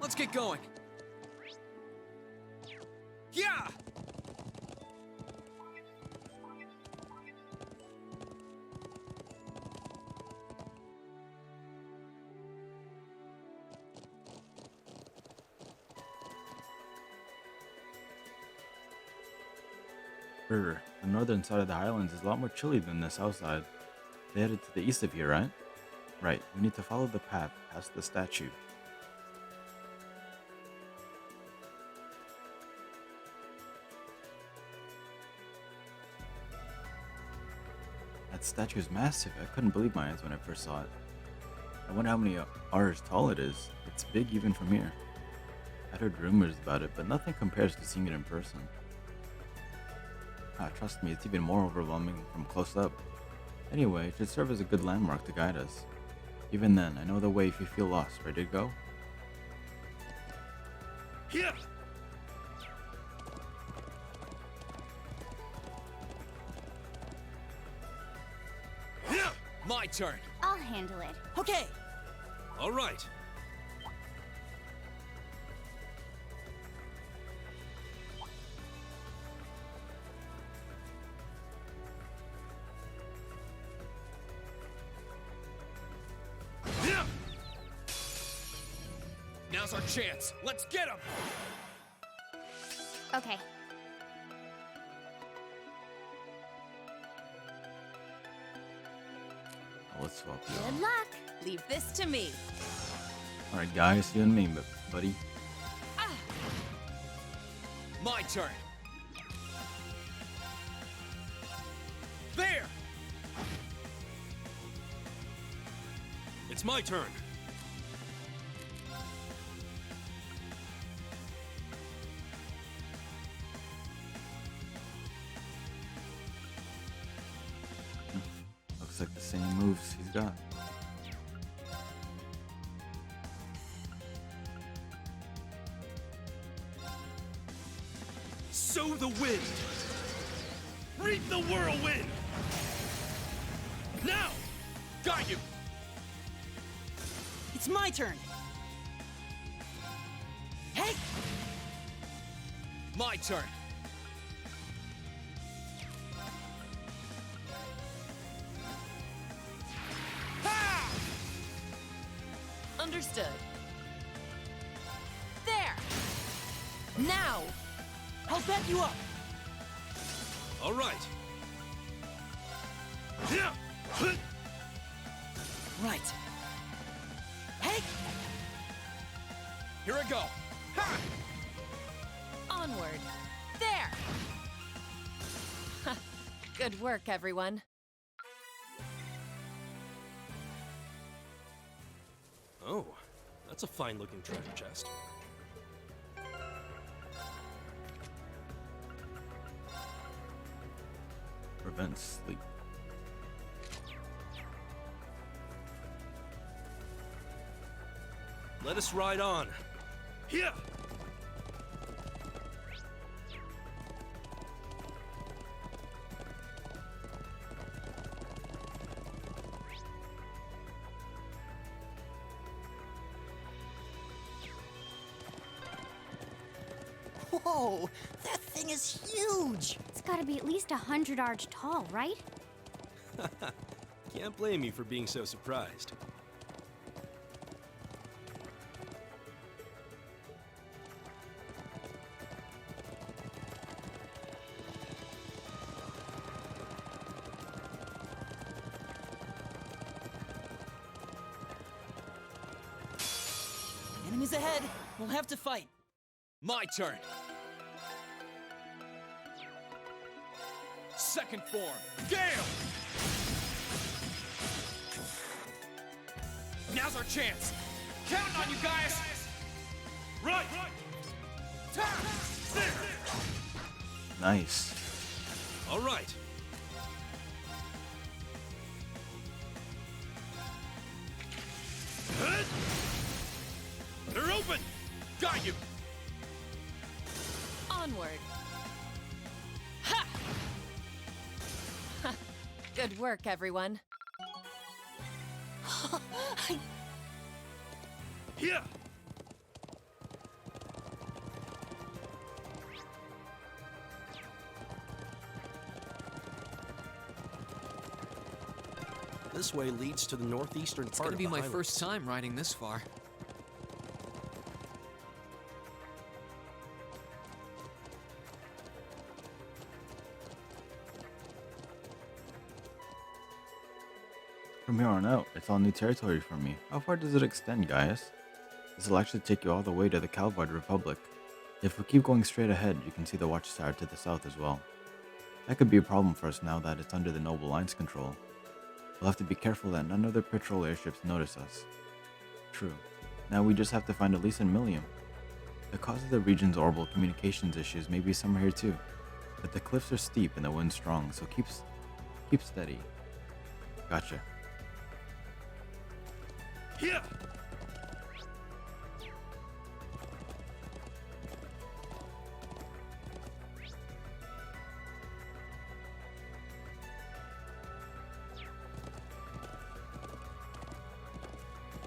Let's get going. Yeah! Burger, the northern side of the Highlands is a lot more chilly than the south side. They headed to the east of here, right? Right, we need to follow the path past the statue. That statue is massive. I couldn't believe my eyes when I first saw it. I wonder how many R's tall it is. It's big even from here. I'd heard rumors about it, but nothing compares to seeing it in person. Trust me, it's even more overwhelming from close up. Anyway, it should serve as a good landmark to guide us. Even then, I know the way if you feel lost. Ready to go? Here! My turn. I'll handle it. Okay. All right. Now's our chance. Let's get him. Okay. Let's swap. Good luck. Leave this to me. Alright, guys, you and me, buddy. My turn. There! It's my turn. Looks like the same moves he's got. Sow the wind! Reap the whirlwind! Now! Got you! It's my turn! Hey! My turn. Understood. There! Now! I'll back you up! All right. Right. Hey! Here I go. Ha! Onward. There! Good work, everyone. Oh, that's a fine-looking treasure chest. Prevents sleep. Let us ride on. Here! Whoa! That thing is huge! It's gotta be at least 100 arch tall, right? Can't blame you for being so surprised. Enemies ahead! We'll have to fight! My turn. Second form. Gale! Now's our chance. Counting on you guys. Right! Nice. All right. They're open! Got you. Onward. Ha! Good work, everyone. Here! This way leads to the northeastern It's part gonna of be the my Highlands. first time riding this far. From here on out, it's all new territory for me. How far does it extend, guys? This will actually take you all the way to the Calvard Republic. If we keep going straight ahead, you can see the Watchtower to the south as well. That could be a problem for us now that it's under the Noble Alliance control. We'll have to be careful that none of their patrol airships notice us. True. Now we just have to find Elise and Milliam. The cause of the region's orbital communications issues may be somewhere here too, but the cliffs are steep and the wind's strong, so keep steady. Gotcha. Here!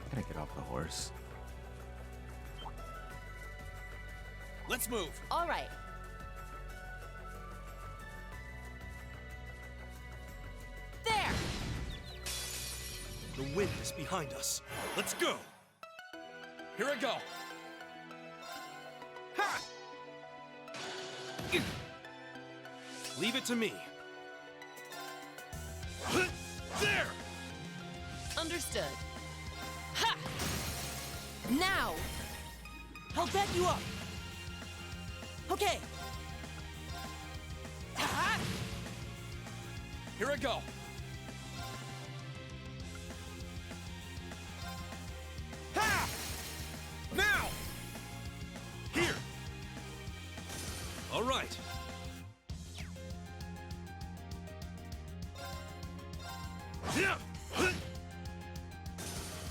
Gotta get off the horse. Let's move. All right. There! The wind is behind us. Let's go! Here I go. Ha! Leave it to me. There! Understood. Ha! Now! I'll back you up! Okay! Here I go! Ha! Now! Here! All right.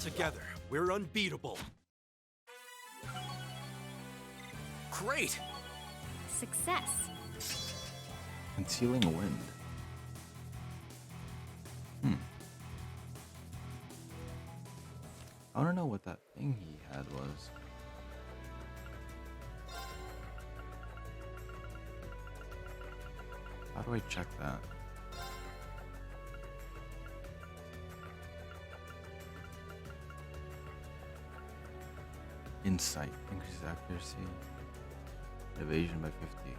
Together, we're unbeatable. Great! Success. Concealing a wind. I don't know what that thing he had was. How do I check that? Insight. Increases accuracy. Evasion by 50.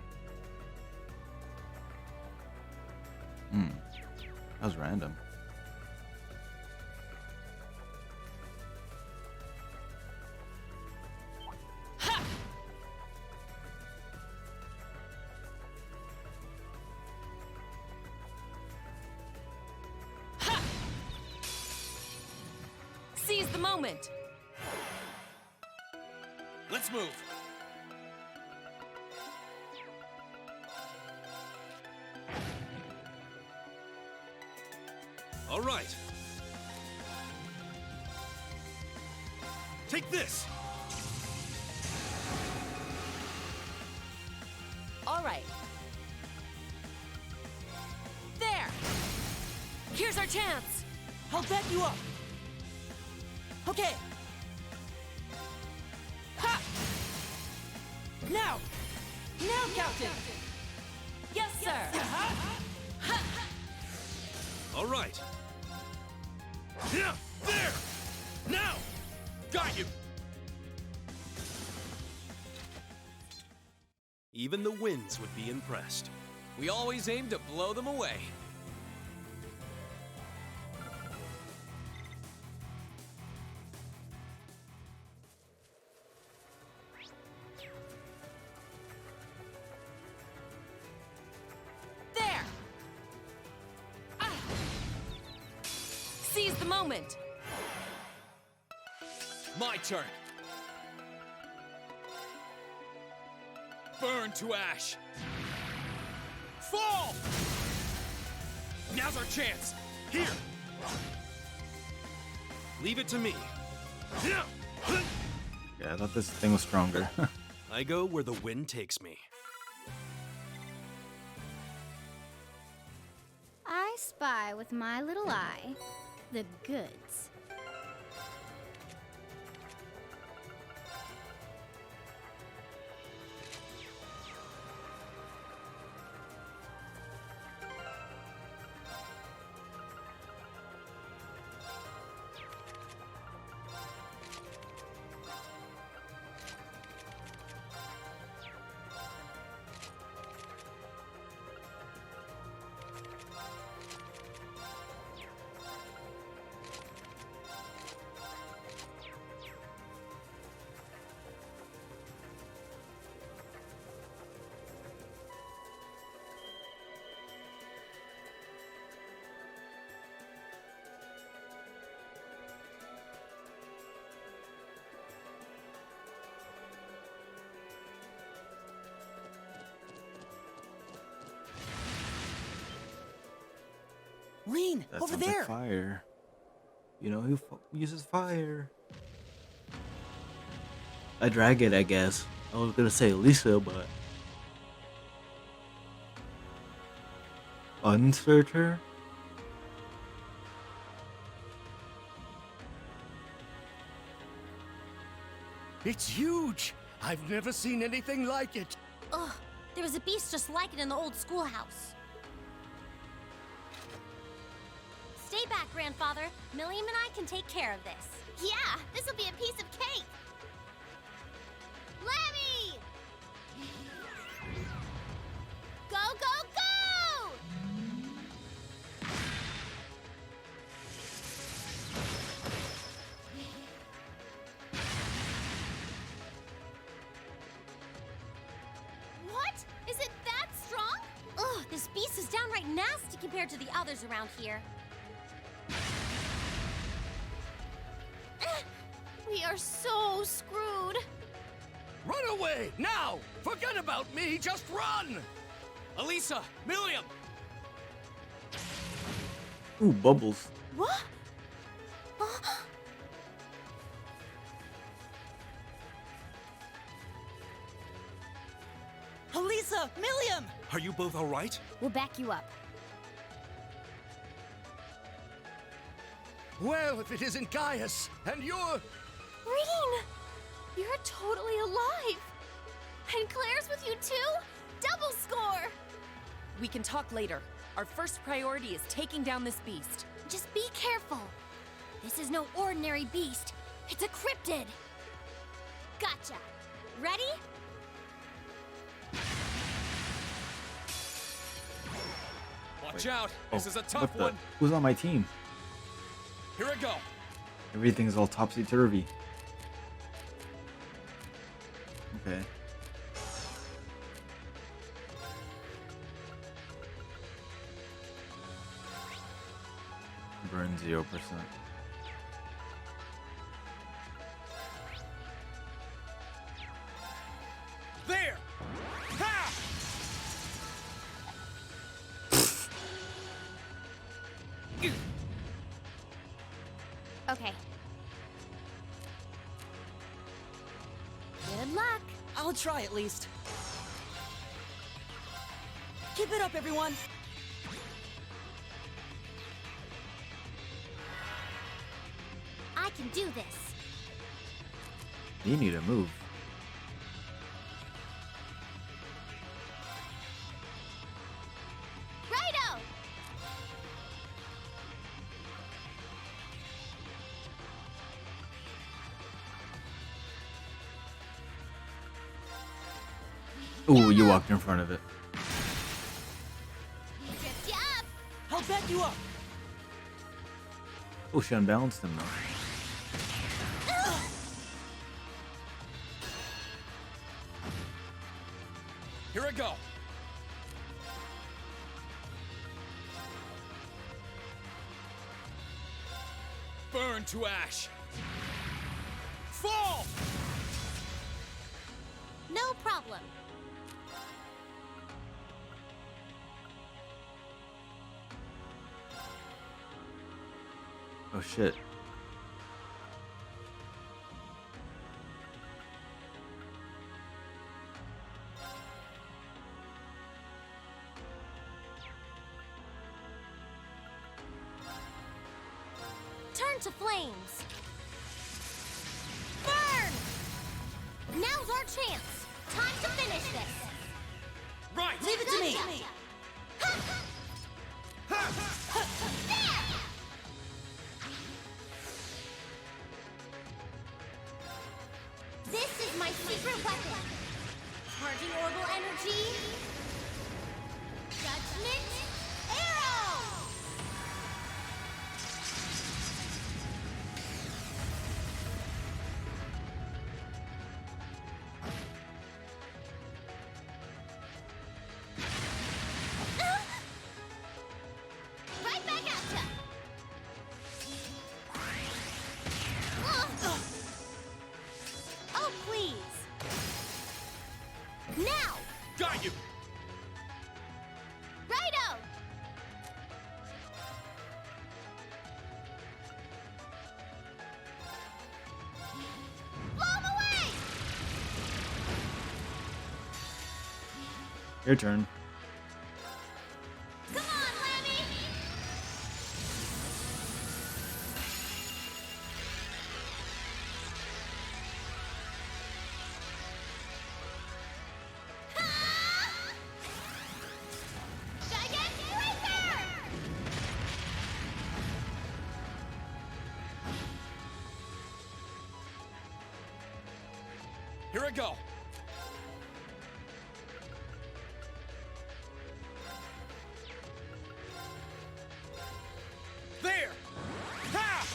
That was random. Seize the moment! Let's move! All right. Take this! All right. There! Here's our chance! I'll back you up! Okay! Ha! Now! Now, Captain! Yes, sir! All right. Yeah, there! Now! Got you! Even the winds would be impressed. We always aim to blow them away. There! Seize the moment! My turn. Burn to ash. Fall! Now's our chance. Here. Leave it to me. Yeah, I thought this thing was stronger. I go where the wind takes me. I spy with my little eye the goods. Reen, That over sounds there! like fire. You know who uses fire? A dragon, I guess. I was gonna say Lisa, but unsert her. It's huge! I've never seen anything like it. Ugh, there was a beast just like it in the old schoolhouse. Stay back, Grandfather. Milliam and I can take care of this. Yeah, this'll be a piece of cake. Lemmy! Go, go, go! is downright nasty compared to the others around here. We are so screwed. Run away, now! Forget about me, just run! Elisa! Milliam! Ooh, bubbles. What? Elisa! Milliam! Are you both alright? We'll back you up. Well, if it isn't Gaius, and you're... Green! You're totally alive! And Claire's with you too? Double score! We can talk later. Our first priority is taking down this beast. Just be careful. This is no ordinary beast. It's a cryptid. Gotcha. Ready? Watch out! This is a tough What the? one! Who's on my team? Here I go! Everything's all topsy-turvy. Okay. Burn 0%. There! Ha! Okay. Good luck. I'll try at least. Keep it up, everyone! I can do this. You need to move. Righto! Ooh, you walked in front of it. Lift you up. I'll back you up! Oh, she unbalanced him though. Here I go! Burn to ash! Fall! No problem. Oh shit. Turn to flames. Burn! Now's our chance. Time to finish this. Right! Leave it to me! There! This is my secret weapon. Charging orbital energy. Judgment arrow! Right back at ya! Oh, please! Now! Got you! Righto! Blow 'em away! Your turn. Come on, Lammy! Gigantic Reaper! Here I go! There! Ha!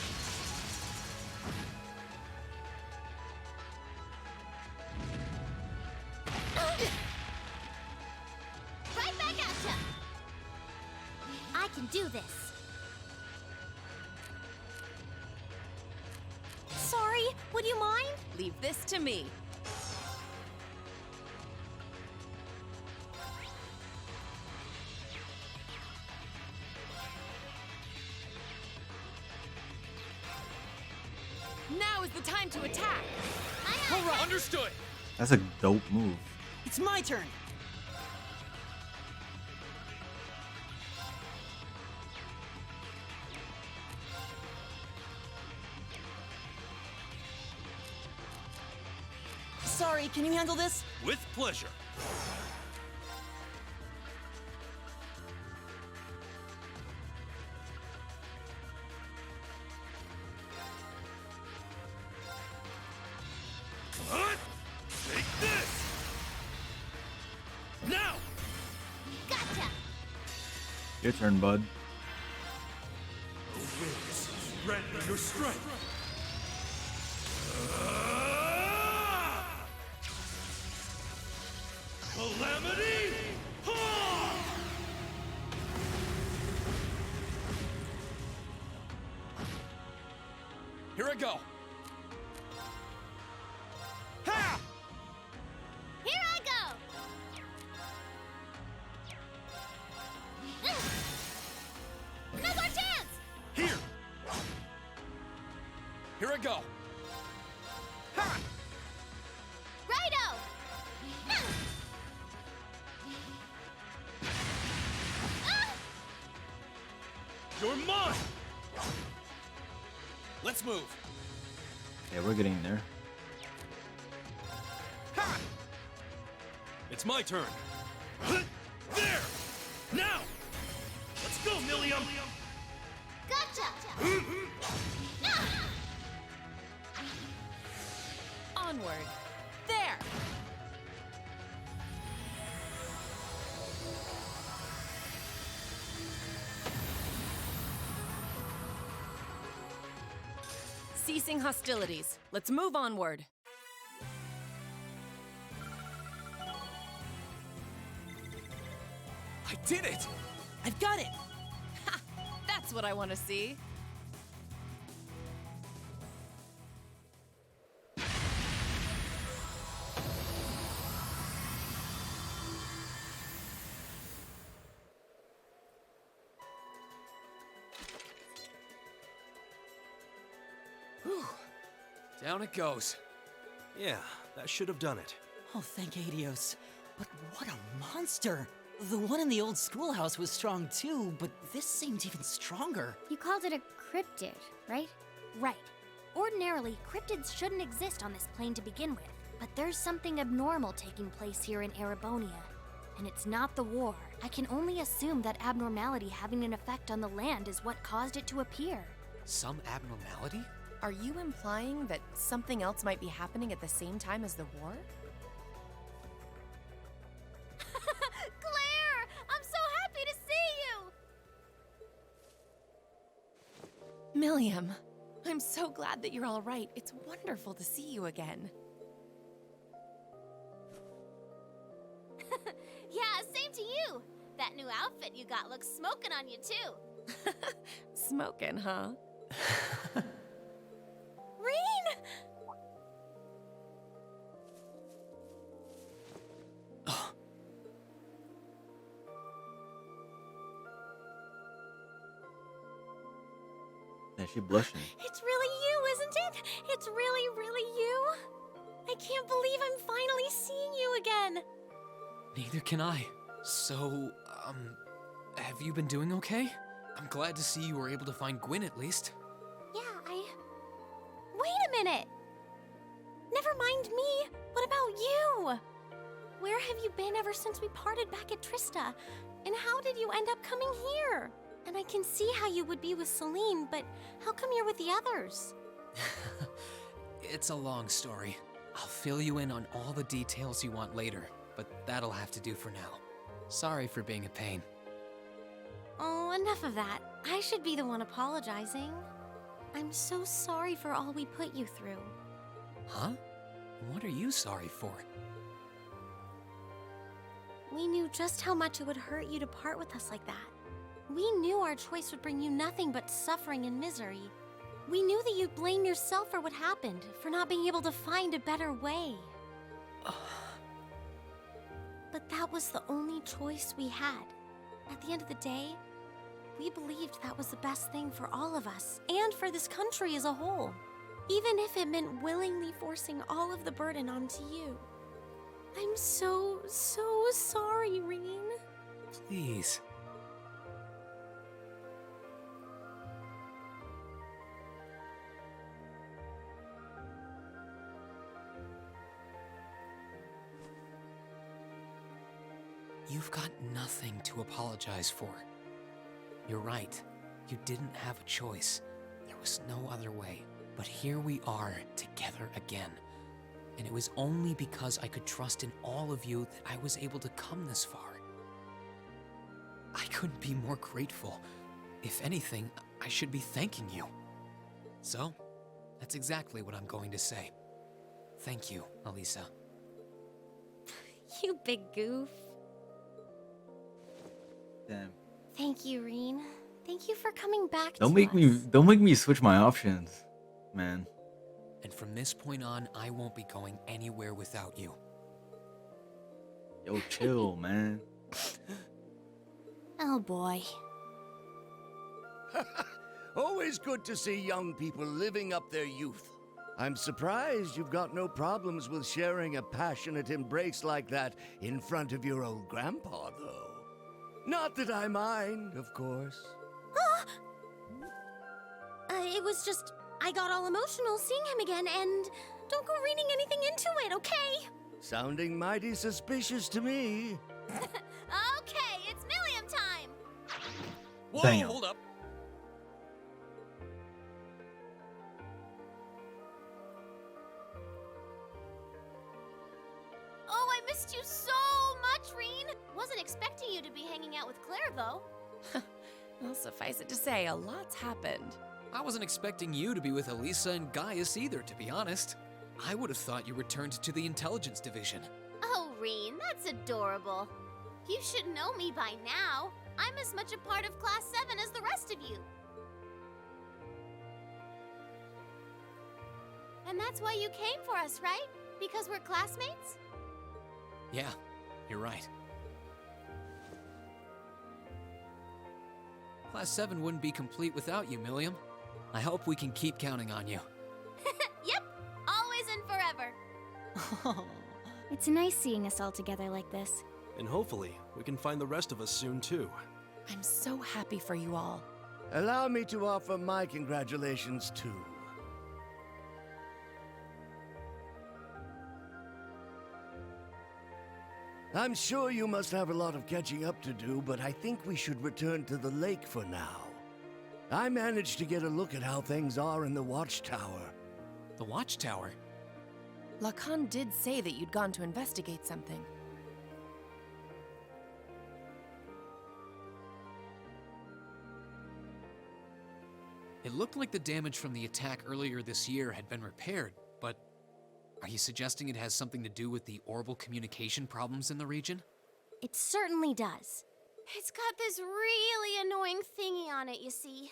Right back at ya! do this. Sorry, would you mind? Leave this to me. Now is the time to attack. Hurrah! Understood. That's a dope move. It's my turn. Sorry, can you handle this? With pleasure. Take this! Now! Gotcha! Your turn, bud. The winds render your strength. Calamity! Here I go. Ha! Here I go! No more chance! Here. Here I go. Ha! Righto! You're mine! Let's move. Yeah, we're getting there. Ha! It's my turn. There! Now! Let's go, Millium! Gotcha! Onward. There! Ceasing hostilities. Let's move onward. I did it. I've got it. Ha! That's what I want to see. Whew. Down it goes. Yeah, that should have done it. Oh, thank Adios. But what a monster! The one in the old schoolhouse was strong too, but this seemed even stronger. You called it a cryptid, right? Right. Ordinarily, cryptids shouldn't exist on this plane to begin with. But there's something abnormal taking place here in Erebonia. And it's not the war. I can only assume that abnormality having an effect on the land is what caused it to appear. Some abnormality? Are you implying that something else might be happening at the same time as the war? Claire! I'm so happy to see you! Millium, I'm so glad that you're all right. It's wonderful to see you again. Yeah, same to you. That new outfit you got looks smoking on you too. Smoking, huh? Reen! Yeah, she blushing. It's really you, isn't it? It's really, really you? I can't believe I'm finally seeing you again. Neither can I. So, have you been doing okay? I'm glad to see you were able to find Gwyn at least. Yeah, Wait a minute! Never mind me. What about you? Where have you been ever since we parted back at Trista? And how did you end up coming here? And I can see how you would be with Celine, but how come you're with the others? It's a long story. I'll fill you in on all the details you want later, but that'll have to do for now. Sorry for being a pain. Oh, enough of that. I should be the one apologizing. I'm so sorry for all we put you through. Huh? What are you sorry for? We knew just how much it would hurt you to part with us like that. We knew our choice would bring you nothing but suffering and misery. We knew that you'd blame yourself for what happened, for not being able to find a better way. But that was the only choice we had. At the end of the day, we believed that was the best thing for all of us, and for this country as a whole. Even if it meant willingly forcing all of the burden onto you. I'm so sorry, Reen. Please. You've got nothing to apologize for. You're right. You didn't have a choice. There was no other way. But here we are, together again. And it was only because I could trust in all of you that I was able to come this far. I couldn't be more grateful. If anything, I should be thanking you. So, that's exactly what I'm going to say. Thank you, Elisa. You big goof. Damn. Thank you, Reen. Thank you for coming back Don't to make me switch my options, man. And from this point on, I won't be going anywhere without you. Yo, chill, man. Oh boy. Always good to see young people living up their youth. I'm surprised you've got no problems with sharing a passionate embrace like that in front of your old grandpa, though. Not that I mind, of course. It was just, I got all emotional seeing him again, and don't go reading anything into it, okay? Sounding mighty suspicious to me. Okay, it's Milliam time! Whoa, Damn. hold up. Oh, I missed you so much, Reen! Wasn't expecting you to be hanging out with Claire, though. Well, suffice it to say, a lot's happened. I wasn't expecting you to be with Elisa and Gaius either, to be honest. I would have thought you returned to the intelligence division. Oh, Reen, that's adorable. You should know me by now. I'm as much a part of Class 7 as the rest of you. And that's why you came for us, right? Because we're classmates? Yeah, you're right. Class 7 wouldn't be complete without you, Milliam. I hope we can keep counting on you. Yep, always and forever. It's nice seeing us all together like this. And hopefully, we can find the rest of us soon, too. I'm so happy for you all. Allow me to offer my congratulations, too. I'm sure you must have a lot of catching up to do, but I think we should return to the lake for now. I managed to get a look at how things are in the watchtower. The watchtower? Lacan did say that you'd gone to investigate something. It looked like the damage from the attack earlier this year had been repaired, but are you suggesting it has something to do with the orbital communication problems in the region? It certainly does. It's got this really annoying thingy on it, you see.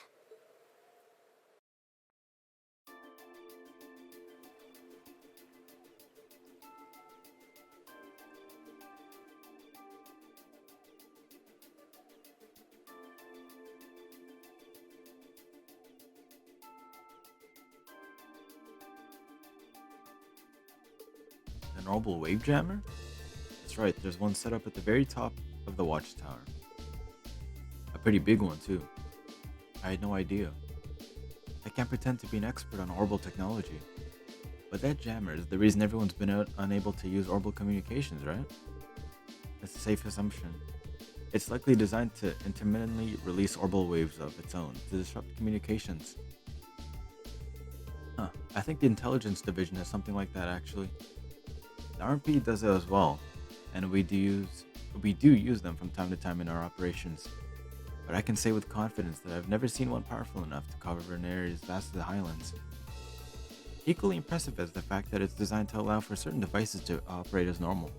An orbital wave jammer? That's right, there's one set up at the very top of the watchtower. A pretty big one, too. I had no idea. I can't pretend to be an expert on orbital technology, but that jammer is the reason everyone's been unable to use orbital communications, right? That's a safe assumption. It's likely designed to intermittently release orbital waves of its own to disrupt communications. Huh, I think the intelligence division has something like that, actually. The RMP does it as well, and we do use them from time to time in our operations. But I can say with confidence that I've never seen one powerful enough to cover an area as vast as the Highlands. Equally impressive is the fact that it's designed to allow for certain devices to operate as normal.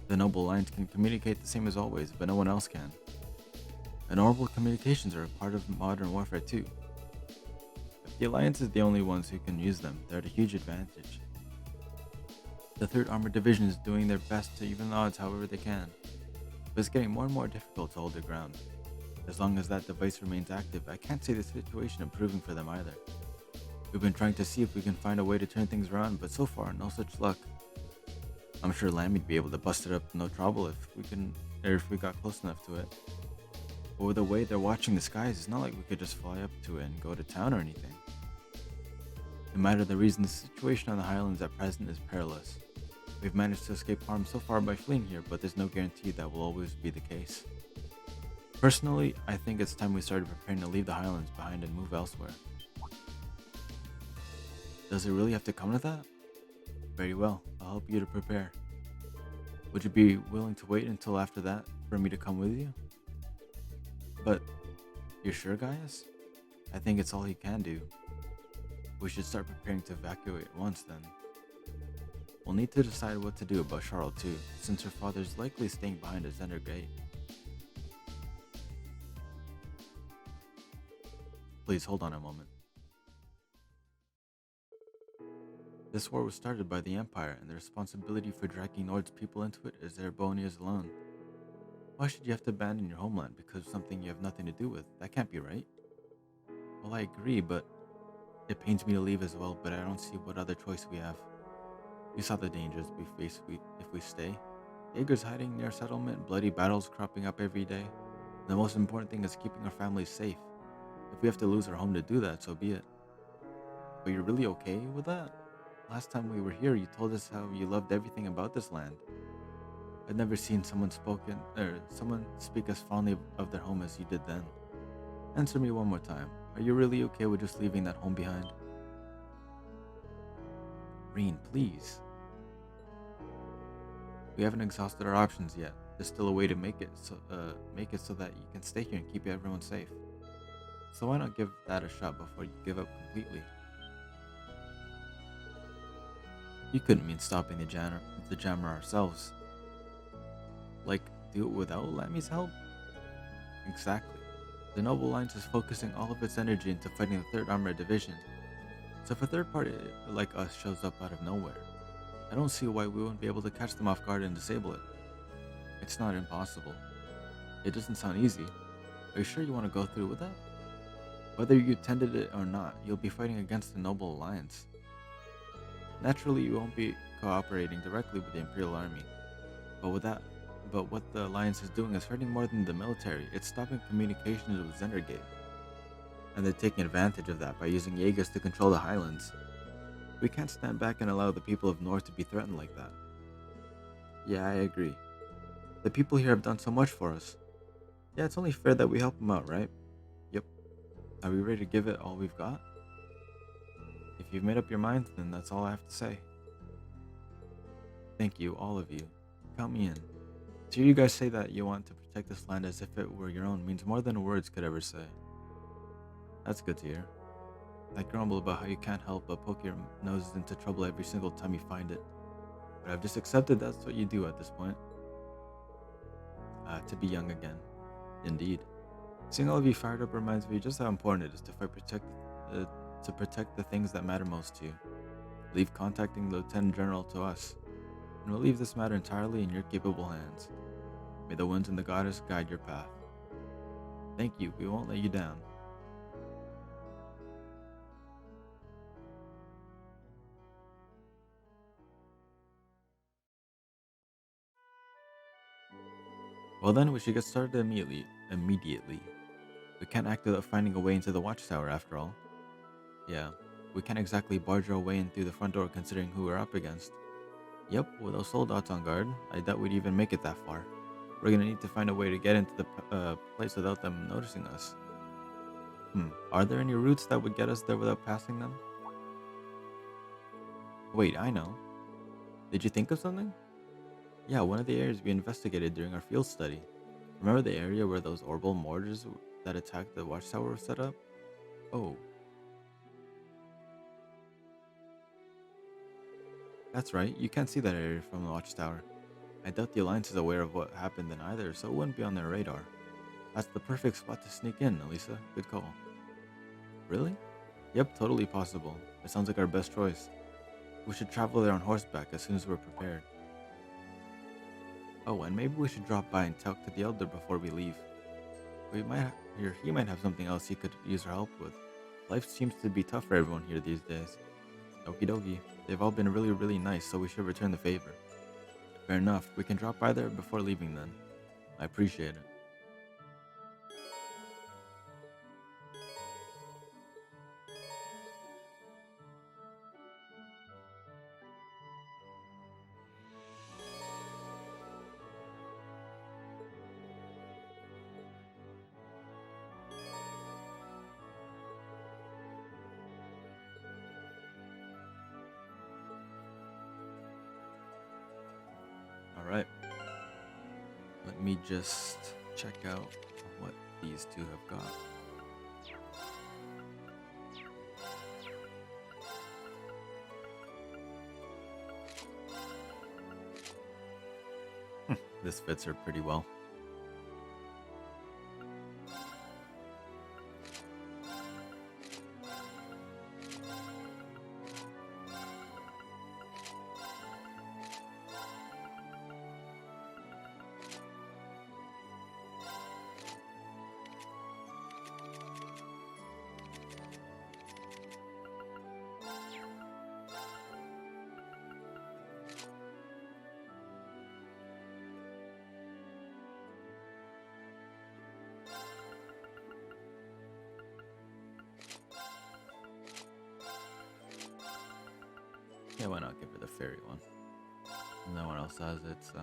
The Noble Alliance can communicate the same as always, but no one else can. And oral communications are a part of modern warfare too. If the Alliance is the only ones who can use them, they're at a huge advantage. The 3rd Armored Division is doing their best to even the odds however they can, but it's getting more and more difficult to hold their ground. As long as that device remains active, I can't see the situation improving for them either. We've been trying to see if we can find a way to turn things around, but so far, no such luck. I'm sure Lammy'd be able to bust it up no trouble if we got close enough to it. But with the way they're watching the skies, it's not like we could just fly up to it and go to town or anything. No matter the reason, the situation on the Highlands at present is perilous. We've managed to escape harm so far by fleeing here, but there's no guarantee that will always be the case. Personally, I think it's time we started preparing to leave the Highlands behind and move elsewhere. Does it really have to come to that? Very well, I'll help you to prepare. Would you be willing to wait until after that for me to come with you? But, you're sure, Gaius? I think it's all he can do. We should start preparing to evacuate once then. We'll need to decide what to do about Charlotte too, since her father's likely staying behind at Zender Gate. Please hold on a moment. This war was started by the Empire, and the responsibility for dragging NORD's people into it is Erebonia's alone. Why should you have to abandon your homeland because of something you have nothing to do with? That can't be right. Well, I agree, but it pains me to leave as well, but I don't see what other choice we have. You saw the dangers we face if we stay. Jaegers hiding near settlement, bloody battles cropping up every day. The most important thing is keeping our families safe. If we have to lose our home to do that, so be it. But you're really okay with that? Last time we were here, you told us how you loved everything about this land. I'd never seen someone speak as fondly of their home as you did then. Answer me one more time. Are you really okay with just leaving that home behind? Reen, please. We haven't exhausted our options yet. There's still a way to make it so that you can stay here and keep everyone safe. So why not give that a shot before you give up completely? You couldn't mean stopping the jammer ourselves. Like, do it without Lammy's help? Exactly. The Noble Alliance is focusing all of its energy into fighting the 3rd Armored Division. So if a third party like us shows up out of nowhere, I don't see why we won't be able to catch them off guard and disable it. It's not impossible. It doesn't sound easy. Are you sure you want to go through with that? Whether you intended it or not, you'll be fighting against the Noble Alliance. Naturally, you won't be cooperating directly with the Imperial Army. But what the Alliance is doing is hurting more than the military. It's stopping communications with Zender Gate. And they're taking advantage of that by using Jaegers to control the Highlands. We can't stand back and allow the people of North to be threatened like that. Yeah, I agree. The people here have done so much for us. Yeah, it's only fair that we help them out, right? Yep. Are we ready to give it all we've got? If you've made up your minds, then that's all I have to say. Thank you, all of you. Count me in. To hear you guys say that you want to protect this land as if it were your own means more than words could ever say. That's good to hear. I grumble about how you can't help but poke your noses into trouble every single time you find it. But I've just accepted that's what you do at this point. To be young again. Indeed. Seeing all of you fired up reminds me just how important it is to protect the things that matter most to you. Leave contacting the Lieutenant General to us, and we'll leave this matter entirely in your capable hands. May the winds and the goddess guide your path. Thank you, we won't let you down. Well then, we should get started immediately. We can't act without finding a way into the watchtower after all. Yeah, we can't exactly barge our way in through the front door considering who we're up against. Yep, with those soldiers on guard, I doubt we'd even make it that far. We're gonna need to find a way to get into the place without them noticing us. Are there any routes that would get us there without passing them? Wait, I know. Did you think of something? Yeah, one of the areas we investigated during our field study. Remember the area where those orbital mortars that attacked the watchtower were set up? Oh. That's right, you can't see that area from the watchtower. I doubt the Alliance is aware of what happened then either, so it wouldn't be on their radar. That's the perfect spot to sneak in, Elisa. Good call. Really? Yep, totally possible. It sounds like our best choice. We should travel there on horseback as soon as we're prepared. Oh, and maybe we should drop by and talk to the Elder before we leave. He might have something else he could use our help with. Life seems to be tough for everyone here these days. Okie dokie. They've all been really, really nice, so we should return the favor. Fair enough. We can drop by there before leaving then. I appreciate it. Alright. Let me just check out what these two have got. This fits her pretty well. Yeah, why not give her the fairy one? No one else has it, so.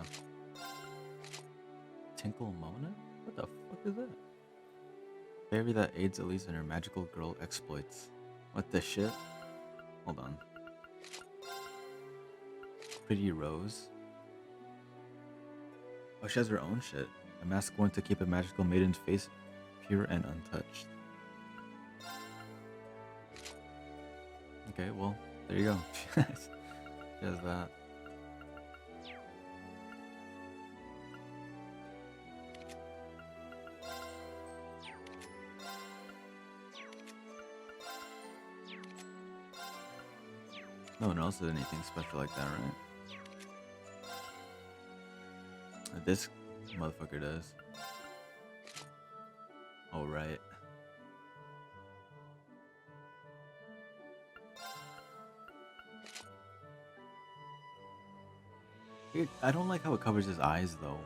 Tinkle Mona? What the fuck is that? Fairy that aids Elisa in her magical girl exploits. What the shit? Hold on. Pretty Rose? Oh, she has her own shit. A mask going to keep a magical maiden's face pure and untouched. Okay, well, there you go. She has that. No one else did anything special like that, right? This motherfucker does. Alright. I don't like how it covers his eyes, though.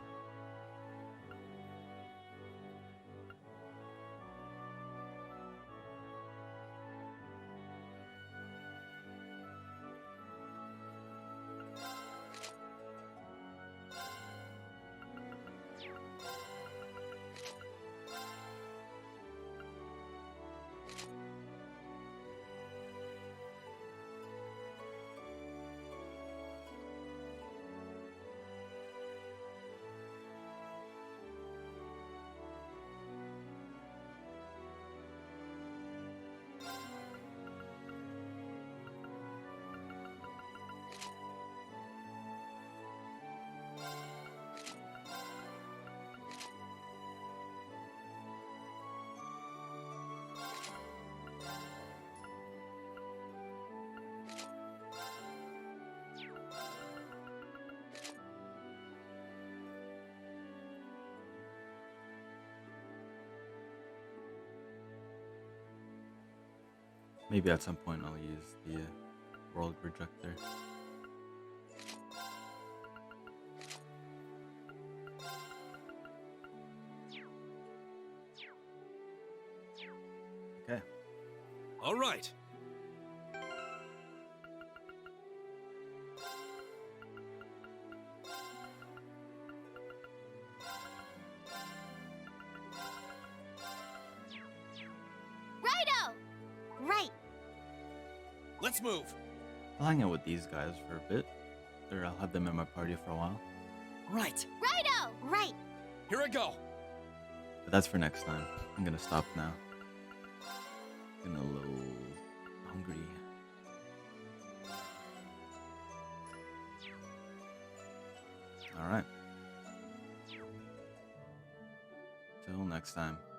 Maybe at some point I'll use the world projector. Okay. All right. Righto! Right. Let's move. I'll hang out with these guys for a bit, or I'll have them in my party for a while. Right. Righto! Right. Here I go. But that's for next time. I'm gonna stop now. Getting a little hungry. Alright. Till next time.